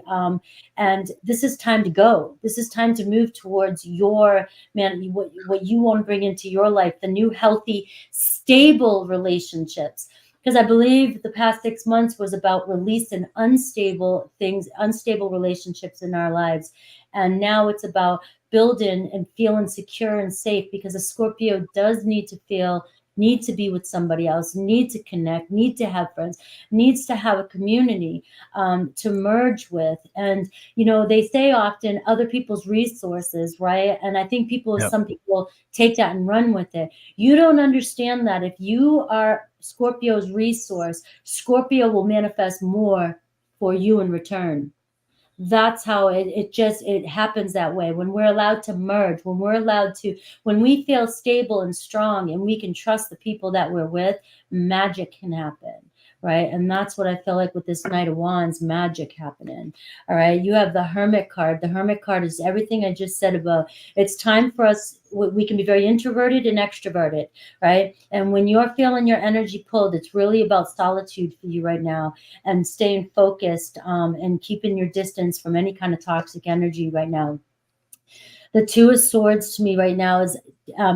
And this is time to go. This is time to move towards your what you want to bring into your life, the new, healthy, stable relationships. because I believe the past 6 months was about releasing unstable things, unstable relationships in our lives. And now it's about building and feeling secure and safe, because a Scorpio does need to be with somebody else, need to connect, need to have friends, needs to have a community to merge with. And, you know, they say often other people's resources, right? And I think some people take that and run with it. You don't understand that if you are Scorpio's resource, Scorpio will manifest more for you in return. That's how it happens that way. When we're allowed to merge, when we feel stable and strong and we can trust the people that we're with, magic can happen. Right. And that's what I feel like with this Knight of Wands, magic happening. All right. You have the Hermit card. The Hermit card is everything I just said about. It's time for us. We can be very introverted and extroverted. Right. And when you're feeling your energy pulled, it's really about solitude for you right now, and staying focused and keeping your distance from any kind of toxic energy right now. The Two of Swords to me right now is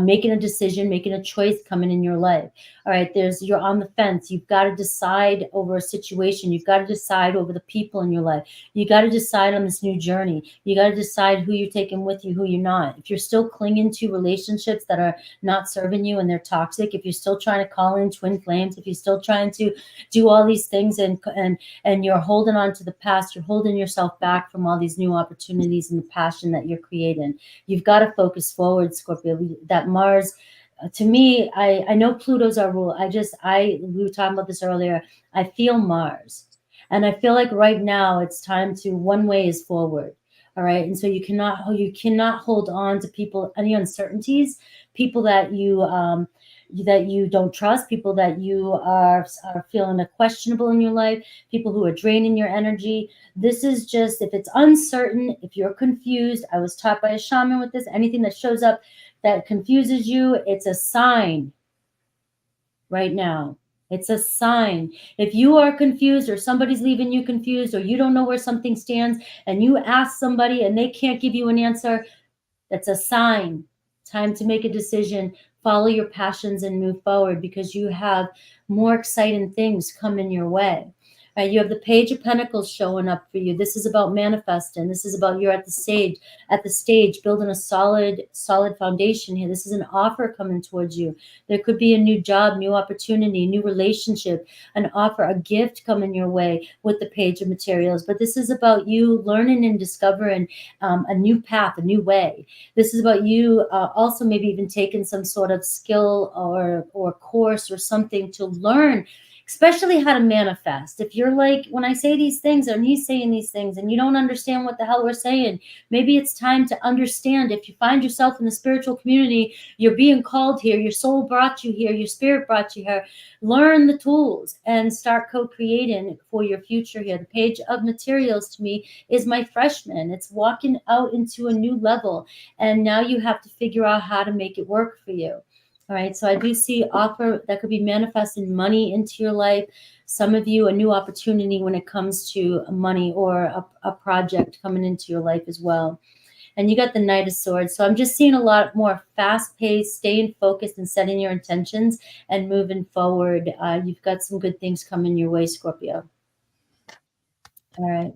making a decision, making a choice coming in your life. All right, you're on the fence. You've got to decide over a situation. You've got to decide over the people in your life. You got to decide on this new journey. You got to decide who you're taking with you, who you're not. If you're still clinging to relationships that are not serving you and they're toxic, if you're still trying to call in twin flames, if you're still trying to do all these things and you're holding on to the past, you're holding yourself back from all these new opportunities and the passion that you're creating. You've got to focus forward, Scorpio. That Mars, to me, I know Pluto's our rule. We were talking about this earlier. I feel Mars. And I feel like right now it's time to, one way is forward. All right. And so you cannot hold on to people, any uncertainties, people that you don't trust, people that you are feeling questionable in your life, people who are draining your energy. This is just, if it's uncertain, if you're confused, I was taught by a shaman with this, anything that shows up that confuses you, it's a sign right now. It's a sign. If you are confused, or somebody's leaving you confused, or you don't know where something stands, and you ask somebody and they can't give you an answer, that's a sign. Time to make a decision, follow your passions and move forward, because you have more exciting things coming your way. Right, you have the Page of Pentacles showing up for you. This is about manifesting. This is about, you're at the stage building a solid foundation here. This is an offer coming towards you. There could be a new job, new opportunity, new relationship, an offer, a gift coming your way with the Page of Materials. But this is about you learning and discovering a new path, a new way. This is about you also maybe even taking some sort of skill or course or something to learn, especially how to manifest. If you're like, when I say these things and he's saying these things and you don't understand what the hell we're saying, maybe it's time to understand. If you find yourself in the spiritual community, you're being called here, your soul brought you here, your spirit brought you here, learn the tools and start co-creating for your future here. The Page of Materials to me is my freshman. It's walking out into a new level. And now you have to figure out how to make it work for you. All right, so I do see offer that could be manifesting money into your life. Some of you, a new opportunity when it comes to money, or a project coming into your life as well. And you got the Knight of Swords. So I'm just seeing a lot more fast-paced, staying focused and setting your intentions and moving forward. You've got some good things coming your way, Scorpio. All right.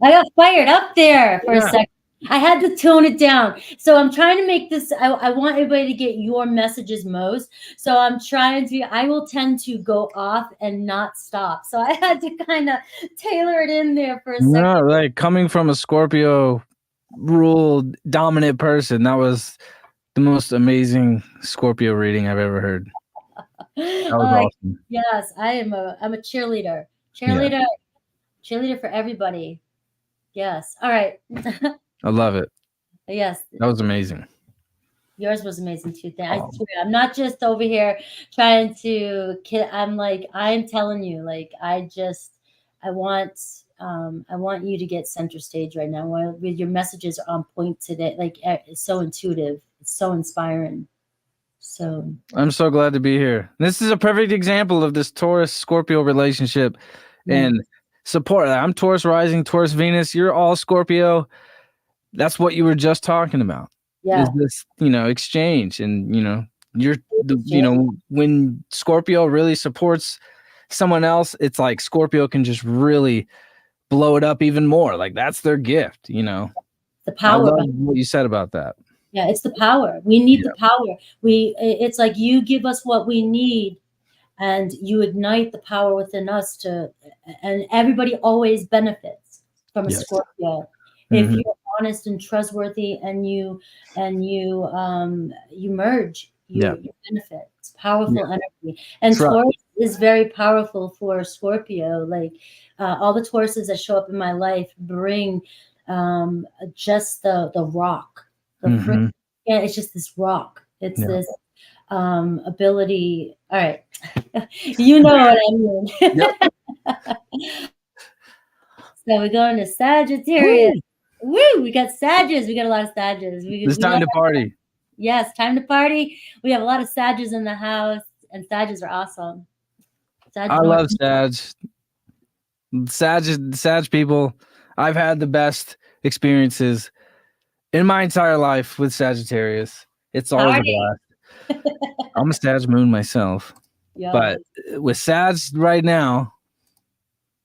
I got fired up there for a second. I had to tone it down. So I'm trying to make this, I want everybody to get your messages most. So I will tend to go off and not stop. So I had to kind of tailor it in there for a second. No, like coming from a Scorpio ruled dominant person, that was the most amazing Scorpio reading I've ever heard. That was awesome. Yes, I'm a cheerleader. Cheerleader for everybody. Yes. All right. I love it. Yes. That was amazing. Yours was amazing too. I'm not just over here trying to kid. I'm telling you, like, I want you to get center stage right now. Your messages are on point today. Like, it's so intuitive. It's so inspiring. So I'm so glad to be here. This is a perfect example of this Taurus Scorpio relationship and support. I'm Taurus rising, Taurus Venus. You're all Scorpio. That's what you were just talking about. Yeah. Is this, exchange and, when Scorpio really supports someone else, it's like Scorpio can just really blow it up even more. Like that's their gift, The I power. love what you said about that. Yeah, it's the power. We need the power. It's like you give us what we need, and you ignite the power within us and everybody always benefits from a Scorpio. If you're honest and trustworthy and you merge, you benefit. It's powerful energy. And Taurus is very powerful for Scorpio. Like all the Tauruses that show up in my life bring just the rock. Yeah, it's just this rock. It's this ability. All right. You know what I mean. So we're going to Sagittarius. Woo! We got Sagittarius. We got a lot of Sagittarius. It's time to party. Yes, time to party. We have a lot of Sagittarius in the house, and Sagittarius are awesome. I love Sag people. I've had the best experiences in my entire life with Sagittarius. It's always a blast. I'm a Sag moon myself. But with Sag right now,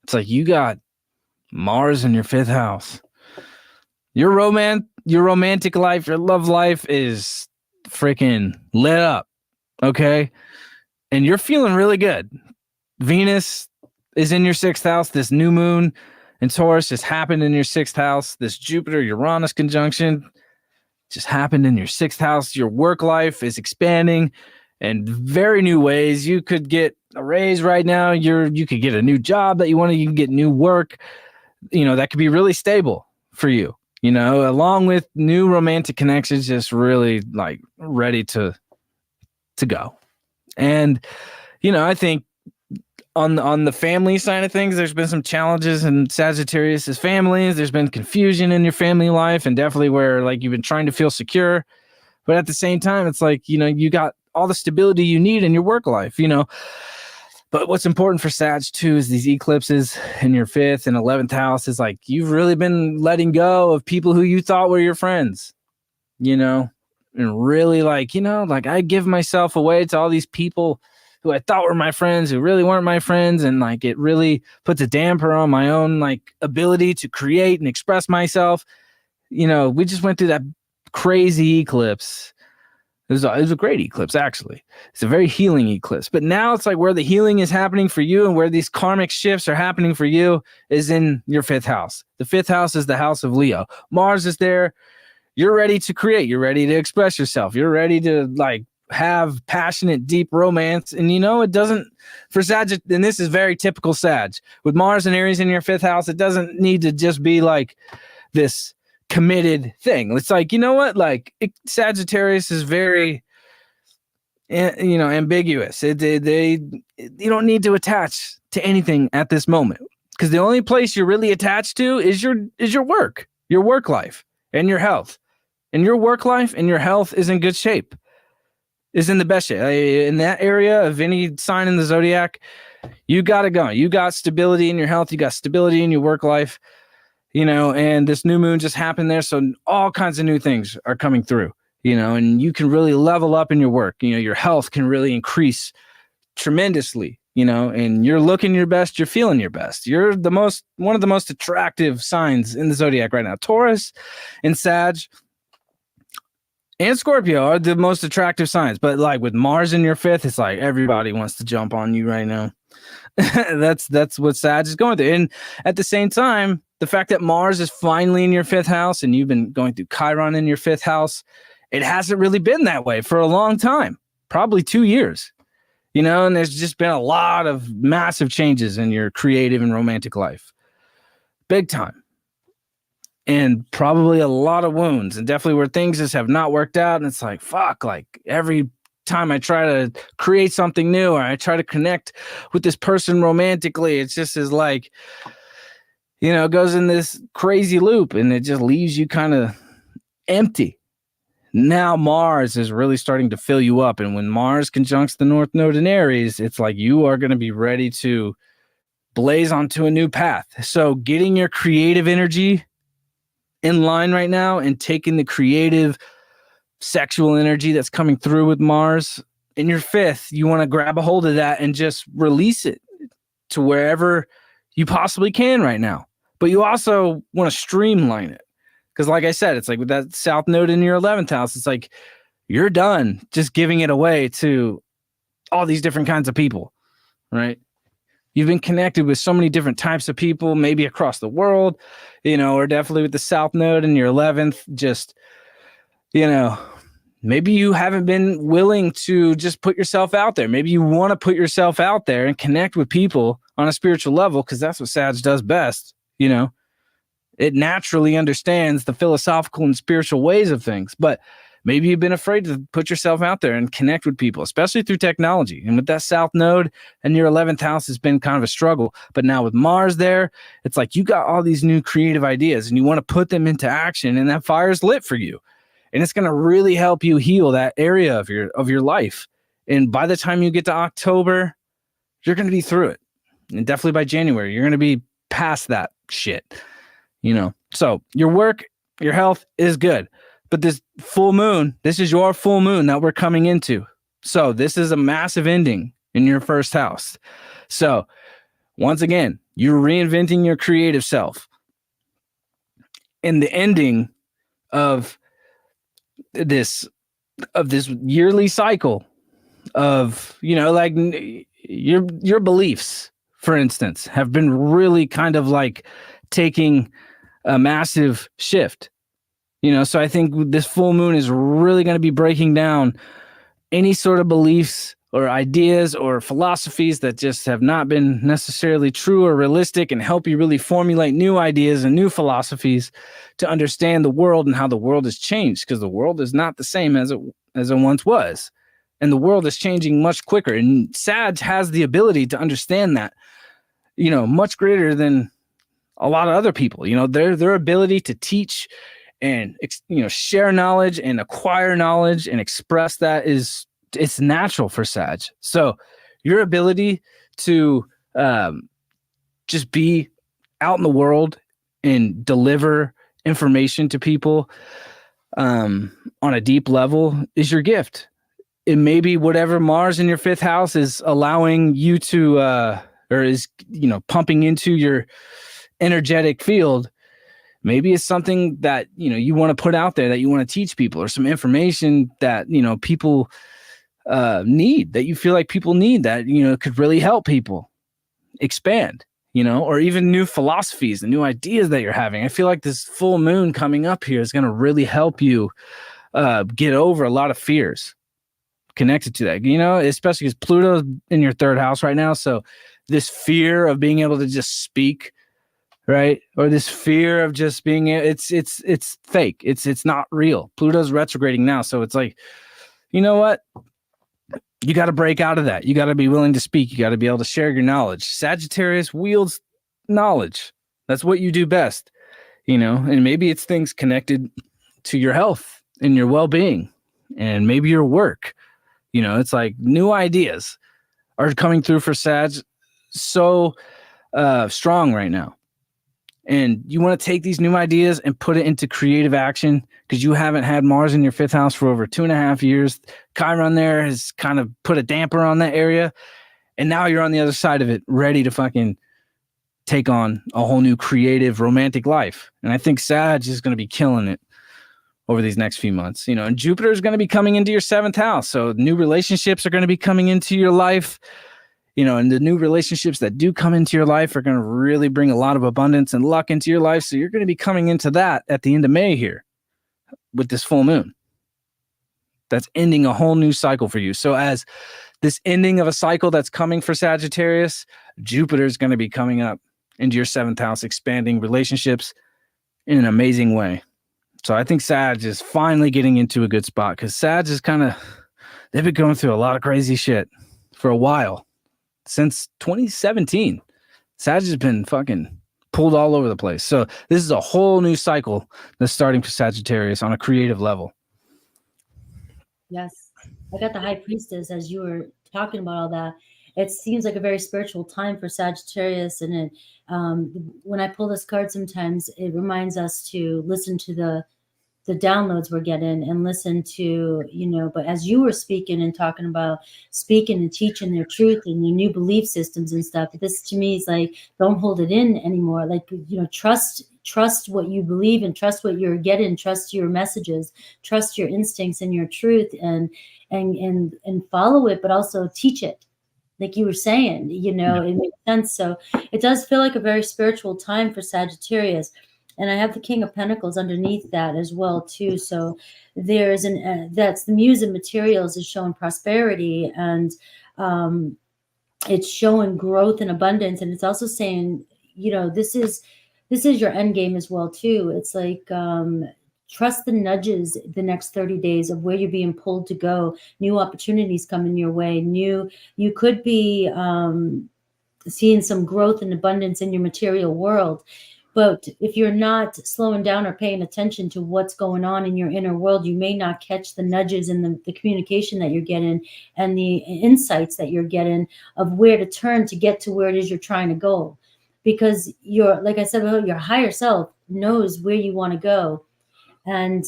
it's like you got Mars in your 5th house. Your romantic life, your love life is freaking lit up. Okay. And you're feeling really good. Venus is in your 6th house. This new moon in Taurus just happened in your 6th house. This Jupiter-Uranus conjunction just happened in your 6th house. Your work life is expanding in very new ways. You could get a raise right now. You could get a new job that you want to. You can get new work, that could be really stable for you, along with new romantic connections, just really like ready to go. And, I think on the family side of things, there's been some challenges in Sagittarius's families. There's been confusion in your family life, and definitely where like you've been trying to feel secure, but at the same time, it's like, you got all the stability you need in your work life, But what's important for Sag too is these eclipses in your 5th and 11th house is like you've really been letting go of people who you thought were your friends, and really like, I give myself away to all these people who I thought were my friends who really weren't my friends. And like it really puts a damper on my own like ability to create and express myself. We just went through that crazy eclipse. It was a great eclipse, actually. It's a very healing eclipse. But now it's like where the healing is happening for you and where these karmic shifts are happening for you is in your 5th house. The 5th house is the house of Leo. Mars is there. You're ready to create. You're ready to express yourself. You're ready to like have passionate, deep romance. And it doesn't, for Sag, and this is very typical Sag. With Mars and Aries in your 5th house, it doesn't need to just be like this committed thing. It's like, like Sagittarius is very, ambiguous. You don't need to attach to anything at this moment because the only place you're really attached to is your work life and your health. And your work life and your health is in good shape, is in the best shape. In that area of any sign in the zodiac, you got it going. You got stability in your health. You got stability in your work life. And this new moon just happened there. So all kinds of new things are coming through, and you can really level up in your work. Your health can really increase tremendously, and you're looking your best. You're feeling your best. You're one of the most attractive signs in the zodiac right now. Taurus and Sag and Scorpio are the most attractive signs. But like with Mars in your 5th, it's like everybody wants to jump on you right now. That's what Sag is going through. And at the same time, the fact that Mars is finally in your 5th house and you've been going through Chiron in your 5th house, it hasn't really been that way for a long time, probably 2 years, and there's just been a lot of massive changes in your creative and romantic life. Big time. And probably a lot of wounds and definitely where things just have not worked out. And it's like, fuck, like every time I try to create something new or I try to connect with this person romantically, it's just as like, it goes in this crazy loop and it just leaves you kind of empty. Now Mars is really starting to fill you up. And when Mars conjuncts the North Node in Aries, it's like you are going to be ready to blaze onto a new path. So getting your creative energy in line right now and taking the creative sexual energy that's coming through with Mars. In your 5th, you want to grab a hold of that and just release it to wherever you possibly can right now. But you also want to streamline it. Because like I said, it's like with that South Node in your 11th house, it's like you're done just giving it away to all these different kinds of people, right? You've been connected with so many different types of people, maybe across the world, or definitely with the South Node in your 11th, just, maybe you haven't been willing to just put yourself out there. Maybe you want to put yourself out there and connect with people on a spiritual level, because that's what Sag does best. It naturally understands the philosophical and spiritual ways of things, but maybe you've been afraid to put yourself out there and connect with people, especially through technology. And with that South Node and your 11th house has been kind of a struggle. But now with Mars there, it's like you got all these new creative ideas and you want to put them into action, and that fire's lit for you. And it's going to really help you heal that area of your life. And by the time you get to October, you're going to be through it. And definitely by January, you're going to be past that shit. So your work, your health is good. But this full moon, this is your full moon that we're coming into. So this is a massive ending in your 1st house. So once again, you're reinventing your creative self. In the ending of this yearly cycle of, like your beliefs, for instance, have been really kind of like taking a massive shift. So I think this full moon is really going to be breaking down any sort of beliefs or ideas or philosophies that just have not been necessarily true or realistic, and help you really formulate new ideas and new philosophies to understand the world and how the world has changed, because the world is not the same as it once was. And the world is changing much quicker. And Sag has the ability to understand that, much greater than a lot of other people. Their ability to teach and share knowledge and acquire knowledge and express that it's natural for Sag. So your ability to just be out in the world and deliver information to people on a deep level is your gift. It may be whatever Mars in your 5th house is allowing you to or is pumping into your energetic field. Maybe it's something that, you want to put out there, that you want to teach people, or some information that, people need, that you feel like people need, that, could really help people expand, or even new philosophies and new ideas that you're having. I feel like this full moon coming up here is going to really help you get over a lot of fears connected to that, especially because Pluto's in your 3rd house right now. So this fear of being able to just speak, right? Or this fear of just being, it's fake. It's not real. Pluto's retrograding now. So it's like, you know what? You got to break out of that. You got to be willing to speak. You got to be able to share your knowledge. Sagittarius wields knowledge. That's what you do best, and maybe it's things connected to your health and your well-being, and maybe your work. It's like new ideas are coming through for Sag so strong right now. And you want to take these new ideas and put it into creative action, because you haven't had Mars in your 5th house for over 2.5 years. Chiron there has kind of put a damper on that area. And now you're on the other side of it, ready to fucking take on a whole new creative, romantic life. And I think Sag is going to be killing it over these next few months. And Jupiter is going to be coming into your 7th house. So new relationships are going to be coming into your life. And the new relationships that do come into your life are going to really bring a lot of abundance and luck into your life. So you're going to be coming into that at the end of May here with this full moon. That's ending a whole new cycle for you. So as this ending of a cycle that's coming for Sagittarius, Jupiter is going to be coming up into your 7th house, expanding relationships in an amazing way. So I think Sag is finally getting into a good spot, because Sag is they've been going through a lot of crazy shit for a while. Since 2017, Sag has been fucking pulled all over the place. So this is a whole new cycle that's starting for Sagittarius on a creative level. Yes. I got the High Priestess as you were talking about all that. It seems like a very spiritual time for Sagittarius. And when I pull this card, sometimes it reminds us to listen to the downloads we're getting, and listen to, but as you were speaking and talking about speaking and teaching their truth and your new belief systems and stuff, this to me is like, don't hold it in anymore. Like, trust what you believe and trust what you're getting, trust your messages, trust your instincts and your truth, and follow it, but also teach it. Like you were saying, it makes sense. So it does feel like a very spiritual time for Sagittarius. And I have the King of Pentacles underneath that as well too. So there's that's the Muse of Materials is showing prosperity, and it's showing growth and abundance. And it's also saying, this is your end game as well too. It's like, trust the nudges the next 30 days of where you're being pulled to go. New opportunities coming your way. You could be seeing some growth and abundance in your material world. But if you're not slowing down or paying attention to what's going on in your inner world, you may not catch the nudges and the communication that you're getting and the insights that you're getting of where to turn to get to where it is you're trying to go. Because like I said, your higher self knows where you want to go. And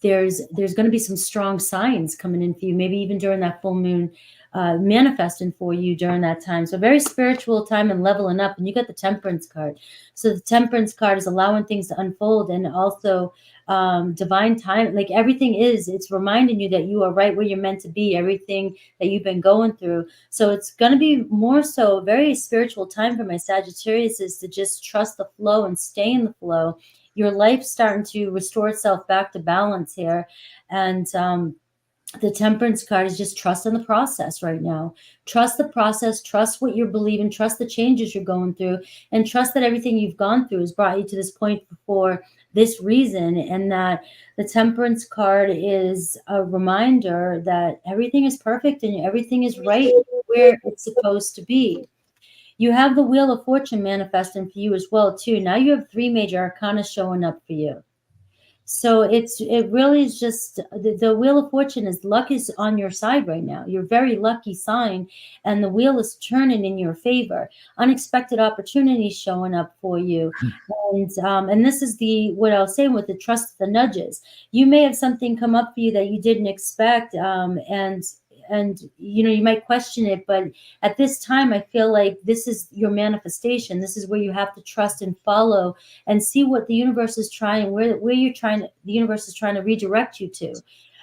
there's going to be some strong signs coming in for you, maybe even during that full moon, manifesting for you during that time. So very spiritual time and leveling up. And you got the Temperance card. So the Temperance card is allowing things to unfold, and also divine time. Like everything it's reminding you that you are right where you're meant to be, everything that you've been going through. So it's going to be more so a very spiritual time for my Sagittarius, is to just trust the flow and stay in the flow. Your life's starting to restore itself back to balance here. And the Temperance card is just trust in the process right now. Trust the process, trust what you're believing, trust the changes you're going through, and trust that everything you've gone through has brought you to this point for this reason. And that the Temperance card is a reminder that everything is perfect and everything is right where it's supposed to be. You have the Wheel of Fortune manifesting for you as well too. Now you have 3 major arcana showing up for you. So it really is just the Wheel of Fortune is luck is on your side right now. You're very lucky sign, and the wheel is turning in your favor. Unexpected opportunities showing up for you, and this is what I was saying with the trust the nudges. You may have something come up for you that you didn't expect, and you might question it, but at this time I feel like this is your manifestation. This is where you have to trust and follow and see what the universe is trying, where you're trying the universe is trying to redirect you to.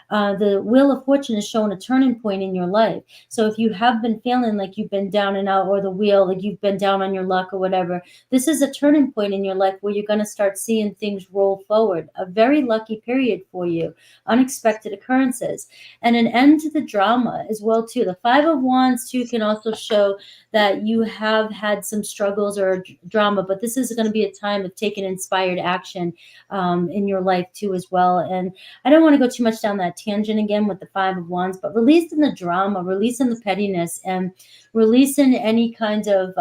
The Wheel of Fortune is showing a turning point in your life. So if you have been feeling like you've been down and out, or the wheel, like you've been down on your luck or whatever, this is a turning point in your life where you're going to start seeing things roll forward. A very lucky period for you. Unexpected occurrences. And an end to the drama as well too. The 5 of Wands too can also show that you have had some struggles or drama, but this is going to be a time of taking inspired action in your life too as well. And I don't want to go too much down that tangent again with the 5 of Wands, but releasing the drama, releasing the pettiness, and releasing any kind of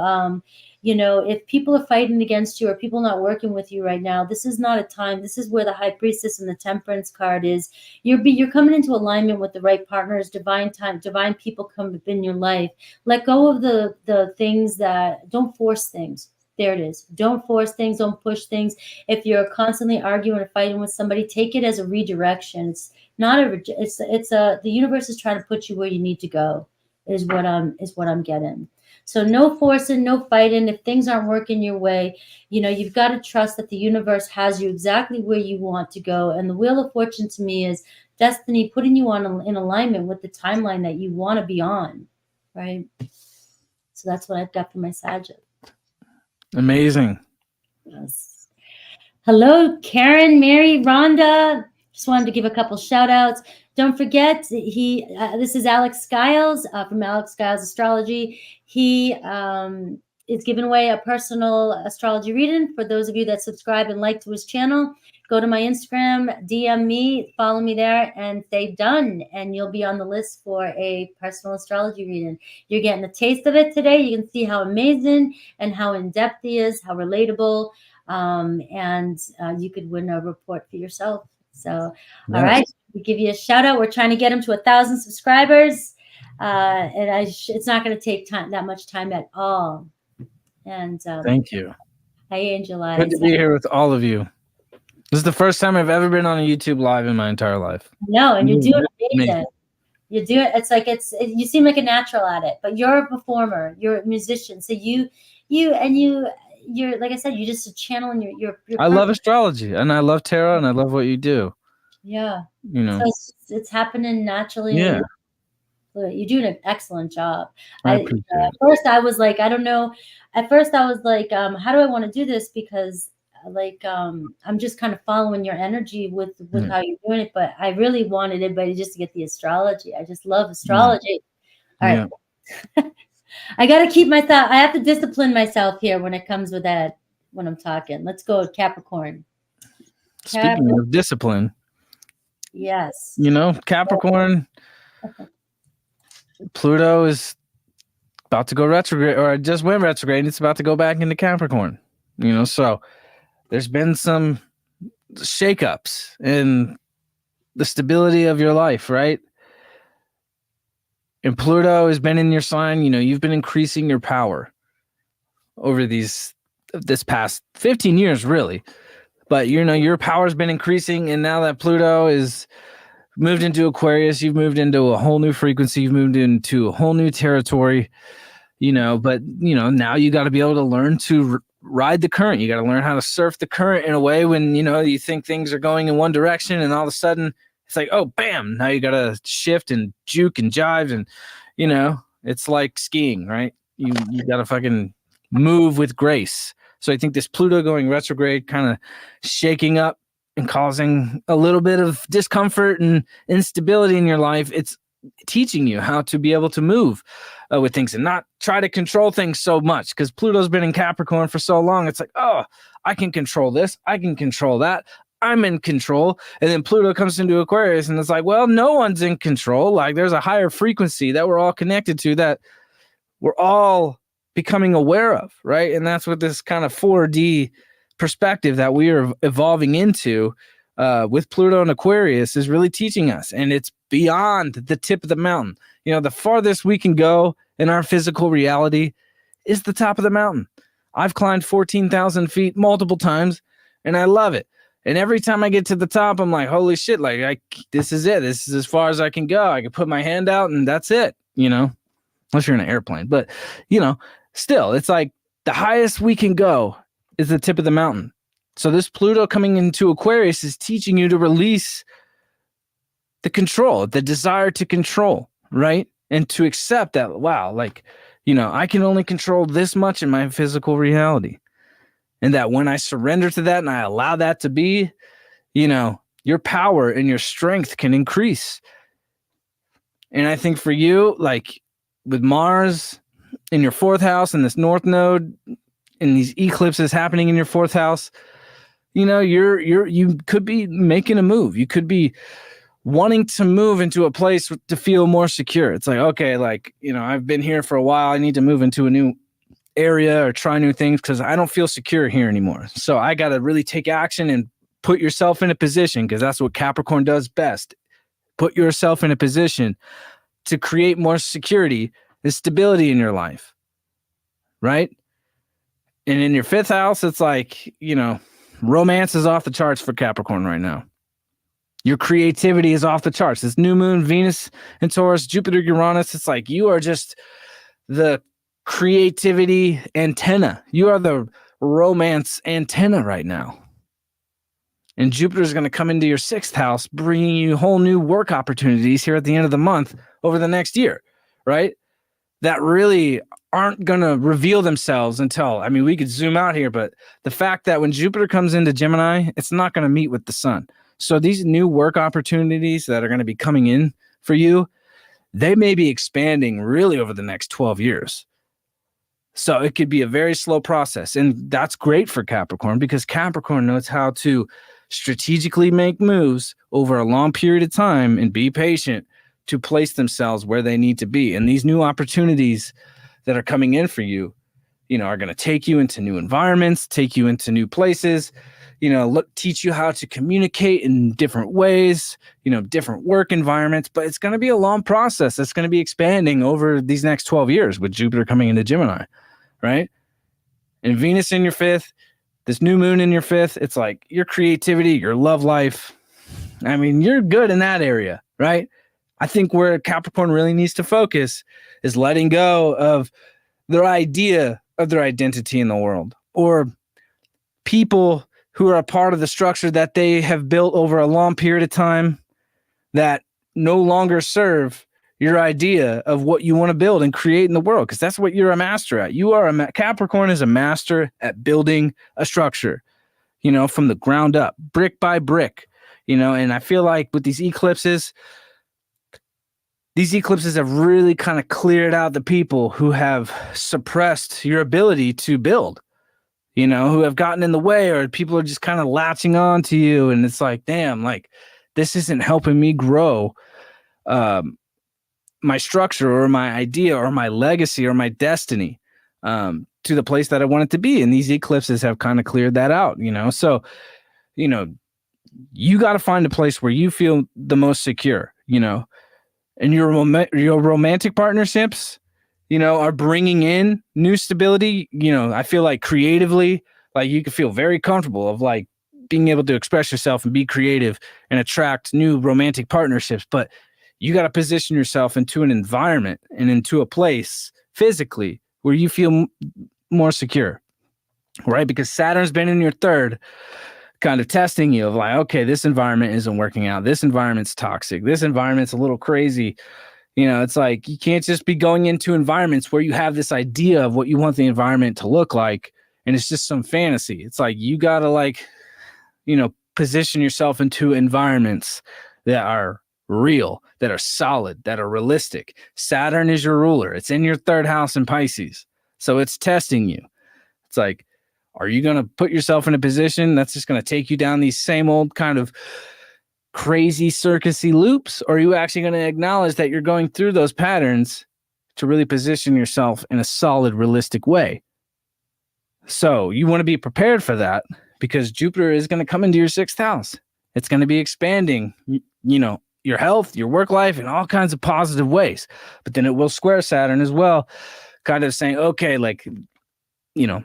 if people are fighting against you or people not working with you right now, this is not a time. This is where the High Priestess and the Temperance card is. You're coming into alignment with the right partners, divine time, divine people come in your life. Let go of the things that don't force things. There it is. Don't force things. Don't push things. If you're constantly arguing or fighting with somebody, take it as a redirection. It's not the universe is trying to put you where you need to go, is what I'm getting. So no forcing, no fighting. If things aren't working your way, you've got to trust that the universe has you exactly where you want to go. And the Wheel of Fortune to me is destiny putting you in alignment with the timeline that you want to be on, right? So that's what I've got for my Sagittarius. Amazing. Yes. Hello, Karen, Mary, Rhonda. Just wanted to give a couple shout outs. Don't forget, this is Alex Skiles from Alex Skiles Astrology. He is giving away a personal astrology reading for those of you that subscribe and like to his channel. Go to my Instagram, DM me, follow me there, and say done, and you'll be on the list for a personal astrology reading. You're getting a taste of it today. You can see how amazing and how in-depth he is, how relatable, and you could win a report for yourself. So, yes. All right, we give you a shout out. We're trying to get him to 1,000 subscribers, and it's not going to take that much time at all. And thank you. Hi, Angel Eyes. Good to be here with all of you. This is the first time I've ever been on a YouTube live in my entire life. No, and you're doing amazing. You do it. It's like you seem like a natural at it, but you're a performer. You're a musician. So you're like I said, you just a channel and you're I love astrology and I love tarot and I love what you do. Yeah. You know, so it's happening naturally. Yeah. You're doing an excellent job. I appreciate it. At first I was like, I don't know. At first I was like, how do I want to do this? Because like I'm just kind of following your energy with how you're doing it, but I really wanted everybody just to get the astrology. I just love astrology. All right. I got to keep my thought. I have to discipline myself here when it comes with that when I'm talking. Let's go with Capricorn. Speaking of discipline. Yes. You know, Capricorn, Pluto is about to go retrograde, or it just went retrograde, and it's about to go back into Capricorn. You know, so there's been some shakeups in the stability of your life, right? And Pluto has been in your sign. You know, you've been increasing your power over this past 15 years, really. But, you know, your power's been increasing, and now that Pluto is moved into Aquarius, you've moved into a whole new frequency, you've moved into a whole new territory, you know, but, you know, now you got to be able to learn to ride the current. You got to learn how to surf the current in a way when, you know, you think things are going in one direction and all of a sudden it's like, oh, bam, now you got to shift and juke and jive. And, you know, it's like skiing, right? You got to fucking move with grace. So I think this Pluto going retrograde kind of shaking up and causing a little bit of discomfort and instability in your life. It's teaching you how to be able to move with things and not try to control things so much, because Pluto's been in Capricorn for so long. It's like, oh, I can control this. I can control that. I'm in control. And then Pluto comes into Aquarius and it's like, well, no one's in control. Like there's a higher frequency that we're all connected to, that we're all becoming aware of, right? And that's what this kind of 4D perspective that we are evolving into with Pluto and Aquarius is really teaching us. And it's beyond the tip of the mountain. You know, the farthest we can go in our physical reality is the top of the mountain. I've climbed 14,000 feet multiple times and I love it. And every time I get to the top, I'm like, holy shit, like this is it. This is as far as I can go. I can put my hand out and that's it, you know, unless you're in an airplane. But, you know, still, it's like the highest we can go is the tip of the mountain. So this Pluto coming into Aquarius is teaching you to release the control, the desire to control, right? And to accept that, wow, like, you know, I can only control this much in my physical reality. And that when I surrender to that and I allow that to be, you know, your power and your strength can increase. And I think for you, like with Mars in your fourth house and this North Node and these eclipses happening in your fourth house, you know, you could be making a move. You could be wanting to move into a place to feel more secure. It's like, okay, like, you know, I've been here for a while. I need to move into a new area or try new things because I don't feel secure here anymore. So I got to really take action and put yourself in a position, because that's what Capricorn does best. Put yourself in a position to create more security and stability in your life, right? And in your fifth house, it's like, you know, romance is off the charts for Capricorn right now. Your creativity is off the charts. This new moon, Venus and Taurus, Jupiter, Uranus, it's like you are just the creativity antenna. You are the romance antenna right now. And Jupiter is going to come into your sixth house, bringing you whole new work opportunities here at the end of the month over the next year, right? That really aren't going to reveal themselves until, I mean, we could zoom out here, but the fact that when Jupiter comes into Gemini, it's not going to meet with the sun. So these new work opportunities that are going to be coming in for you, they may be expanding really over the next 12 years. So it could be a very slow process. And that's great for Capricorn, because Capricorn knows how to strategically make moves over a long period of time and be patient to place themselves where they need to be. And these new opportunities that are coming in for you, you know, are going to take you into new environments, take you into new places, you know, teach you how to communicate in different ways, you know, different work environments. But it's going to be a long process. It's going to be expanding over these next 12 years with Jupiter coming into Gemini, right? And Venus in your fifth, This new moon in your 5th, it's like your creativity, your love life. I mean, you're good in that area, right? I think where Capricorn really needs to focus is letting go of their idea of their identity in the world, or people who are a part of the structure that they have built over a long period of time that no longer serve your idea of what you want to build and create in the world, because that's what you're a master at. You are Capricorn is a master at building a structure, you know, from the ground up, brick by brick, you know. And I feel like with these eclipses have really kind of cleared out the people who have suppressed your ability to build, you know, who have gotten in the way, or people are just kind of latching on to you. And it's like, damn, like this isn't helping me grow my structure or my idea or my legacy or my destiny to the place that I want it to be. And these eclipses have kind of cleared that out, you know? So, you know, you got to find a place where you feel the most secure, you know, and your romantic partnerships, you know, are bringing in new stability. You know, I feel like creatively, like you can feel very comfortable of like being able to express yourself and be creative and attract new romantic partnerships. But you got to position yourself into an environment and into a place physically where you feel more secure, right? Because Saturn's been in your 3rd, kind of testing you of like, okay, this environment isn't working out. This environment's toxic. This environment's a little crazy. You know, it's like you can't just be going into environments where you have this idea of what you want the environment to look like, and it's just some fantasy. It's like you got to like, you know, position yourself into environments that are real, that are solid, that are realistic. Saturn is your ruler. It's in your 3rd house in Pisces. So it's testing you. It's like, are you going to put yourself in a position that's just going to take you down these same old kind of crazy circusy loops? Or are you actually going to acknowledge that you're going through those patterns to really position yourself in a solid, realistic way? So you want to be prepared for that, because Jupiter is going to come into your 6th house. It's going to be expanding, you know, your health, your work life in all kinds of positive ways. But then it will square Saturn as well, kind of saying, okay, like, you know,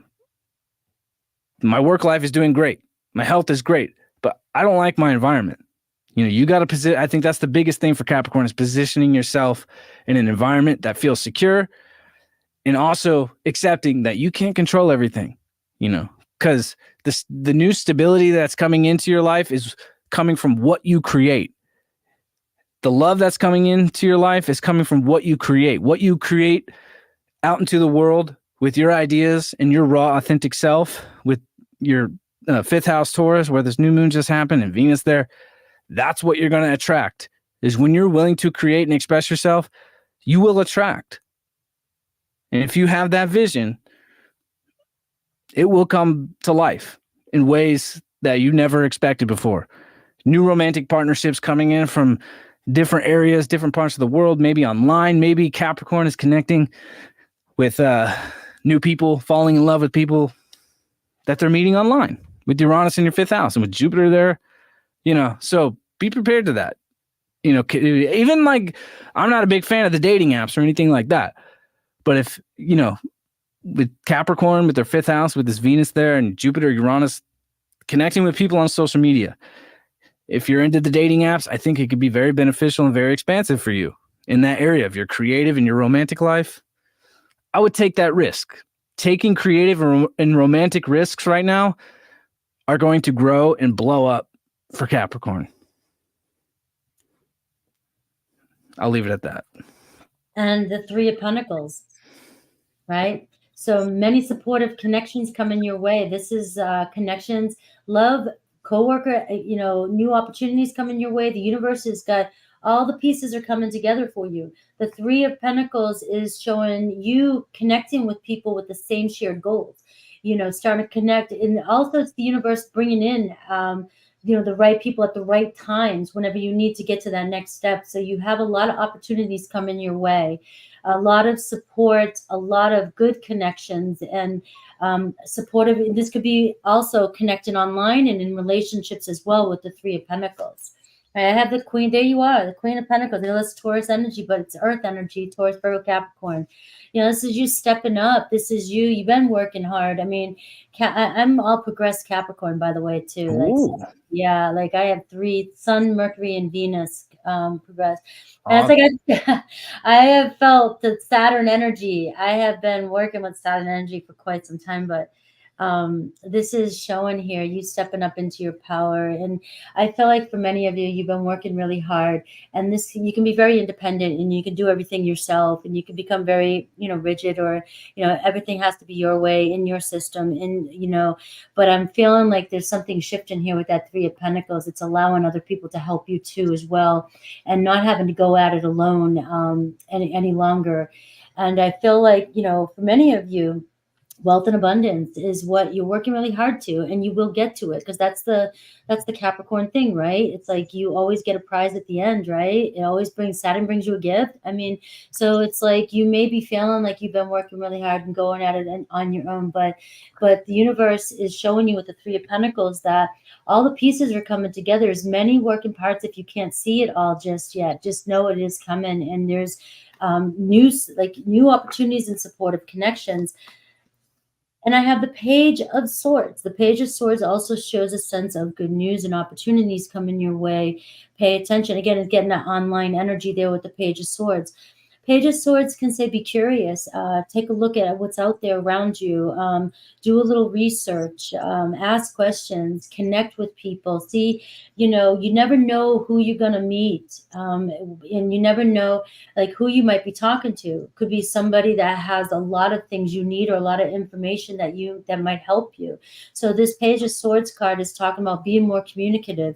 my work life is doing great. My health is great, but I don't like my environment. You know, you got to position. I think that's the biggest thing for Capricorn, is positioning yourself in an environment that feels secure, and also accepting that you can't control everything, you know, because the new stability that's coming into your life is coming from what you create. The love that's coming into your life is coming from what you create. What you create out into the world with your ideas and your raw, authentic self, with your 5th house Taurus, where this new moon just happened and Venus there, that's what you're going to attract. Is when you're willing to create and express yourself, you will attract. And if you have that vision, it will come to life in ways that you never expected before. New romantic partnerships coming in from different areas, different parts of the world, maybe online. Maybe Capricorn is connecting with new people, falling in love with people that they're meeting online, with Uranus in your 5th house and with Jupiter there, you know. So be prepared to that. You know, even like, I'm not a big fan of the dating apps or anything like that. But if, you know, with Capricorn, with their 5th house, with this Venus there and Jupiter, Uranus, connecting with people on social media, if you're into the dating apps, I think it could be very beneficial and very expansive for you in that area of your creative and your romantic life. I would take that risk. Taking creative and romantic risks right now are going to grow and blow up for Capricorn. I'll leave it at that. And the 3 of Pentacles, right? So many supportive connections coming your way. This is connections, love, coworker, you know, new opportunities coming your way. The universe has got all the pieces are coming together for you. The 3 of Pentacles is showing you connecting with people with the same shared goals, you know, starting to connect. And also it's the universe bringing in, you know, the right people at the right times whenever you need to get to that next step. So you have a lot of opportunities coming your way, a lot of support, a lot of good connections, and supportive. This could be also connected online and in relationships as well with the 3 of Pentacles. I have the Queen. There you are, the Queen of Pentacles. That's Taurus energy, but it's Earth energy. Taurus, Virgo, Capricorn. You know, this is you stepping up. This is you. You've been working hard. I mean, I'm all progressed Capricorn, by the way, too. Like, Ooh, yeah, like I have 3 Sun, Mercury, and Venus progressed. And awesome. it's like I have felt the Saturn energy. I have been working with Saturn energy for quite some time, but this is showing here you stepping up into your power. And I feel like for many of you, you've been working really hard, and this you can be very independent, and you can do everything yourself, and you can become very, you know, rigid, or, you know, everything has to be your way in your system, and, you know, but I'm feeling like there's something shifting here with that 3 of Pentacles. It's allowing other people to help you too as well, and not having to go at it alone any longer. And I feel like, you know, for many of you, wealth and abundance is what you're working really hard to, and you will get to it, because that's the Capricorn thing, right? It's like you always get a prize at the end, right? It always brings Saturn brings you a gift. I mean, so it's like you may be feeling like you've been working really hard and going at it on your own, but the universe is showing you with the 3 of Pentacles that all the pieces are coming together. There's many working parts. If you can't see it all just yet, just know it is coming, and there's new opportunities and supportive connections. And I have the Page of Swords. The Page of Swords also shows a sense of good news and opportunities coming your way. Pay attention. Again, it's getting that online energy there with the Page of Swords. Page of Swords can say, be curious. Take a look at what's out there around you. Do a little research. Ask questions. Connect with people. See, you know, you never know who you're going to meet. And you never know, like, who you might be talking to. Could be somebody that has a lot of things you need, or a lot of information that might help you. So this Page of Swords card is talking about being more communicative,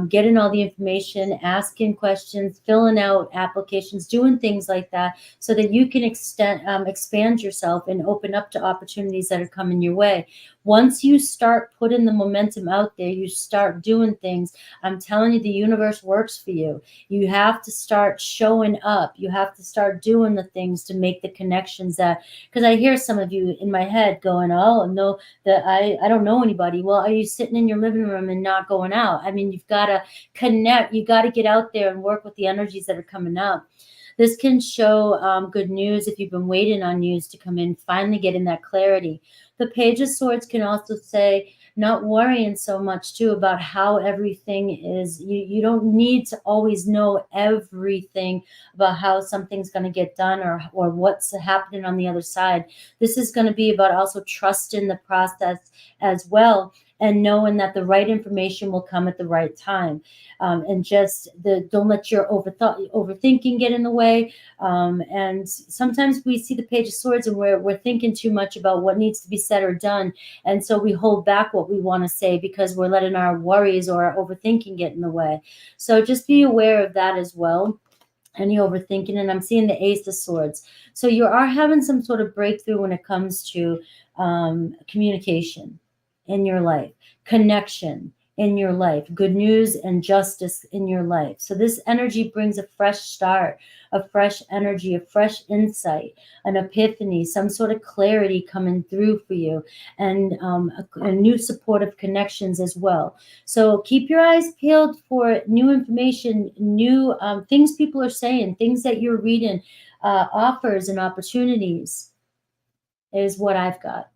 getting all the information, asking questions, filling out applications, doing things like that, so that you can expand yourself and open up to opportunities that are coming your way. Once you start putting the momentum out there, you start doing things, I'm telling you, the universe works for you. You have to start showing up. You have to start doing the things to make the connections that, because I hear some of you in my head going, oh, no, that I don't know anybody. Well, are you sitting in your living room and not going out? I mean, you've got to connect. You got to get out there and work with the energies that are coming up. This can show good news if you've been waiting on news to come in, finally getting that clarity. The Page of Swords can also say, not worrying so much too about how everything is. You don't need to always know everything about how something's going to get done, or what's happening on the other side. This is going to be about also trusting the process as well, and knowing that the right information will come at the right time. And just don't let your overthinking get in the way. And sometimes we see the Page of Swords, and we're thinking too much about what needs to be said or done, and so we hold back what we want to say because we're letting our worries or our overthinking get in the way. So just be aware of that as well, any overthinking. And I'm seeing the Ace of Swords. So you are having some sort of breakthrough when it comes to communication in your life, connection in your life, good news and justice in your life. So this energy brings a fresh start, a fresh energy, a fresh insight, an epiphany, some sort of clarity coming through for you, and a new supportive connections as well. So keep your eyes peeled for new information, new things people are saying, things that you're reading, offers and opportunities is what I've got.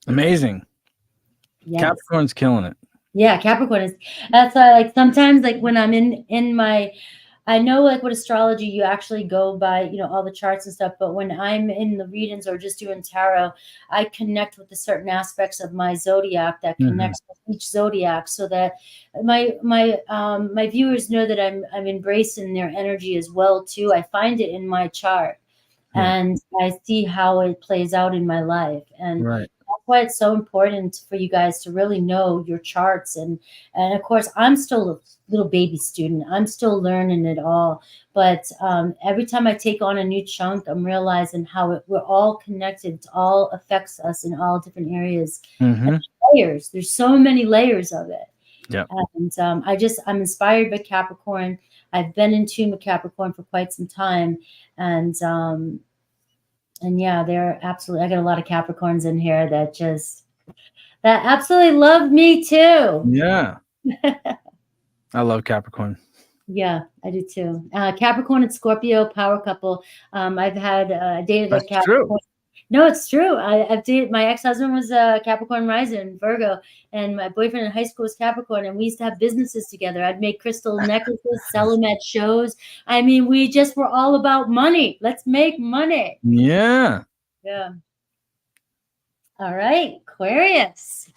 Amazing. Yes. Capricorn's killing it. Yeah, Capricorn is. That's why, like, sometimes, like, when I'm in my, I know, like, with astrology, you actually go by, you know, all the charts and stuff. But when I'm in the readings or just doing tarot, I connect with the certain aspects of my zodiac that connects with each zodiac, so that my viewers know that I'm embracing their energy as well too. I find it in my chart, and I see how it plays out in my life, and Right. that's why it's so important for you guys to really know your charts. And of course, I'm still a little baby student. I'm still learning it all. But every time I take on a new chunk, I'm realizing how we're all connected. It all affects us in all different areas. And layers. There's so many layers of it. Yeah. And I'm inspired by Capricorn. I've been in tune with Capricorn for quite some time. And yeah, they're absolutely, I got a lot of Capricorns in here that absolutely love me too. Yeah. I love Capricorn. Yeah, I do too. Capricorn and Scorpio power couple. I've had dated a That's Capricorn. true. No, it's true. I've dated, my ex-husband was Capricorn rising, Virgo, and my boyfriend in high school was Capricorn, and we used to have businesses together. I'd make crystal necklaces, sell them at shows. I mean, we just were all about money. Let's make money. Yeah. Yeah. All right, Aquarius.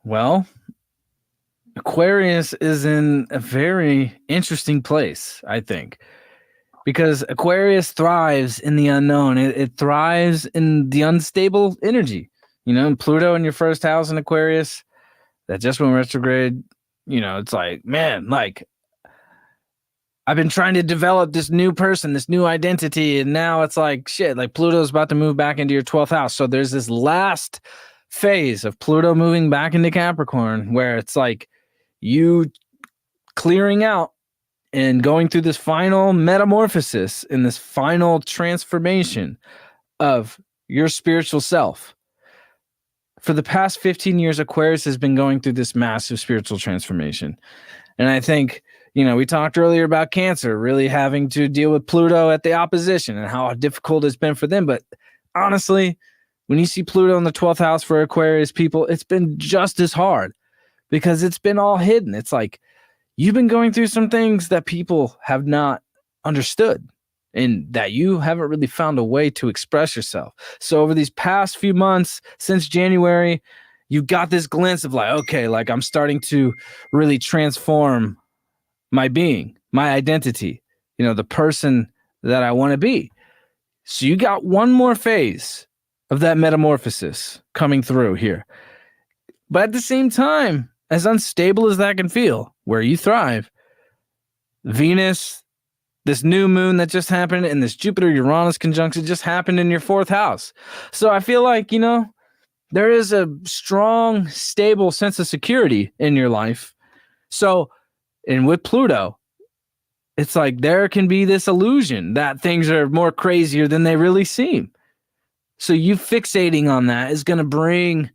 Well, Aquarius is in a very interesting place, I think, because Aquarius thrives in the unknown. It thrives in the unstable energy. You know, Pluto in your first house in Aquarius that just went retrograde. You know, it's like, man, like I've been trying to develop this new person, this new identity, and now it's like shit. Like Pluto's about to move back into your 12th house. So there's this last phase of Pluto moving back into Capricorn where it's like you clearing out and going through this final metamorphosis and this final transformation of your spiritual self. For the past 15 years, Aquarius has been going through this massive spiritual transformation. And I think, you know, we talked earlier about Cancer really having to deal with Pluto at the opposition and how difficult it's been for them. But honestly, when you see Pluto in the 12th house for Aquarius people, it's been just as hard because it's been all hidden. It's like you've been going through some things that people have not understood and that you haven't really found a way to express yourself. So over these past few months since January, you got this glimpse of like, okay, like I'm starting to really transform my being, my identity, you know, the person that I want to be. So you got one more phase of that metamorphosis coming through here. But at the same time, as unstable as that can feel, where you thrive, Venus, this new moon that just happened, and this Jupiter-Uranus conjunction just happened in your 4th house. So I feel like, you know, there is a strong, stable sense of security in your life. So, and with Pluto, it's like there can be this illusion that things are more crazier than they really seem. So you fixating on that is going to bring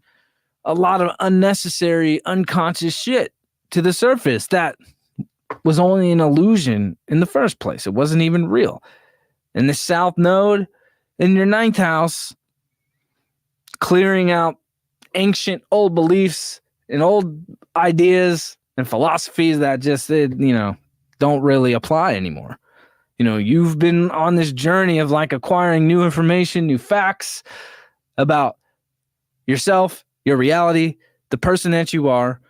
a lot of unnecessary, unconscious shit to the surface that was only an illusion in the first place. It wasn't even real. And the South Node in your 9th house, clearing out ancient old beliefs and old ideas and philosophies that just, you know, don't really apply anymore. You know, you've been on this journey of like acquiring new information, new facts about yourself, your reality, the person that you are,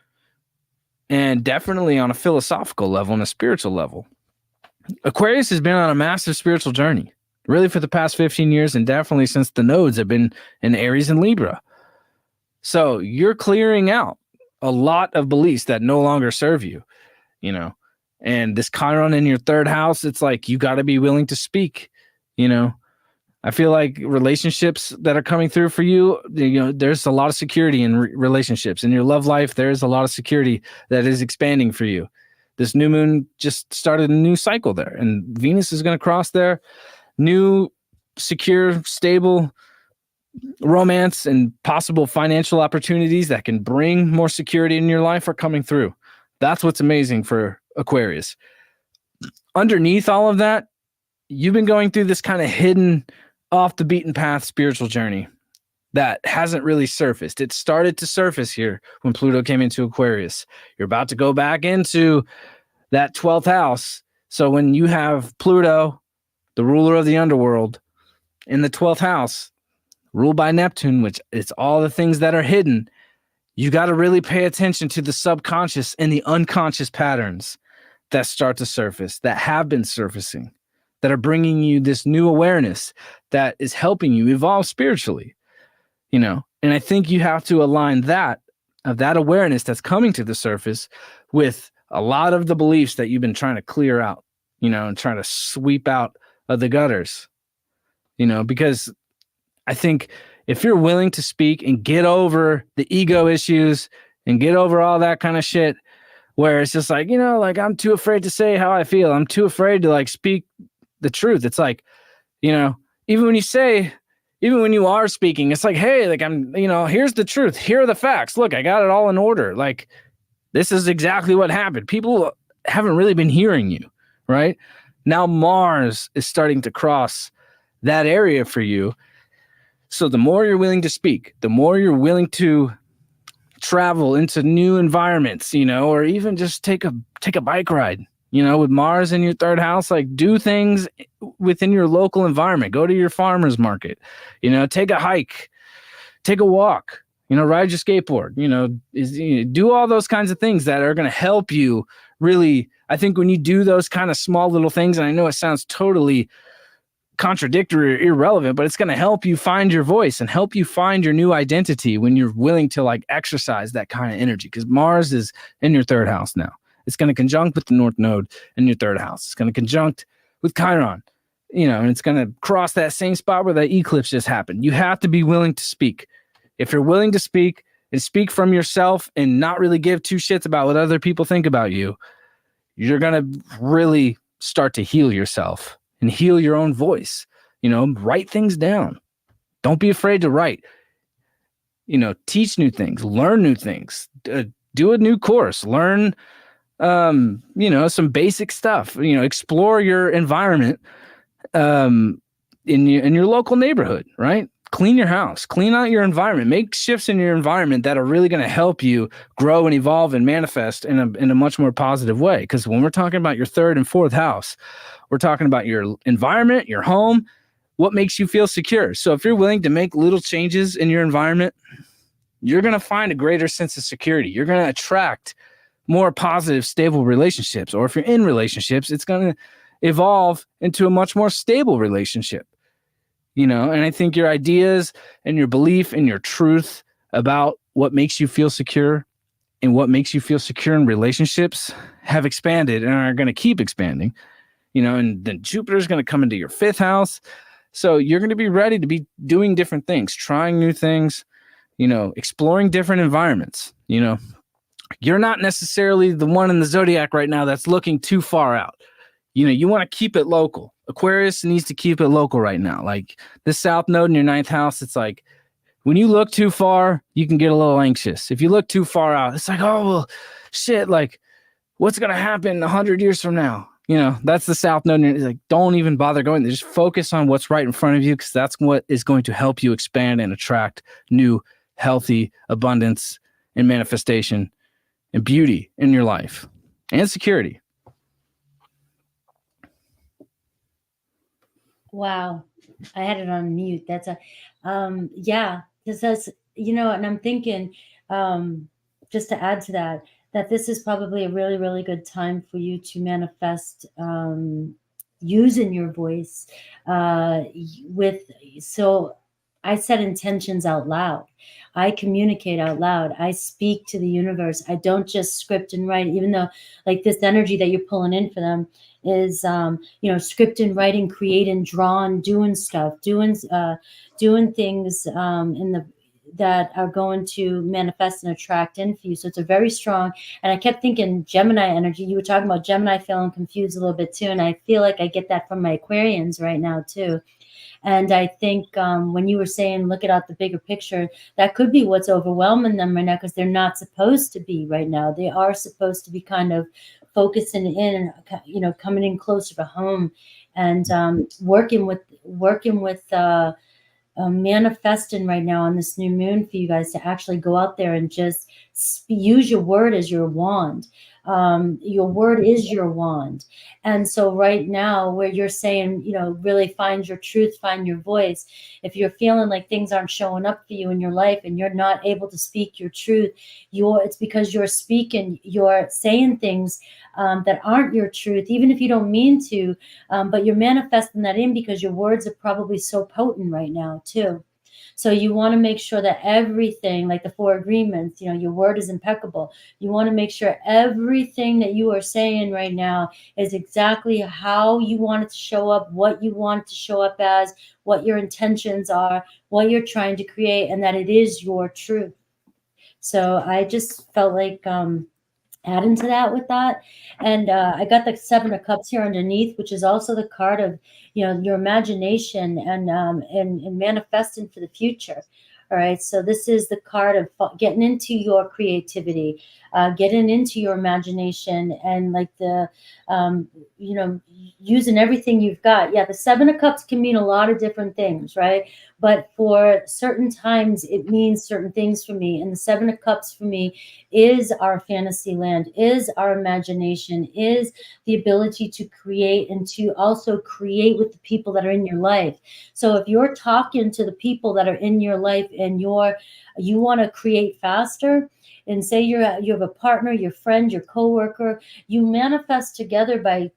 and definitely on a philosophical level and a spiritual level. Aquarius has been on a massive spiritual journey, really for the past 15 years, and definitely since the nodes have been in Aries and Libra. So you're clearing out a lot of beliefs that no longer serve you, you know, and this Chiron in your 3rd house, it's like you got to be willing to speak, you know. I feel like relationships that are coming through for you, you know, there's a lot of security in relationships. In your love life, there's a lot of security that is expanding for you. This new moon just started a new cycle there, and Venus is going to cross there. New, secure, stable romance and possible financial opportunities that can bring more security in your life are coming through. That's what's amazing for Aquarius. Underneath all of that, you've been going through this kind of hidden, off the beaten path spiritual journey that hasn't really surfaced. It started to surface here when Pluto came into Aquarius. You're about to go back into that 12th house. So when you have Pluto, the ruler of the underworld, in the 12th house, ruled by Neptune, which is all the things that are hidden, you got to really pay attention to the subconscious and the unconscious patterns that start to surface, that have been surfacing, that are bringing you this new awareness that is helping you evolve spiritually, you know. And I think you have to align that awareness that's coming to the surface with a lot of the beliefs that you've been trying to clear out, you know, and trying to sweep out of the gutters, you know, because I think if you're willing to speak and get over the ego issues and get over all that kind of shit, where it's just like, you know, like I'm too afraid to say how I feel. I'm too afraid to like speak the truth. It's like, you know, even when you are speaking, it's like, hey, like I'm, you know, here's the truth. Here are the facts. Look, I got it all in order. Like, This is exactly what happened. People haven't really been hearing you, right? Now Mars is starting to cross that area for you. So the more you're willing to speak, the more you're willing to travel into new environments, you know, or even just take a bike ride, you know, with Mars in your third house, like do things within your local environment. Go to your farmer's market, you know, take a hike, take a walk, you know, ride your skateboard, you know, do all those kinds of things that are going to help you really. I think when you do those kind of small little things, and I know it sounds totally contradictory or irrelevant, but it's going to help you find your voice and help you find your new identity when you're willing to like exercise that kind of energy, because Mars is in your third house now. It's going to conjunct with the North Node in your third house. It's going to conjunct with Chiron, you know, and it's going to cross that same spot where that eclipse just happened. You have to be willing to speak. If you're willing to speak and speak from yourself and not really give two shits about what other people think about you, you're going to really start to heal yourself and heal your own voice. You know, write things down. Don't be afraid to write. You know, teach new things, learn new things, do a new course, learn, you know, some basic stuff. You know, explore your environment in your local neighborhood, right? Clean your house, clean out your environment, make shifts in your environment that are really going to help you grow and evolve and manifest in a much more positive way. Because when we're talking about your third and fourth house, we're talking about your environment, your home, what makes you feel secure. So if you're willing to make little changes in your environment, you're going to find a greater sense of security. You're going to attract more positive, stable relationships. Or if you're in relationships, it's going to evolve into a much more stable relationship. You know, and I think your ideas and your belief and your truth about what makes you feel secure and what makes you feel secure in relationships have expanded and are going to keep expanding. You know, and then Jupiter is going to come into your fifth house. So you're going to be ready to be doing different things, trying new things, you know, exploring different environments. You know, you're not necessarily the one in the zodiac right now that's looking too far out. You know, you want to keep it local. Aquarius needs to keep it local right now. Like the South Node in your ninth house, it's like when you look too far, you can get a little anxious. If you look too far out, it's like, oh, well, shit, like what's going to happen 100 years from now? You know, that's the South Node. It's like, don't even bother going there. Just focus on what's right in front of you, because that's what is going to help you expand and attract new, healthy abundance and manifestation and beauty in your life and security. Wow. I had it on mute. That's yeah, because that's, you know, and I'm thinking, just to add to that, that this is probably a really, really good time for you to manifest, using your voice, so I set intentions out loud. I communicate out loud. I speak to the universe. I don't just script and write, even though like this energy that you're pulling in for them is, you know, scripting, writing, creating, drawing, doing stuff, doing things, that are going to manifest and attract in for you. So it's a very strong, and I kept thinking Gemini energy. You were talking about Gemini feeling confused a little bit too. And I feel like I get that from my Aquarians right now too. And I think when you were saying, look at the bigger picture, that could be what's overwhelming them right now, because they're not supposed to be right now. They are supposed to be kind of focusing in, you know, coming in closer to home and working with manifesting right now on this new moon for you guys to actually go out there and just use your word as your wand. Your word is your wand. And so right now where you're saying, you know, really find your truth, find your voice. If you're feeling like things aren't showing up for you in your life and you're not able to speak your truth, it's because you're saying things that aren't your truth, even if you don't mean to, but you're manifesting that in because your words are probably so potent right now too. So you want to make sure that everything, like the 4 agreements, you know, your word is impeccable. You want to make sure everything that you are saying right now is exactly how you want it to show up, what you want it to show up as, what your intentions are, what you're trying to create, and that it is your truth. So I just felt like add into that with that. And I got the 7 of Cups here underneath, which is also the card of, you know, your imagination and manifesting for the future. All right. So this is the card of getting into your creativity, getting into your imagination, and like the, you know, using everything you've got. Yeah. The Seven of Cups can mean a lot of different things, right? But for certain times, it means certain things for me. And the Seven of Cups for me is our fantasy land, is our imagination, is the ability to create and to also create with the people that are in your life. So if you're talking to the people that are in your life and you want to create faster, and say you have a partner, your friend, your coworker, you manifest together by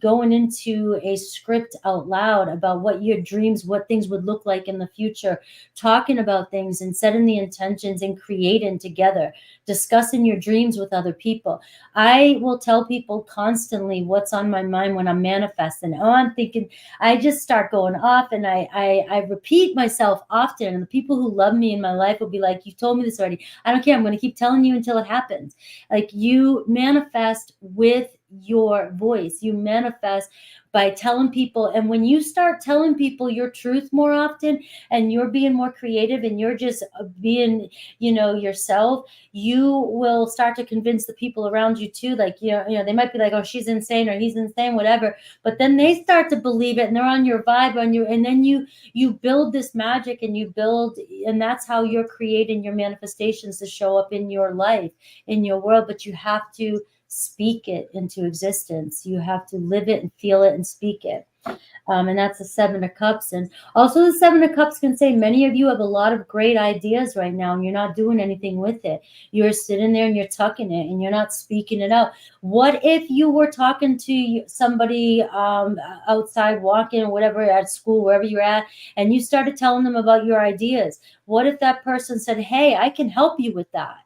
going into a script out loud about what your dreams, what things would look like in the future, talking about things and setting the intentions and creating together, discussing your dreams with other people. I will tell people constantly what's on my mind when I'm manifesting. Oh, I'm thinking, I just start going off, and I repeat myself often. And the people who love me in my life will be like, "You told me this already. I don't care. I'm going to keep telling you until it happens." Like, you manifest with your voice. You manifest by telling people. And when you start telling people your truth more often, and you're being more creative, and you're just being, yourself, you will start to convince the people around you too. Like, they might be like, "Oh, she's insane," or "He's insane," whatever. But then they start to believe it, and they're on your vibe, and then you build this magic, and that's how you're creating your manifestations to show up in your life, in your world. But you have to speak it into existence. You have to live it and feel it and speak it. And that's the Seven of Cups. And also the Seven of Cups can say many of you have a lot of great ideas right now, and you're not doing anything with it. You're sitting there and you're tucking it, and you're not speaking it out. What if you were talking to somebody outside, walking or whatever, at school, wherever you're at, and you started telling them about your ideas? What if that person said, "Hey, I can help you with that"?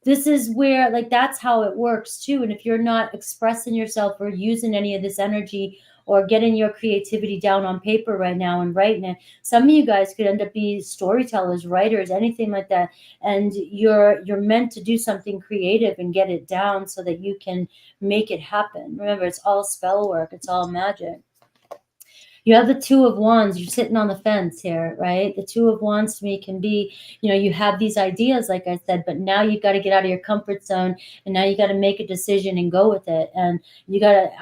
This is where, like, that's how it works too. And if you're not expressing yourself or using any of this energy or getting your creativity down on paper right now and writing it, some of you guys could end up being storytellers, writers, anything like that. And you're meant to do something creative and get it down so that you can make it happen. Remember, it's all spell work. It's all magic. You have the Two of Wands. You're sitting on the fence here, right? The Two of Wands to me can be, you have these ideas, like I said, but now you've got to get out of your comfort zone, and now you got to make a decision and go with it. And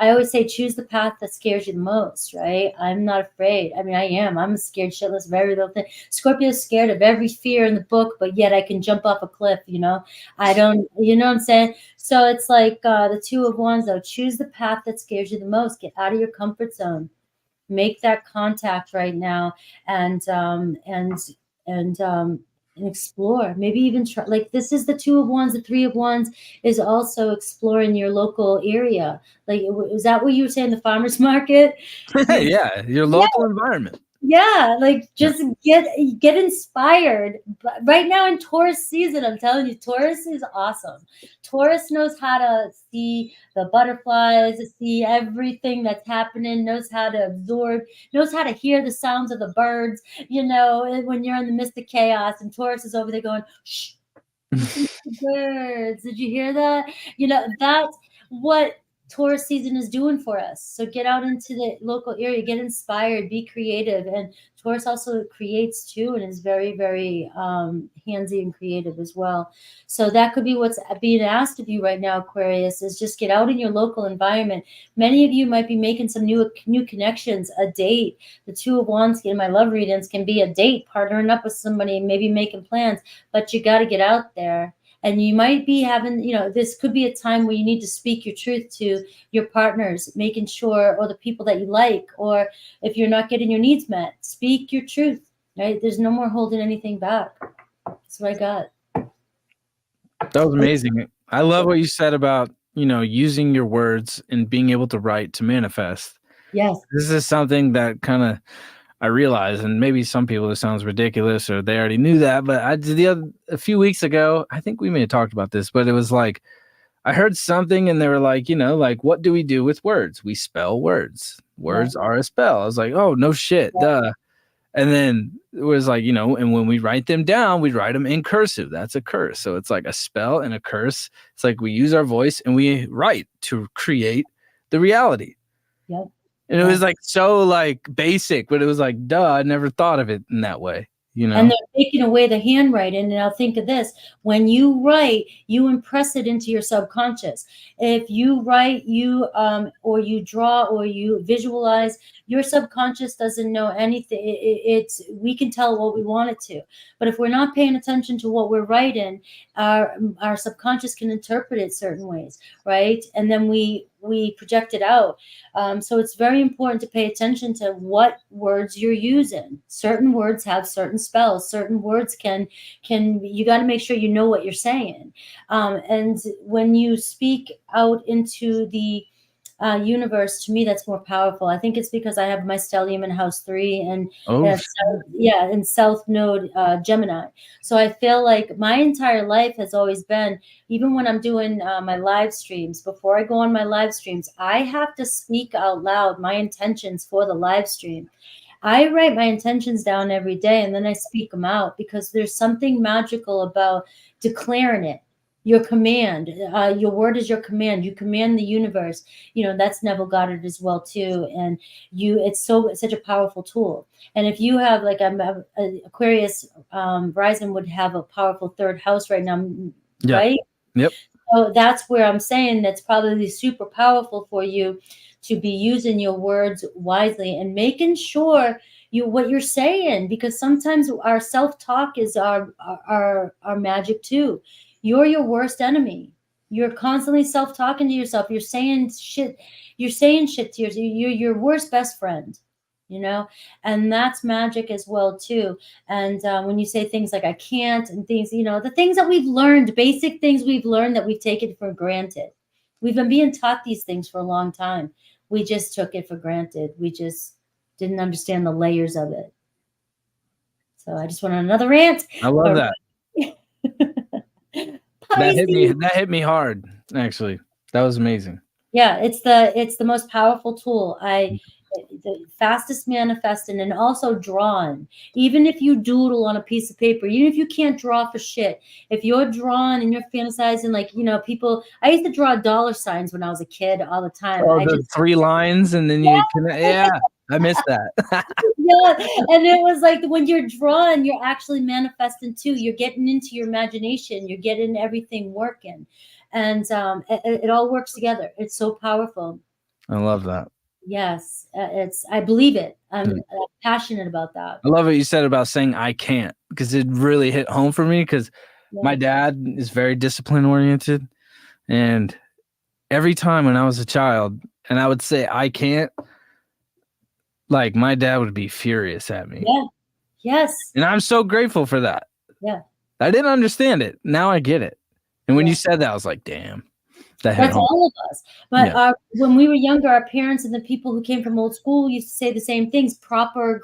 I always say, choose the path that scares you the most, right? I'm not afraid. I mean, I am. I'm scared shitless of every little thing. Scorpio is scared of every fear in the book, but yet I can jump off a cliff, I don't, you know what I'm saying? So it's like the Two of Wands, though. Choose the path that scares you the most. Get out of your comfort zone. Make that contact right now, and explore. Maybe even try, like, this is the Two of Wands. The Three of Wands is also exploring your local area. Like, is that what you were saying, the farmers market? Yeah, your local environment. Yeah, like, just get inspired. But right now in Taurus season, I'm telling you, Taurus is awesome. Taurus knows how to see the butterflies, see everything that's happening, knows how to absorb, knows how to hear the sounds of the birds, when you're in the midst of chaos, and Taurus is over there going, "Shh, listen to the birds. Did you hear that?" That's what Taurus season is doing for us. So get out into the local area, get inspired, be creative. And Taurus also creates too, and is very, very handsy and creative as well. So that could be what's being asked of you right now, Aquarius, is just get out in your local environment. Many of you might be making some new connections, a date. The Two of Wands in my love readings can be a date, partnering up with somebody, maybe making plans, but you got to get out there. And you might be having, this could be a time where you need to speak your truth to your partners, making sure, or the people that you like, or if you're not getting your needs met, speak your truth, right? There's no more holding anything back. That's what I got. That was amazing. I love what you said about, using your words and being able to write to manifest. Yes. This is something that kind of I realize, and maybe some people it sounds ridiculous or they already knew that, but I did a few weeks ago, I think we may have talked about this, but it was like I heard something and they were like, like, what do we do with words? We spell words. Words are a spell. I was like, oh, no shit, duh. And then it was like, and when we write them down, we write them in cursive. That's a curse. So it's like a spell and a curse. It's like we use our voice and we write to create the reality. Yep. And it was like so like basic, but it was like, duh, I never thought of it in that way. you know. And they're taking away the handwriting. And I'll think of this: when you write, you impress it into your subconscious. If you write, or you draw, or you visualize, your subconscious doesn't know anything. It's we can tell what we want it to, but if we're not paying attention to what we're writing, our subconscious can interpret it certain ways, right? And then we project it out. So it's very important to pay attention to what words you're using. Certain words have certain spells. Certain words can you got to make sure you know what you're saying. And when you speak out into the universe, to me, that's more powerful. I think it's because I have my stellium in house 3 and in South Node Gemini. So I feel like my entire life has always been, even when I'm doing my live streams, before I go on my live streams, I have to speak out loud my intentions for the live stream. I write my intentions down every day and then I speak them out, because there's something magical about declaring it. Your command, your word is your command. You command the universe. That's Neville Goddard as well too. And it's such a powerful tool. And if you have like Aquarius, rising would have a powerful 3rd house right now, right? Yep. So that's where I'm saying that's probably super powerful for you to be using your words wisely and making sure what you're saying, because sometimes our self-talk is our magic too. You're your worst enemy. You're constantly self-talking to yourself. You're saying shit to yourself. You're your worst best friend, and that's magic as well too. And when you say things like I can't, and things, the things that we've learned, basic things we've learned that we've taken for granted. We've been being taught these things for a long time. We just took it for granted. We just didn't understand the layers of it. So I just went on another rant. I love that. That hit me hard, actually. That was amazing. Yeah, it's the most powerful tool. The fastest manifesting, and also drawing. Even if you doodle on a piece of paper, even if you can't draw for shit, if you're drawing and you're fantasizing, like, people, I used to draw dollar signs when I was a kid all the time. Oh, the 3 lines, and then I missed that. Yeah, and it was like when you're drawing, you're actually manifesting too. You're getting into your imagination. You're getting everything working, and it all works together. It's so powerful. I love that. Yes, I believe it. I'm passionate about that. I love what you said about saying I can't, because it really hit home for me, because my dad is very discipline oriented, and every time when I was a child and I would say I can't, like, my dad would be furious at me. Yeah. Yes. And I'm so grateful for that. Yeah. I didn't understand it. Now I get it. And when you said that, I was like, damn. That's all of us. But when we were younger, our parents and the people who came from old school used to say the same things. Proper,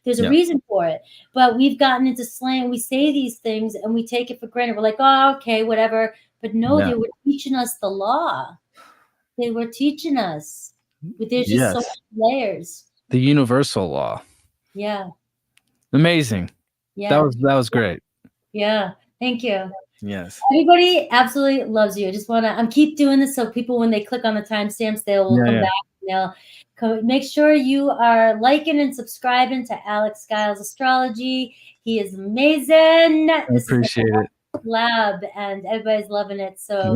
there's a reason for it. But we've gotten into slang. We say these things and we take it for granted. We're like, oh, okay, whatever. But no, they were teaching us the law. They were teaching us. But there's just so many layers. The universal law. Yeah. Amazing. Yeah. That was great. Yeah. Thank you. Yes. Everybody absolutely loves you. I just want to keep doing this so people, when they click on the timestamps, they'll come back and they'll make sure you are liking and subscribing to Alex Skiles Astrology. He is amazing. I appreciate it. Lab, and everybody's loving it. So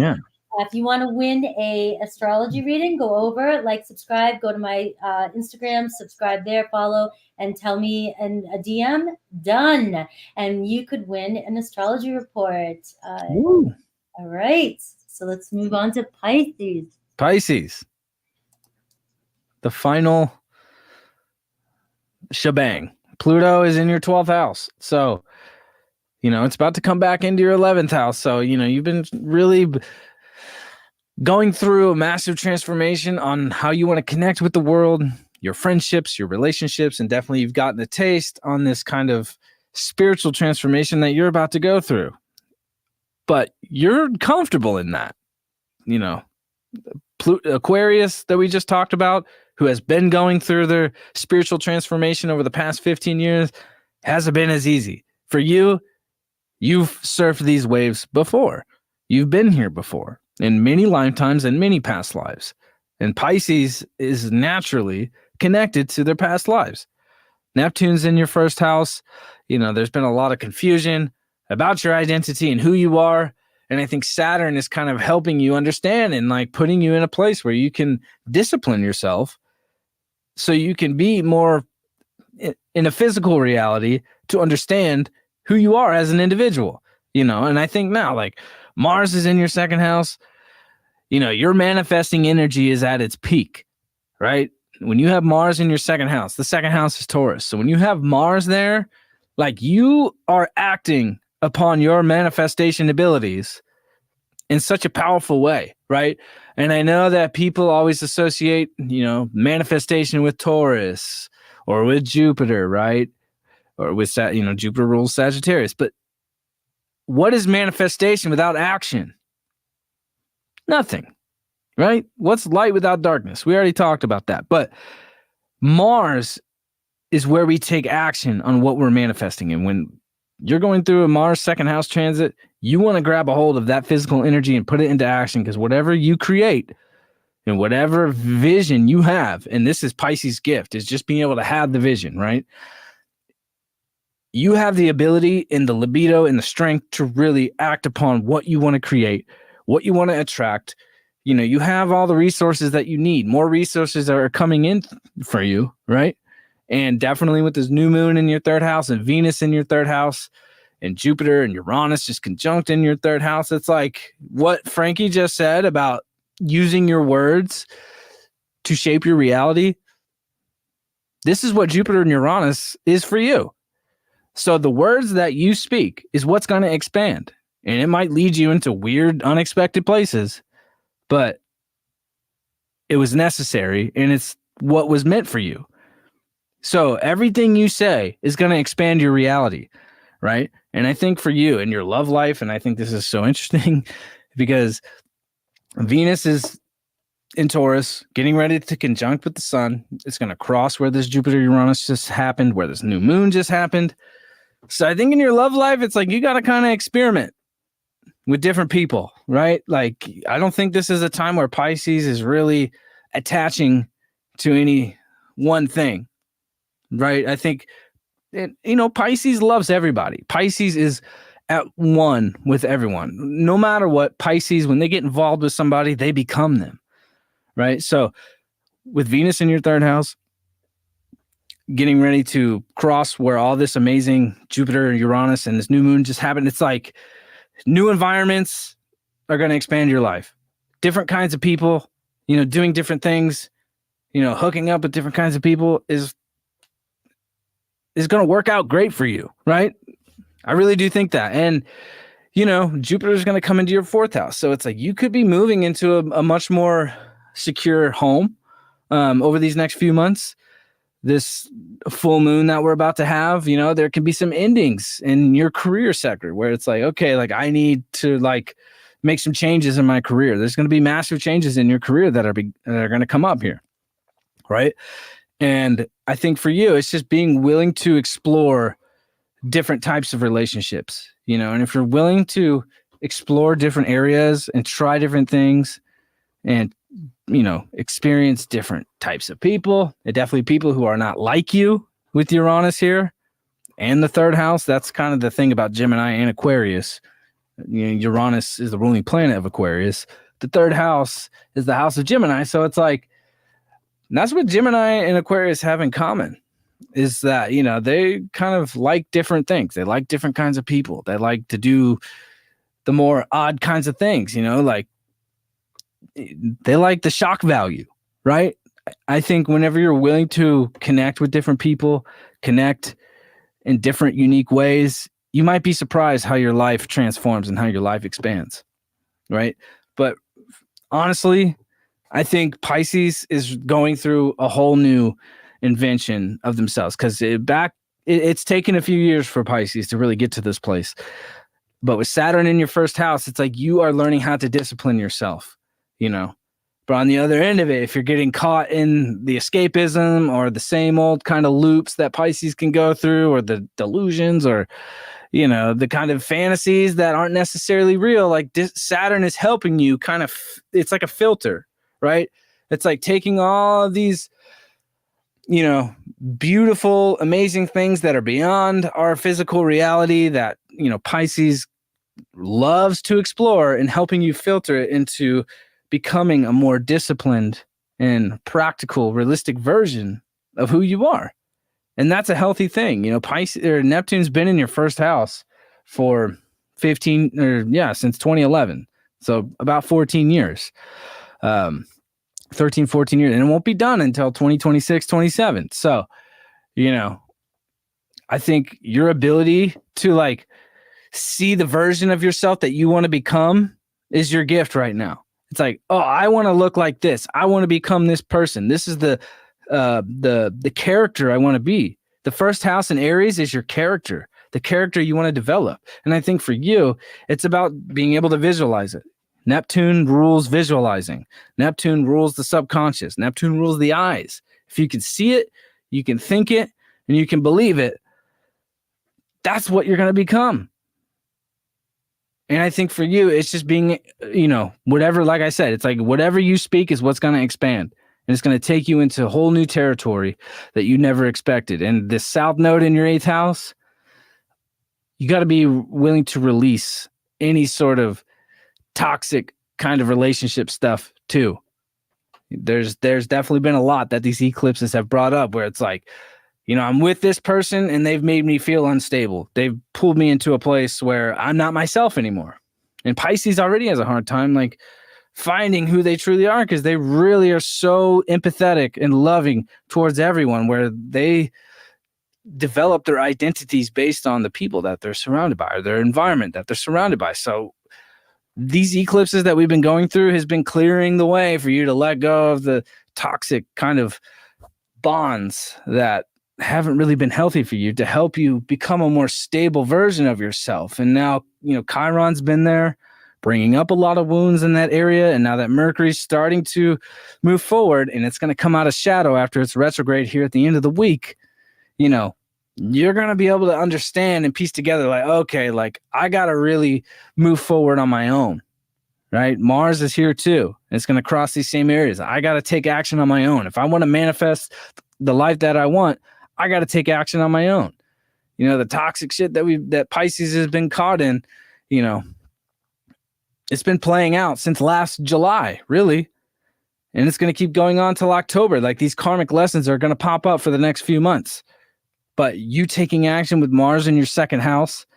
if you want to win a astrology reading, go over, subscribe, go to my Instagram, subscribe there, follow, and tell me in a DM, done. And you could win an astrology report. All right. So let's move on to Pisces. Pisces. The final shebang. Pluto is in your 12th house. So, it's about to come back into your 11th house. So, you've been really going through a massive transformation on how you want to connect with the world, your friendships, your relationships, and definitely you've gotten a taste on this kind of spiritual transformation that you're about to go through. But you're comfortable in that. Aquarius that we just talked about, who has been going through their spiritual transformation over the past 15 years, hasn't been as easy. For you, you've surfed these waves before. You've been here before. In many lifetimes and many past lives. And Pisces is naturally connected to their past lives. Neptune's in your 1st house. There's been a lot of confusion about your identity and who you are. And I think Saturn is kind of helping you understand and like putting you in a place where you can discipline yourself so you can be more in a physical reality to understand who you are as an individual, and I think now like Mars is in your second house, your manifesting energy is at its peak, right? When you have Mars in your second house, the second house is Taurus. So when you have Mars there, like you are acting upon your manifestation abilities in such a powerful way, right? And I know that people always associate, manifestation with Taurus or with Jupiter, right? Or with, Jupiter rules Sagittarius. But what is manifestation without action? Nothing, right? What's light without darkness? We already talked about that. But Mars is where we take action on what we're manifesting. And when you're going through a Mars second house transit, you want to grab a hold of that physical energy and put it into action, because whatever you create and whatever vision you have, and this is Pisces' gift, is just being able to have the vision, right? You have the ability and the libido and the strength to really act upon what you want to create, what you want to attract. You have all the resources that you need. More resources are coming in for you, right? And definitely with this new moon in your third house and Venus in your third house and Jupiter and Uranus just conjunct in your third house. It's like what Frankie just said about using your words to shape your reality. This is what Jupiter and Uranus is for you. So the words that you speak is what's going to expand, and it might lead you into weird, unexpected places, but it was necessary and it's what was meant for you. So everything you say is going to expand your reality, right? And I think for you and your love life, and I think this is so interesting because Venus is in Taurus, getting ready to conjunct with the sun. It's going to cross where this Jupiter-Uranus just happened, where this new moon just happened. So I think in your love life, it's like you got to kind of experiment with different people, right? Like, I don't think this is a time where Pisces is really attaching to any one thing, right? I think, Pisces loves everybody. Pisces is at one with everyone. No matter what, Pisces, when they get involved with somebody, they become them, right? So with Venus in your third house, getting ready to cross where all this amazing Jupiter, Uranus, and this new moon just happened, it's like new environments are going to expand your life. Different kinds of people, doing different things, hooking up with different kinds of people is going to work out great for you, right? I really do think that. And, Jupiter is going to come into your fourth house. So it's like you could be moving into a much more secure home over these next few months. This full moon that we're about to have, there can be some endings in your career sector where it's like, okay, like I need to like make some changes in my career. There's going to be massive changes in your career that are going to come up here, right? And I think for you, it's just being willing to explore different types of relationships, and if you're willing to explore different areas and try different things and experience different types of people, and definitely people who are not like you with Uranus here and the third house. That's kind of the thing about Gemini and Aquarius. Uranus is the ruling planet of Aquarius. The third house is the house of Gemini. So it's like, that's what Gemini and Aquarius have in common, is that, they kind of like different things. They like different kinds of people. They like to do the more odd kinds of things, like they like the shock value, right? I think whenever you're willing to connect with different people, connect in different unique ways, you might be surprised how your life transforms and how your life expands, right? But honestly, I think Pisces is going through a whole new invention of themselves, because it's taken a few years for Pisces to really get to this place. But with Saturn in your first house, it's like you are learning how to discipline yourself, But on the other end of it, if you're getting caught in the escapism or the same old kind of loops that Pisces can go through, or the delusions, or, the kind of fantasies that aren't necessarily real, like Saturn is helping you it's like a filter, right? It's like taking all of these beautiful, amazing things that are beyond our physical reality that, Pisces loves to explore, and helping you filter it into becoming a more disciplined and practical, realistic version of who you are. And that's a healthy thing. Pisces or Neptune's been in your first house for since 2011. So about 14 years. 13, 14 years. And it won't be done until 2026, 27. So, I think your ability to see the version of yourself that you want to become is your gift right now. It's like, oh, I want to look like this. I want to become this person. This is the character I want to be. The first house in Aries is your character, the character you want to develop. And I think for you, it's about being able to visualize it. Neptune rules visualizing. Neptune rules the subconscious. Neptune rules the eyes. If you can see it, you can think it, and you can believe it, that's what you're going to become. And I think for you, it's just being, whatever, like I said, it's like whatever you speak is what's going to expand. And it's going to take you into a whole new territory that you never expected. And this South Node in your 8th house, you got to be willing to release any sort of toxic kind of relationship stuff too. There's definitely been a lot that these eclipses have brought up where it's like, I'm with this person and they've made me feel unstable. They've pulled me into a place where I'm not myself anymore. And Pisces already has a hard time finding who they truly are, because they really are so empathetic and loving towards everyone, where they develop their identities based on the people that they're surrounded by or their environment that they're surrounded by. So these eclipses that we've been going through has been clearing the way for you to let go of the toxic kind of bonds that haven't really been healthy for you, to help you become a more stable version of yourself. And now, Chiron's been there bringing up a lot of wounds in that area. And now that Mercury's starting to move forward, and it's going to come out of shadow after its retrograde here at the end of the week, you're going to be able to understand and piece together okay, I got to really move forward on my own, right? Mars is here too. It's going to cross these same areas. I got to take action on my own. If I want to manifest the life that I want, I got to take action on my own. The toxic shit that Pisces has been caught in, it's been playing out since last July, really. And it's going to keep going on till October. These karmic lessons are going to pop up for the next few months. But you taking action with Mars in your 2nd house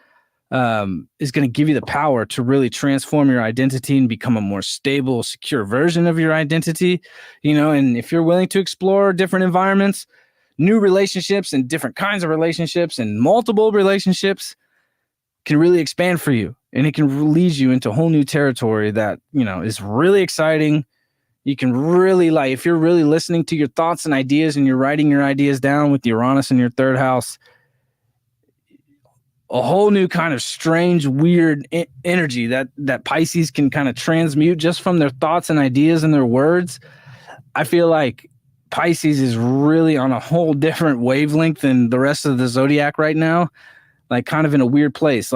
is going to give you the power to really transform your identity and become a more stable, secure version of your identity. And if you're willing to explore different environments, new relationships and different kinds of relationships and multiple relationships can really expand for you. And it can lead you into a whole new territory that, is really exciting. You can really if you're really listening to your thoughts and ideas and you're writing your ideas down with Uranus in your 3rd house, a whole new kind of strange, weird energy that Pisces can kind of transmute just from their thoughts and ideas and their words. I feel like Pisces is really on a whole different wavelength than the rest of the zodiac right now, kind of in a weird place.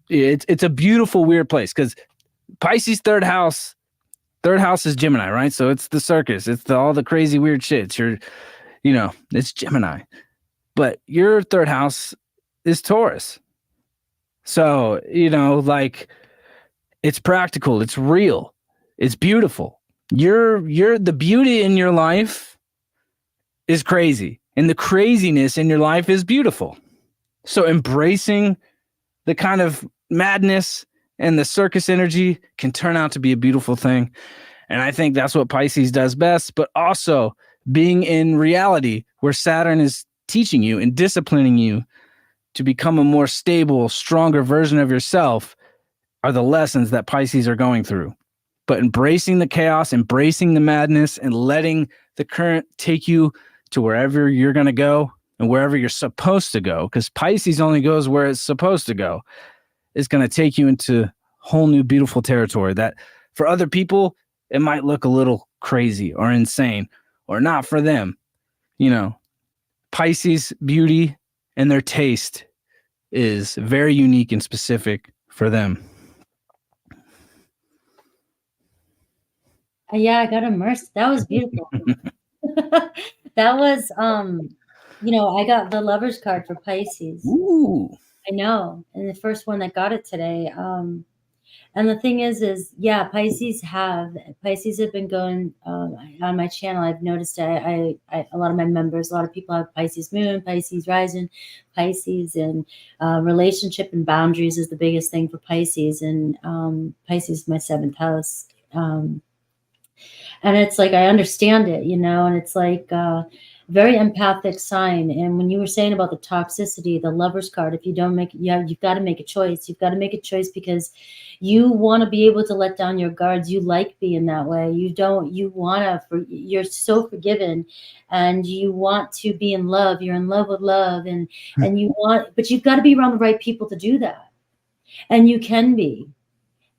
It's a beautiful, weird place, because Pisces third house is Gemini, right? So it's the circus, it's all the crazy, weird shit. It's Gemini, but your 3rd house is Taurus. So, it's practical, it's real, it's beautiful. The beauty in your life is crazy, and the craziness in your life is beautiful. So embracing the kind of madness and the circus energy can turn out to be a beautiful thing. And I think that's what Pisces does best, but also being in reality where Saturn is teaching you and disciplining you to become a more stable, stronger version of yourself are the lessons that Pisces are going through. But embracing the chaos, embracing the madness, and letting the current take you to wherever you're going to go and wherever you're supposed to go, because Pisces only goes where it's supposed to go, is going to take you into whole new beautiful territory that for other people, it might look a little crazy or insane or not for them. Pisces beauty and their taste is very unique and specific for them. Yeah, I got immersed. That was beautiful. That was, I got the Lover's card for Pisces. Ooh. I know, and the first one that got it today. And the thing is, yeah, Pisces have been going on my channel. I've noticed a lot of my members, a lot of people have Pisces moon, Pisces rising, Pisces, and relationship and boundaries is the biggest thing for Pisces. And Pisces is my seventh house. And it's like I understand it, and it's like very empathic sign. And when you were saying about the toxicity, the Lover's card, if you don't make, you've got to make a choice. You've got to make a choice because you want to be able to let down your guards. You like being that way. You want to, you're so forgiven, and you want to be in love. You're in love with love, and but you've got to be around the right people to do that, and you can be.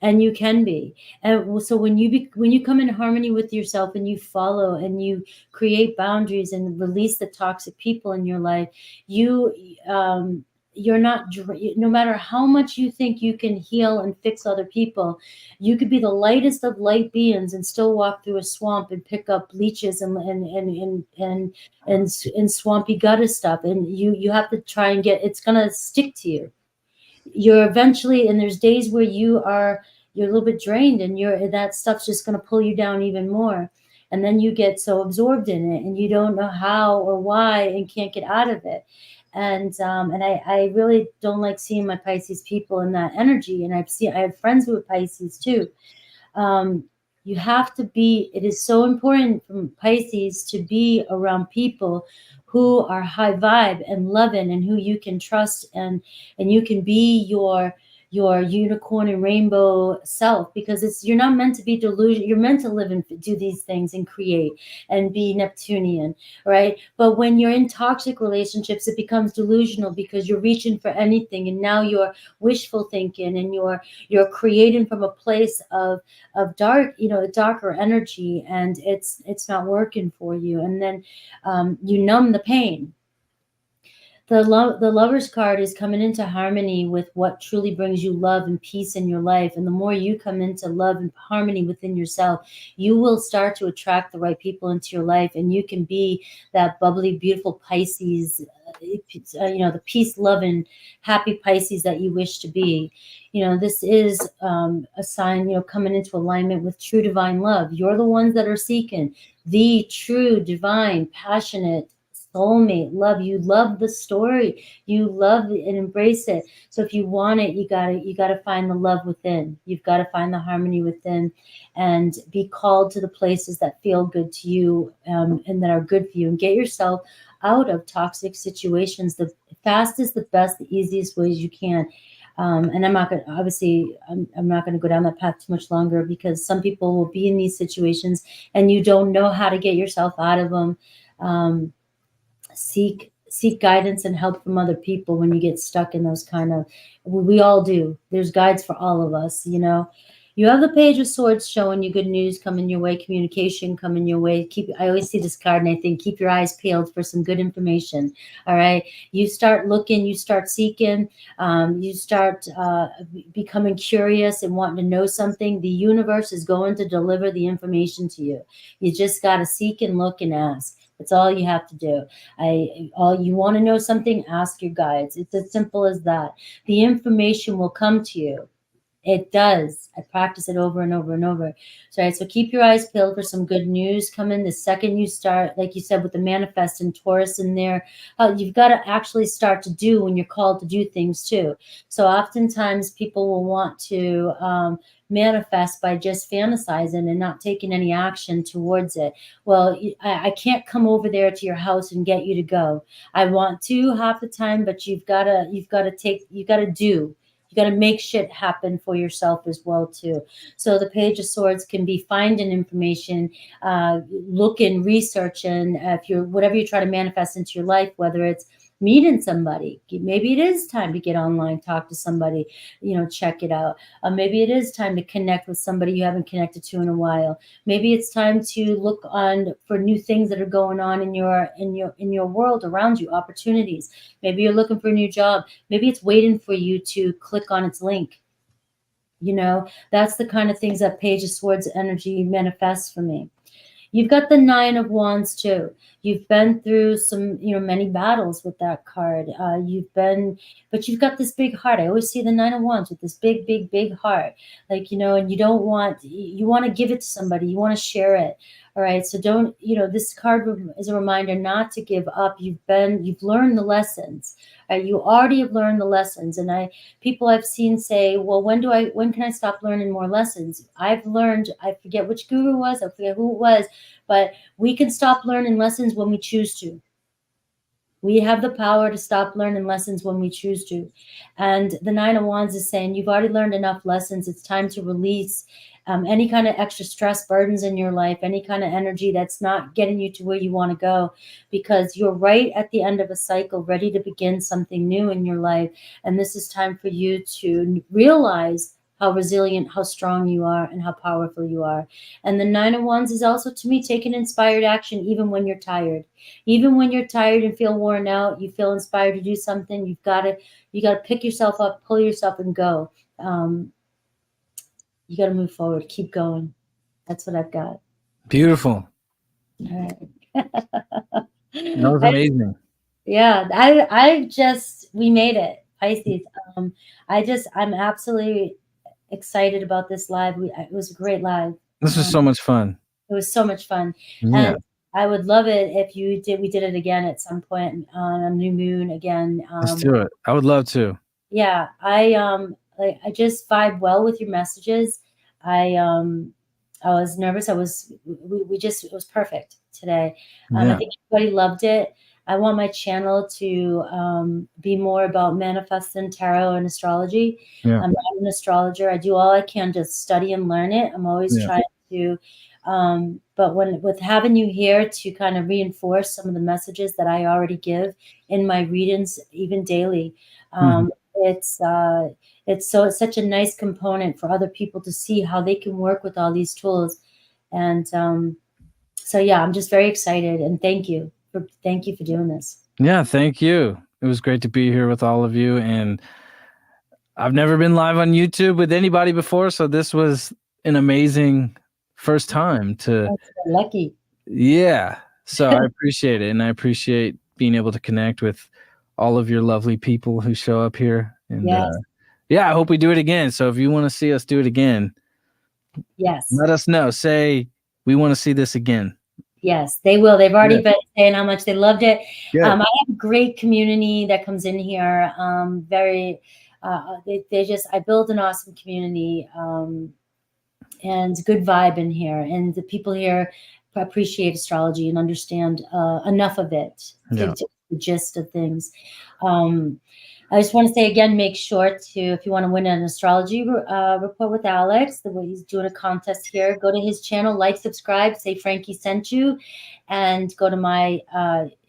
And you can be. And so when you come in harmony with yourself and you follow and you create boundaries and release the toxic people in your life, you're not, no matter how much you think you can heal and fix other people, you could be the lightest of light beings and still walk through a swamp and pick up leeches and swampy gutter stuff. And you have to try and it's going to stick to you. You're eventually, and there's days where you're a little bit drained, and that stuff's just going to pull you down even more. And then you get so absorbed in it and you don't know how or why and can't get out of it. And I really don't like seeing my Pisces people in that energy. And I have friends who are Pisces too. You have to be, it is so important for Pisces to be around people who are high vibe and loving and who you can trust, and you can be your unicorn and rainbow self, because you're not meant to be delusional. You're meant to live and do these things and create and be Neptunian, right? But when you're in toxic relationships, it becomes delusional because you're reaching for anything, and now you're wishful thinking, and you're creating from a place of darker energy, and it's not working for you. And then you numb the pain. The Lover's card is coming into harmony with what truly brings you love and peace in your life. And the more you come into love and harmony within yourself, you will start to attract the right people into your life, and you can be that bubbly, beautiful Pisces, the peace, loving, happy Pisces that you wish to be. This is a sign, coming into alignment with true divine love. You're the ones that are seeking the true, divine, passionate soulmate love. You love the story, you love and embrace it. So if you want it, you gotta find the love within. You've got to find the harmony within, and be called to the places that feel good to you, and that are good for you, and get yourself out of toxic situations the fastest, the best, the easiest ways you can. And I'm not going to, obviously, I'm not going to go down that path too much longer, because some people will be in these situations and you don't know how to get yourself out of them. Seek guidance and help from other people when you get stuck in those kind of, we all do. There's guides for all of us. You have the Page of Swords showing you good news coming your way, communication coming your way. I always see this card and I think, keep your eyes peeled for some good information. All right. You start looking, you start seeking, you start becoming curious and wanting to know something. The universe is going to deliver the information to you. You just got to seek and look and ask. That's all you have to do. All you want to know something, ask your guides. It's as simple as that. The information will come to you. It does. I practice it over and over and over. So keep your eyes peeled for some good news coming. The second you start, like you said, with the manifest and Taurus in there, you've got to actually start to do when you're called to do things too. So oftentimes people will want to manifest by just fantasizing and not taking any action towards it. Well, I can't come over there to your house and get you to go. I want to half the time, but you've got to do. You got to make shit happen for yourself as well too. So the Page of Swords can be finding information, looking, researching. If you're whatever you try to manifest into your life, whether it's meeting somebody, maybe it is time to get online, talk to somebody, check it out. Maybe it is time to connect with somebody you haven't connected to in a while. Maybe it's time to look on for new things that are going on in your world around you, opportunities. Maybe you're looking for a new job. Maybe it's waiting for you to click on its link. That's the kind of things that Page of Swords energy manifests for me. You've got the Nine of Wands too. You've been through some, many battles with that card. But you've got this big heart. I always see the Nine of Wands with this big, big, big heart. Like, and you want to give it to somebody. You want to share it. All right. So don't, this card is a reminder not to give up. You've learned the lessons. You already have learned the lessons. And people I've seen say, well, when can I stop learning more lessons? I've learned, I forget which guru it was, I forget who it was, but we can stop learning lessons when we choose to. We have the power to stop learning lessons when we choose to. And the Nine of Wands is saying, you've already learned enough lessons. It's time to release any kind of extra stress burdens in your life, any kind of energy that's not getting you to where you want to go, because you're right at the end of a cycle, ready to begin something new in your life. And this is time for you to realize how resilient, how strong you are, and how powerful you are. And the Nine of Wands is also, to me, taking inspired action even when you're tired. Even when you're tired and feel worn out, you feel inspired to do something, you got to pick yourself up, pull yourself, and go. You got to move forward, keep going. That's what I've got. Beautiful. All right. That was amazing. We made it, Pisces. I'm absolutely excited about this live. It was a great live. This was so much fun. It was so much fun. Yeah. And I would love it if we did it again at some point on a new moon again. Let's do it. I would love to. Yeah, I just vibe well with your messages. I was nervous. It was perfect today. I think everybody loved it. I want my channel to be more about manifesting tarot and astrology. Yeah. I'm not an astrologer. I do all I can to study and learn it. I'm always trying to, but with having you here to kind of reinforce some of the messages that I already give in my readings, even daily, it's such a nice component for other people to see how they can work with all these tools. And so yeah, I'm just very excited, and thank you for doing this. Yeah, thank you. It was great to be here with all of you, and I've never been live on YouTube with anybody before, so this was an amazing first time to. Lucky. Yeah, so I appreciate it, and I appreciate being able to connect with all of your lovely people who show up here. And I hope we do it again. So if you want to see us do it again, let us know. Say we want to see this again. Yes, they will. They've already been saying how much they loved it. I have a great community that comes in here. I build an awesome community, and good vibe in here. And the people here appreciate astrology and understand enough of it, the gist of things. I just want to say again, make sure to, if you want to win an astrology report with Alex, the way he's doing a contest here, go to his channel, like, subscribe, say Frankie sent you, and go to my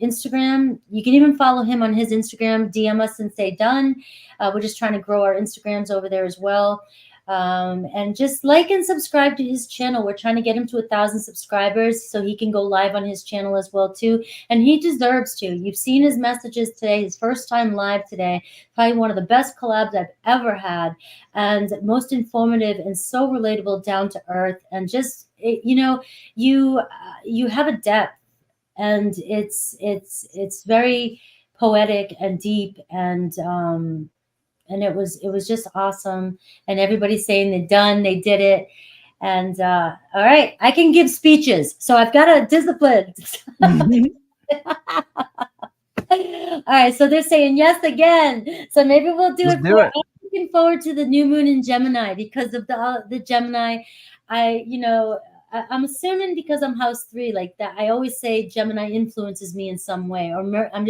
Instagram. You can even follow him on his Instagram, DM us and say done. We're just trying to grow our Instagrams over there as well. And just like and subscribe to his channel. We're trying to get him to 1,000 subscribers so he can go live on his channel as well too. And he deserves to. You've seen his messages today, his first time live today. Probably one of the best collabs I've ever had, and most informative and so relatable, down to earth, and just you have a depth, and it's very poetic and deep, and it was just awesome. And everybody's saying they did it. And all right, I can give speeches, so I've got a discipline. All right, so they're saying yes again. So maybe we'll do it. I'm looking forward to the new moon in Gemini because of the Gemini. I'm assuming because I'm house 3, like that. I always say Gemini influences me in some way, or I'm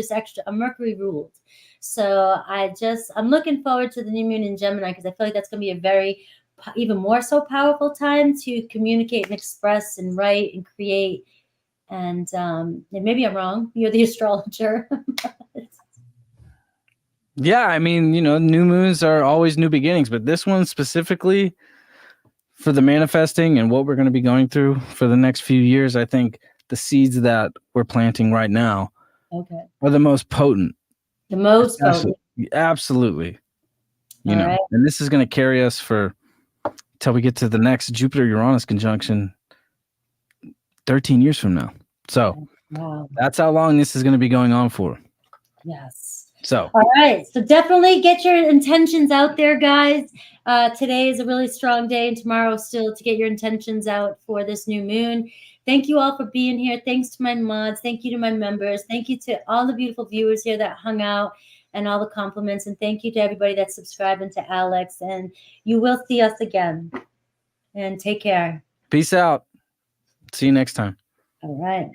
Mercury ruled. So I'm looking forward to the new moon in Gemini because I feel like that's going to be a very, even more so powerful time to communicate and express and write and create. And maybe I'm wrong. You're the astrologer. Yeah, I mean, new moons are always new beginnings, but this one specifically for the manifesting and what we're going to be going through for the next few years, I think the seeds that we're planting right now are the most potent. The most potent. Absolutely. Right. And this is going to carry us till we get to the next Jupiter-Uranus conjunction 13 years from now. So Wow. that's how long this is going to be going on for. Yes. So, all right. So definitely get your intentions out there, guys. Today is a really strong day, and tomorrow still to get your intentions out for this new moon. Thank you all for being here. Thanks to my mods. Thank you to my members. Thank you to all the beautiful viewers here that hung out and all the compliments. And thank you to everybody that's subscribed and to Alex. And you will see us again. And take care. peace out. See you next time. All right.